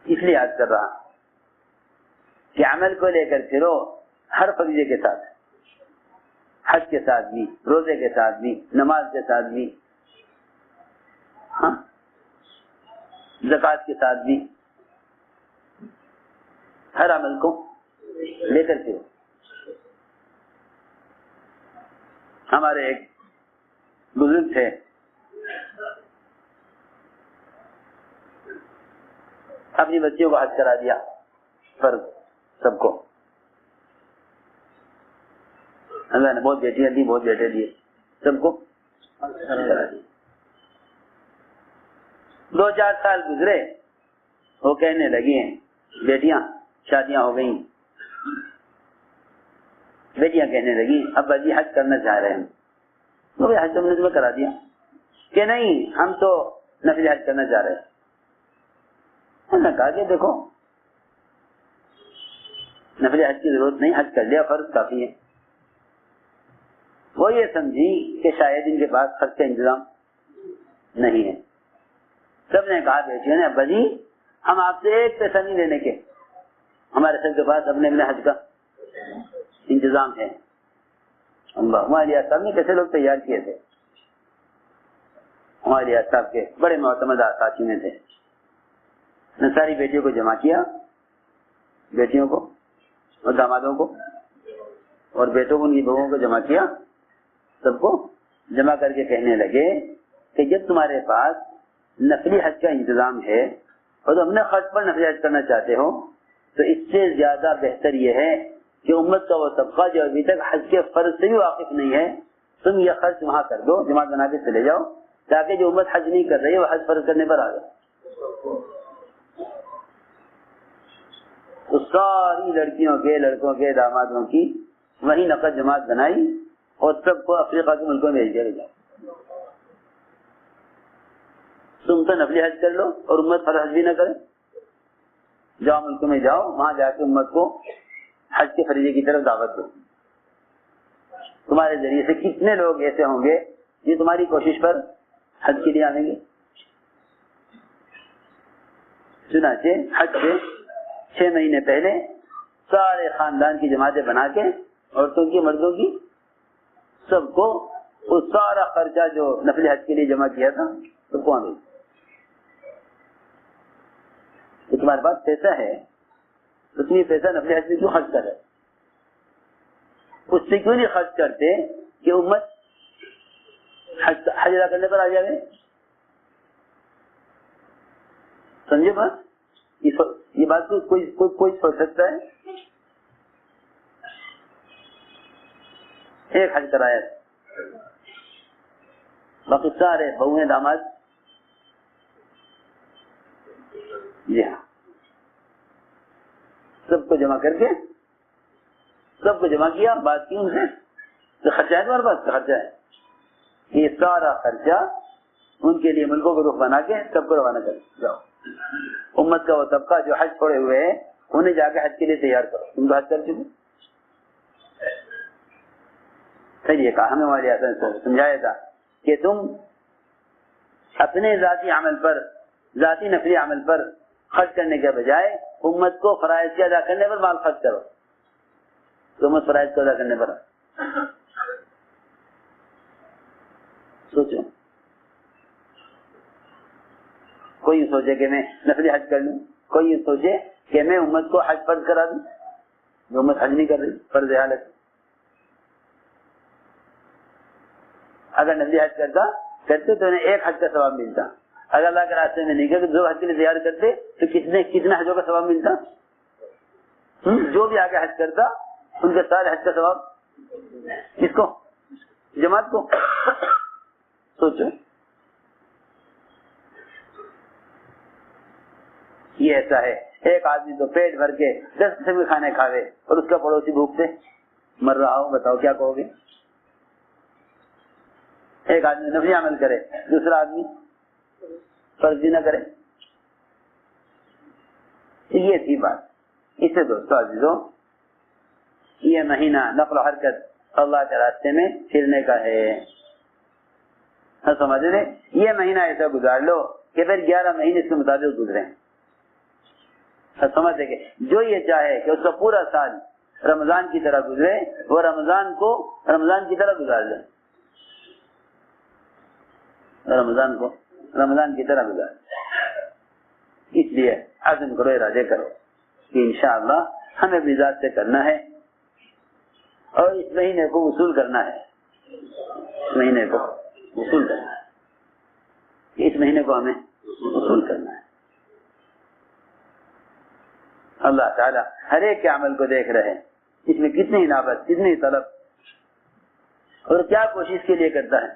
اس لیے یاد کر رہا کہ عمل کو لے کر پھرو ہر فریضے کے ساتھ، حج کے ساتھ بھی، روزے کے ساتھ بھی، نماز کے ساتھ بھی، زکوٰۃ کے ساتھ بھی، ہر عمل کو لے کر پھرو. ہمارے ایک بزرگ تھے، اپنی بچیوں کو حج کرا دیا فرض سب کو. اللہ نے بہت بیٹیاں دی، بہت بیٹے دیے، سب کو کرا دی. 2-4 سال گزرے، وہ کہنے لگی ہیں بیٹیاں، شادیاں ہو گئیں، بیٹیاں کہنے لگی ابا جی حج کرنا چاہ رہے ہیں. تو حج تم نے تمہیں کرا دیا کہ نہیں، ہم تو نفلی حج کرنا چاہ رہے ہیں. میں نے کہا کہ دیکھو نفلی حج کی ضرورت نہیں، حج کر لیا فرض کافی ہے. وہ یہ سمجھی کہ شاید ان کے پاس خرچ کا انتظام نہیں ہے. سب نے کہا بیٹیوں نے ابا جی ہم آپ سے ایک پیسہ نہیں لینے کے، ہمارے سب کے پاس اپنے حج کا انتظام ہے. ہمارے ریاض صاحب نے کیسے لوگ تیار کیے تھے، ہمارے ریاض صاحب کے بڑے معتمد ساتھی میں تھے. نے ساری بیٹیوں کو جمع کیا، بیٹیوں کو اور دامادوں کو اور بیٹوں کو، ان کی بہوؤں کو جمع کیا، سب کو جمع کر کے کہنے لگے کہ جب تمہارے پاس نفلی حج کا انتظام ہے اور تم اپنے خرچ پر نفلی حج کرنا چاہتے ہو تو اس سے زیادہ بہتر یہ ہے کہ امت کا وہ طبقہ جو ابھی تک حج کے فرض سے بھی واقف نہیں ہے، تم یہ خرچ وہاں کر دو، جماعت بنا کے چلے جاؤ، تاکہ جو امت حج نہیں کر رہی ہے وہ حج فرض کرنے پر آ جائے. تو ساری لڑکیوں کے، لڑکوں کے، دامادوں کی وہیں نقد جماعت بنائی اور سب کو افریقہ کے ملکوں میں بھیج دیا گیا. تم تو نفلی حج کر لو اور امت فرض حج بھی نہ کرے، جاؤ ملکوں میں جاؤ، وہاں جا کے امت کو حج کے فریضے کی طرف دعوت دو. تمہارے ذریعے سے کتنے لوگ ایسے ہوں گے جو تمہاری کوشش پر حج کے لیے آئیں گے. چنانچہ حج سے 6 مہینے پہلے سارے خاندان کی جماعتیں بنا کے، عورتوں کی، مردوں کی، سب کو وہ سارا خرچہ جو نفلی حج کے لیے جمع کیا تھا سب کو آنے. تو تمہارے پاس پیسہ ہے تو تم یہ پیسہ نفلی حج میں کیوں خرچ کر رہے؟ اس سے کیوں نہیں خرچ کرتے کہ امت حج ادا کرنے پر آ جائے؟ سمجھے بات؟ یہ بات کو کوئی سوچ سکتا ہے؟ ایک حج کرایا، باقی سارے بہویں داماد، جی ہاں، سب کو جمع کر کے، سب کو جمع کیا، بات کی ان سے تو خرچہ ہے تمہارے پاس، خرچہ ہے. یہ سارا خرچہ ان کے لیے ملکوں کو رخ بنا کے سب کو روانہ کر جاؤ. امت کا وہ طبقہ جو حج پڑے ہوئے ہیں انہیں جا کے حج کے لیے تیار کرو. تم تو حج کر چکے. پھر یہ کہا ہمیں ہمارے آسان سمجھایا تھا کہ تم اپنے ذاتی عمل پر، ذاتی نفلی عمل پر خرچ کرنے کے بجائے امت کو فرائض کے ادا کرنے پر مال خرچ کرو. تو امت فرائض کو ادا کرنے پر سوچو. کوئی یہ سوچے کہ میں نفلی حج کر لوں، کوئی یہ سوچے کہ میں امت کو حج فرض کرا دوں، جو امت حج نہیں کر رہی، فرض حالت. اگر نفلی حج کرتے تو انہیں ایک حج کا ثواب ملتا. اگر اللہ کے راستے میں نہیں کرتے، 2 حج کے لیے تیار کرتے تو کتنے حجوں کا ثواب ملتا؟ جو بھی آگے حج کرتا ان کے سارے حج کا ثواب کس کو؟ جماعت کو. سوچو یہ ایسا ہے. ایک آدمی تو پیٹ بھر کے 10 قسم کے کھانے کھاوے اور اس کا پڑوسی بھوک سے مر رہا ہو، بتاؤ کیا کہو گے؟ ایک آدمی نفلی عمل کرے، دوسرا آدمی فرض بھی نہ کرے. یہ تھی بات. اس سے دوستو عزیزو، یہ مہینہ نقل و حرکت اللہ کے راستے میں پھرنے کا ہے. سمجھ لیں، یہ مہینہ ایسا گزار لو کہ پھر 11 مہینے اس کے مطابق گزرے. سمجھتے کہ جو یہ چاہے کہ اس کا پورا سال رمضان کی طرح گزرے، وہ رمضان کو رمضان کی طرح گزار لے. رمضان کو رمضان کی طرح گزار. اس لیے عزم کرو، ارادے کرو کہ انشاءاللہ ہمیں اپنی ذات سے کرنا ہے اور اس مہینے کو وصول کرنا ہے. اس مہینے کو وصول کرنا ہے. اس مہینے کو ہمیں وصول کرنا ہے. اللہ تعالیٰ ہر ایک کے عمل کو دیکھ رہے ہیں، اس میں کتنی انابت، کتنی طلب اور کیا کوشش کے لیے کرتا ہے.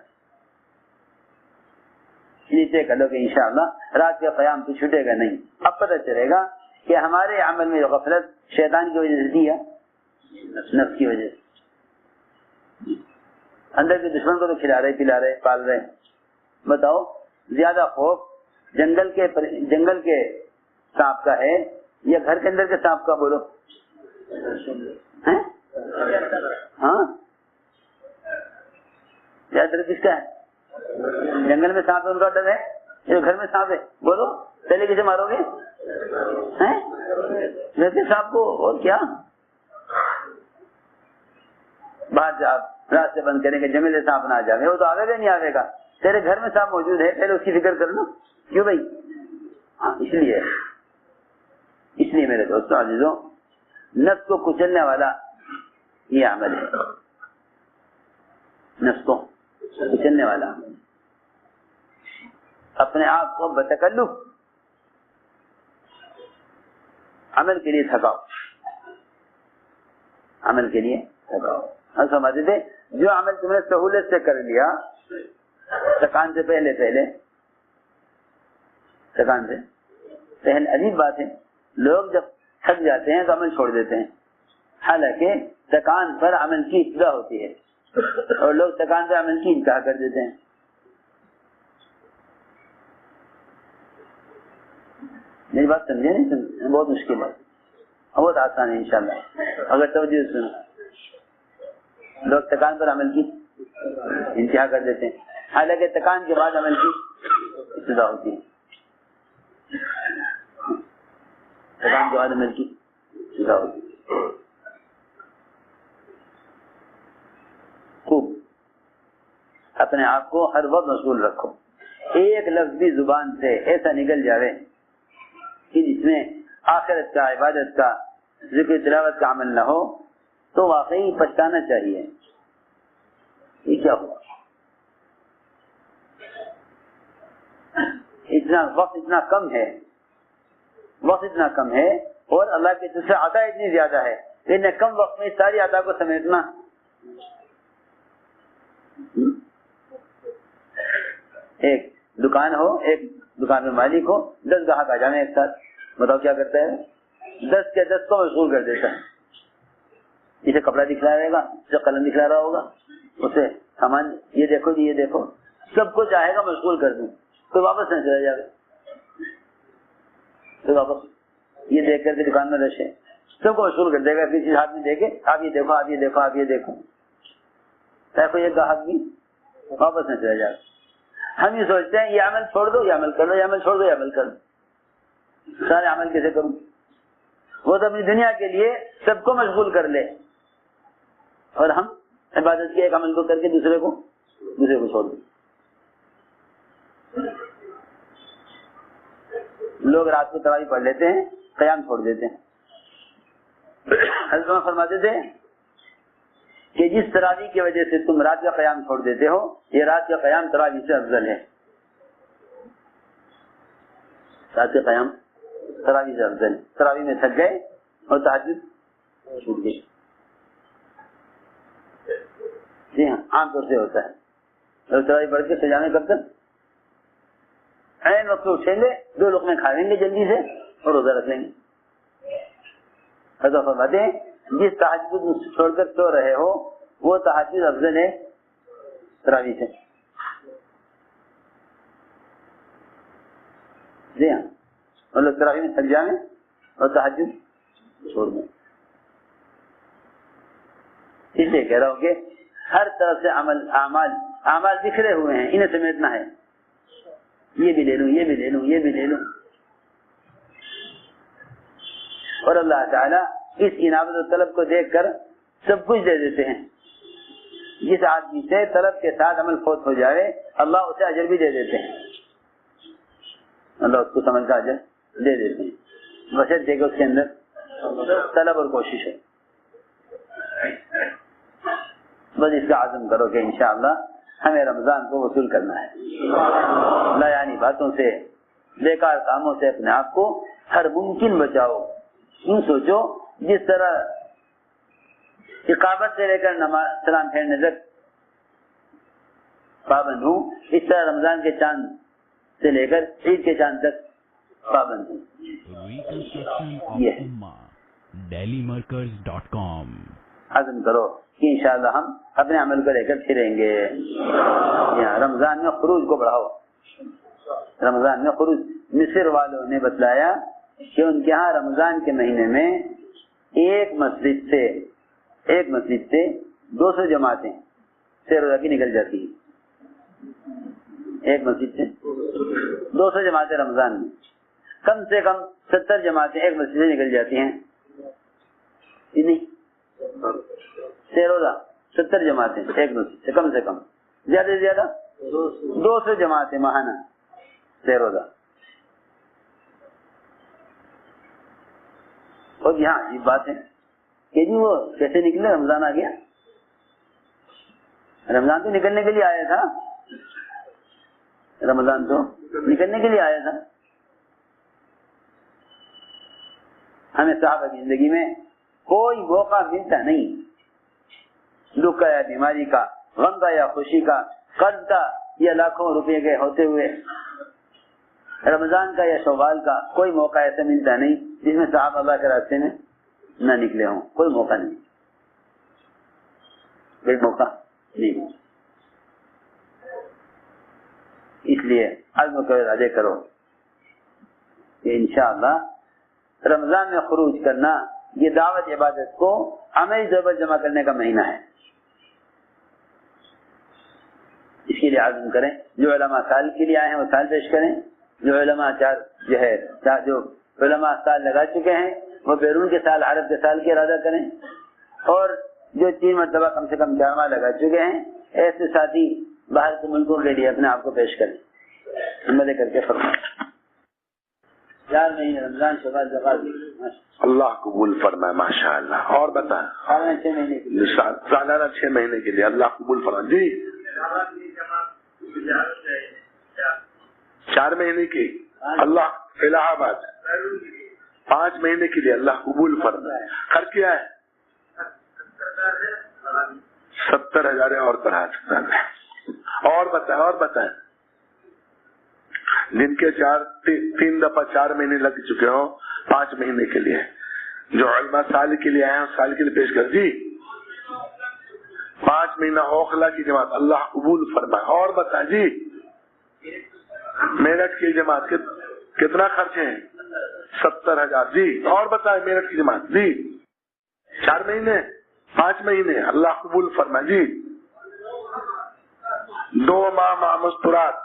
یہ طے کر لو کہ انشاءاللہ رات کا قیام تو چھوٹے گا نہیں. اب پتہ چلے گا کہ ہمارے عمل میں جو غفلت شیطان کی وجہ سے تھی یا نفس کی وجہ سے. اندر کے دشمن کو تو کھلا رہے پلا رہے پال رہے. بتاؤ زیادہ خوف جنگل کے سانپ کا ہے یا گھر کے اندر کے سانپ کا؟ بولو. ہاں زیادہ ڈر کس کا ہے؟ جنگل میں سانپ ہے ان کا ڈر ہے یا گھر میں سانپ ہے؟ بولو پہلے کسے مارو گے؟ گھر کے سانپ کو. اور کیا باہر سے آپ راستے بند کریں گے جنگل سے سانپ نہ آ جائے، وہ تو آئے گا نہیں آئے گا. تیرے گھر میں سانپ موجود ہے پہلے اس کی فکر کر لو. کیوں بھائی؟ ہاں اس لیے میرے دوستوں عزیزوں نفس کو کچلنے والا یہ عمل ہے. نفس کو کچلنے والا اپنے آپ کو بتکلف عمل کے لیے تھکاؤ. عمل کے لیے تھکاؤ. ہم سمجھتے تھے جو عمل تم نے سہولت سے کر لیا تھکان سے پہلے تھکان سے پہلے. عجیب بات ہے لوگ جب تھک جاتے ہیں تو عمل چھوڑ دیتے ہیں، حالانکہ تھکان پر عمل کی ابتدا ہوتی ہے اور لوگ تھکان پر عمل کی انتہا کر دیتے ہیں. میری بات سمجھے نہیں سمجھے؟ بہت مشکل ہے، بہت آسان ہے انشاءاللہ اگر توجہ سنو. لوگ تھکان پر عمل کی انتہا کر دیتے ہیں حالانکہ تھکان کے بعد عمل کی ابتدا ہوتی ہے. تھکان کے بعد عمل کی ابتدا ہوتی ہے. خوب اپنے آپ کو ہر وقت مشغول رکھو. ایک لفظ بھی زبان سے ایسا نکل جاوے کہ جس میں آخرت کا، عبادت کا، ذکر تلاوت کا عمل نہ ہو تو واقعی پچھتانا چاہیے. یہ کیا ہوا؟ وقت اتنا کم ہے اور اللہ کی طرف سے عطا اتنی زیادہ ہے، لیکن کم وقت میں ساری عطا کو سمیٹنا. ایک دکان ہو، ایک دکان میں مالک ہو، 10 گاہک آ جانے ایک ساتھ، بتاؤ کیا کرتا ہے؟ 10 کے 10 کو مشغول کر دیتا ہے. اسے کپڑا دکھلا رہے گا، اسے قلم دکھلا رہا ہوگا، اسے سامان یہ دیکھو جی یہ دیکھو، سب کو چاہے گا مشغول کر دوں. کوئی واپس نہ چلا جائے گا، کوئی واپس یہ دیکھ کر کے دکان میں رشے سب کو مشغول کر دے گا. کسی ہاتھ میں دیکھے آپ یہ دیکھو، آپ یہ دیکھو، آپ یہ دیکھو، چاہے کوئی ایک گاہک بھی واپس نہ چلا جائے گا. ہم یہ سوچتے ہیں یہ عمل چھوڑ دو، یہ عمل کر دو، یہ عمل چھوڑ دو، یہ عمل کر دو. سارے عمل کیسے کروں؟ وہ تو اپنی دنیا کے لیے سب کو مشغول کر لے اور ہم عبادت کے ایک عمل کو کر کے دوسرے کو چھوڑ دیں. لوگ رات کو تراویح پڑھ لیتے ہیں، قیام چھوڑ دیتے ہیں. حضرت فرماتے تھے کہ جس تراویح کی وجہ سے تم رات کا قیام چھوڑ دیتے ہو یہ رات کا قیام تراویح سے افضل ہے. رات کا قیام تراویح سے افضل ہے. تراویح میں تھک گئے اور تہجد چھوٹ گئی. جی ہاں عام طور سے ہوتا ہے. لوگ تراویح پڑھ کے سجانے کب تک عین وقت اٹھیں گے، 2 لقمے کھا لیں گے جلدی سے اور روزہ رکھ لیں گے. حضرت فرماتے ہیں جس تہجد چھوڑ کر سو رہے ہو وہ تہجد افضل ہے تراویح سے. جی ہاں اور لوگ تراویح میں تھک جائیں اور تہجد چھوڑ دیں. اس لیے کہہ رہا ہوں کہ ہر طرف سے اعمال بکھرے ہوئے ہیں، انہیں سمیٹنا ہے. یہ بھی لے لوں، یہ بھی لے لوں، یہ بھی لے لوں. اور اللہ تعالیٰ اس عنایت و طلب کو دیکھ کر سب کچھ دے دیتے ہیں. جس آدمی سے طلب کے ساتھ عمل فوت ہو جائے اللہ اسے اجر بھی دے دیتے ہیں. اللہ اس کو سمجھ کا اجر دے دیتے ہیں بشرطے کہ اس کے اندر طلب اور کوشش ہے. بس اس کا عزم کرو کہ انشاءاللہ ہمیں رمضان کو وصول کرنا ہے. لایانی باتوں سے، بیکار کاموں سے اپنے آپ کو ہر ممکن بچاؤ. یوں سوچو جس طرح اقامت سے لے کر نماز سلام پھیرنے تک پابند ہوں، اس طرح رمضان کے چاند سے لے کر عید کے چاند تک پابند ہیں. Reconstruction of Yes. Ummah. DailyMarkers.com. عزم کرو کہ انشاءاللہ ہم اپنے عمل کو لے کر پھریں گے. رمضان میں خروج کو بڑھاؤ. رمضان میں خروج. مصر والوں نے بتلایا کہ ان کے ہاں رمضان کے مہینے میں ایک مسجد سے 200 جماعتیں سیر روزہ کی نکل جاتی ہیں. ایک مسجد سے 200 جماعتیں رمضان میں. کم سے کم 70 جماعتیں ایک مسجد سے نکل جاتی ہیں. نہیں سیر روزہ 70 جماعتیں ایک مسجد سے کم. زیادہ سے زیادہ 200 جماعتیں ماہانہ سیر روزہ. اور یہاں یہ بات ہے کہ جی وہ کیسے نکلے؟ رمضان آ گیا. رمضان تو نکلنے کے لیے آیا تھا. رمضان تو نکلنے کے لیے آیا تھا. ہمیں صحابہ کی زندگی میں کوئی موقع ملتا نہیں، دکھ کا یا بیماری کا، غم کا یا خوشی کا، قرض کا یا لاکھوں روپے کے ہوتے ہوئے، رمضان کا یا شوال کا، کوئی موقع ایسا ملتا نہیں جس میں صحابہ اللہ کے راستے میں نہ نکلے ہوں. کوئی موقع نہیں. اس لیے عزم کو ارادے کرو کہ انشاءاللہ رمضان میں خروج کرنا یہ دعوت عبادت کو عملی طور پر جمع کرنے کا مہینہ ہے. اس کے لیے عزم کریں. جو علماء سال کے لیے آئے ہیں وہ سال پیش کریں. جو علماء جو علماء سال لگا چکے ہیں وہ بیرون کے سال، عرب کے سال کی ارادہ کریں. اور جو 3 مرتبہ کم سے کم 4 ماہ لگا چکے ہیں ایسے ساتھی باہر کے ملکوں کے لیے اپنے آپ کو پیش کریں. ہمت کر کے فرمائیں. 4 مہینے رمضان شوال زکات اللہ قبول فرمائے. ماشاء اللہ. اور بتائیں. سالانہ 6 مہینے کے لیے. سالانہ 6 مہینے کے لیے اللہ قبول فرمائے. جی 4 مہینے کی اللہ الہ آباد 5 مہینے کے لیے اللہ قبول فرمائے. خرچ کیا ہے 70,000 اور پڑھا سکتا ہے. اور بتائیں جن کے 3 دفعہ 4 مہینے لگ چکے ہوں 5 مہینے کے لیے. جو علماء سال کے لیے آئے ہیں سال کے لیے پیش کر. جی 5 مہینہ اوکھلا کی جماعت اللہ قبول فرمائے. اور بتائیں جی میرٹھ کی جماعت کتنا خرچ ہے 70,000. جی اور بتائیں میرٹھ کی جماعت. جی 4 مہینے 5 مہینے اللہ قبول فرمائے. جی 2 ماہ مستورات.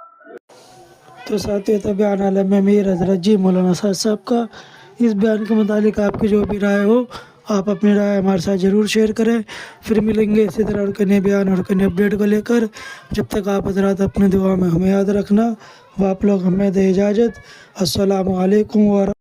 تو ساتھی تھا بیان عالم امیر حضرت جی مولانا صاحب کا. اس بیان کے متعلق آپ کی جو بھی رائے ہو آپ اپنی رائے ہمارے ساتھ ضرور شیئر کریں. پھر ملیں گے اسی طرح اور کئی بیان اور کئی اپڈیٹ کو لے کر. جب تک آپ حضرات اپنے دعا میں ہمیں یاد رکھنا. وہ آپ لوگ ہمیں دے اجازت. السلام علیکم ورحمۃ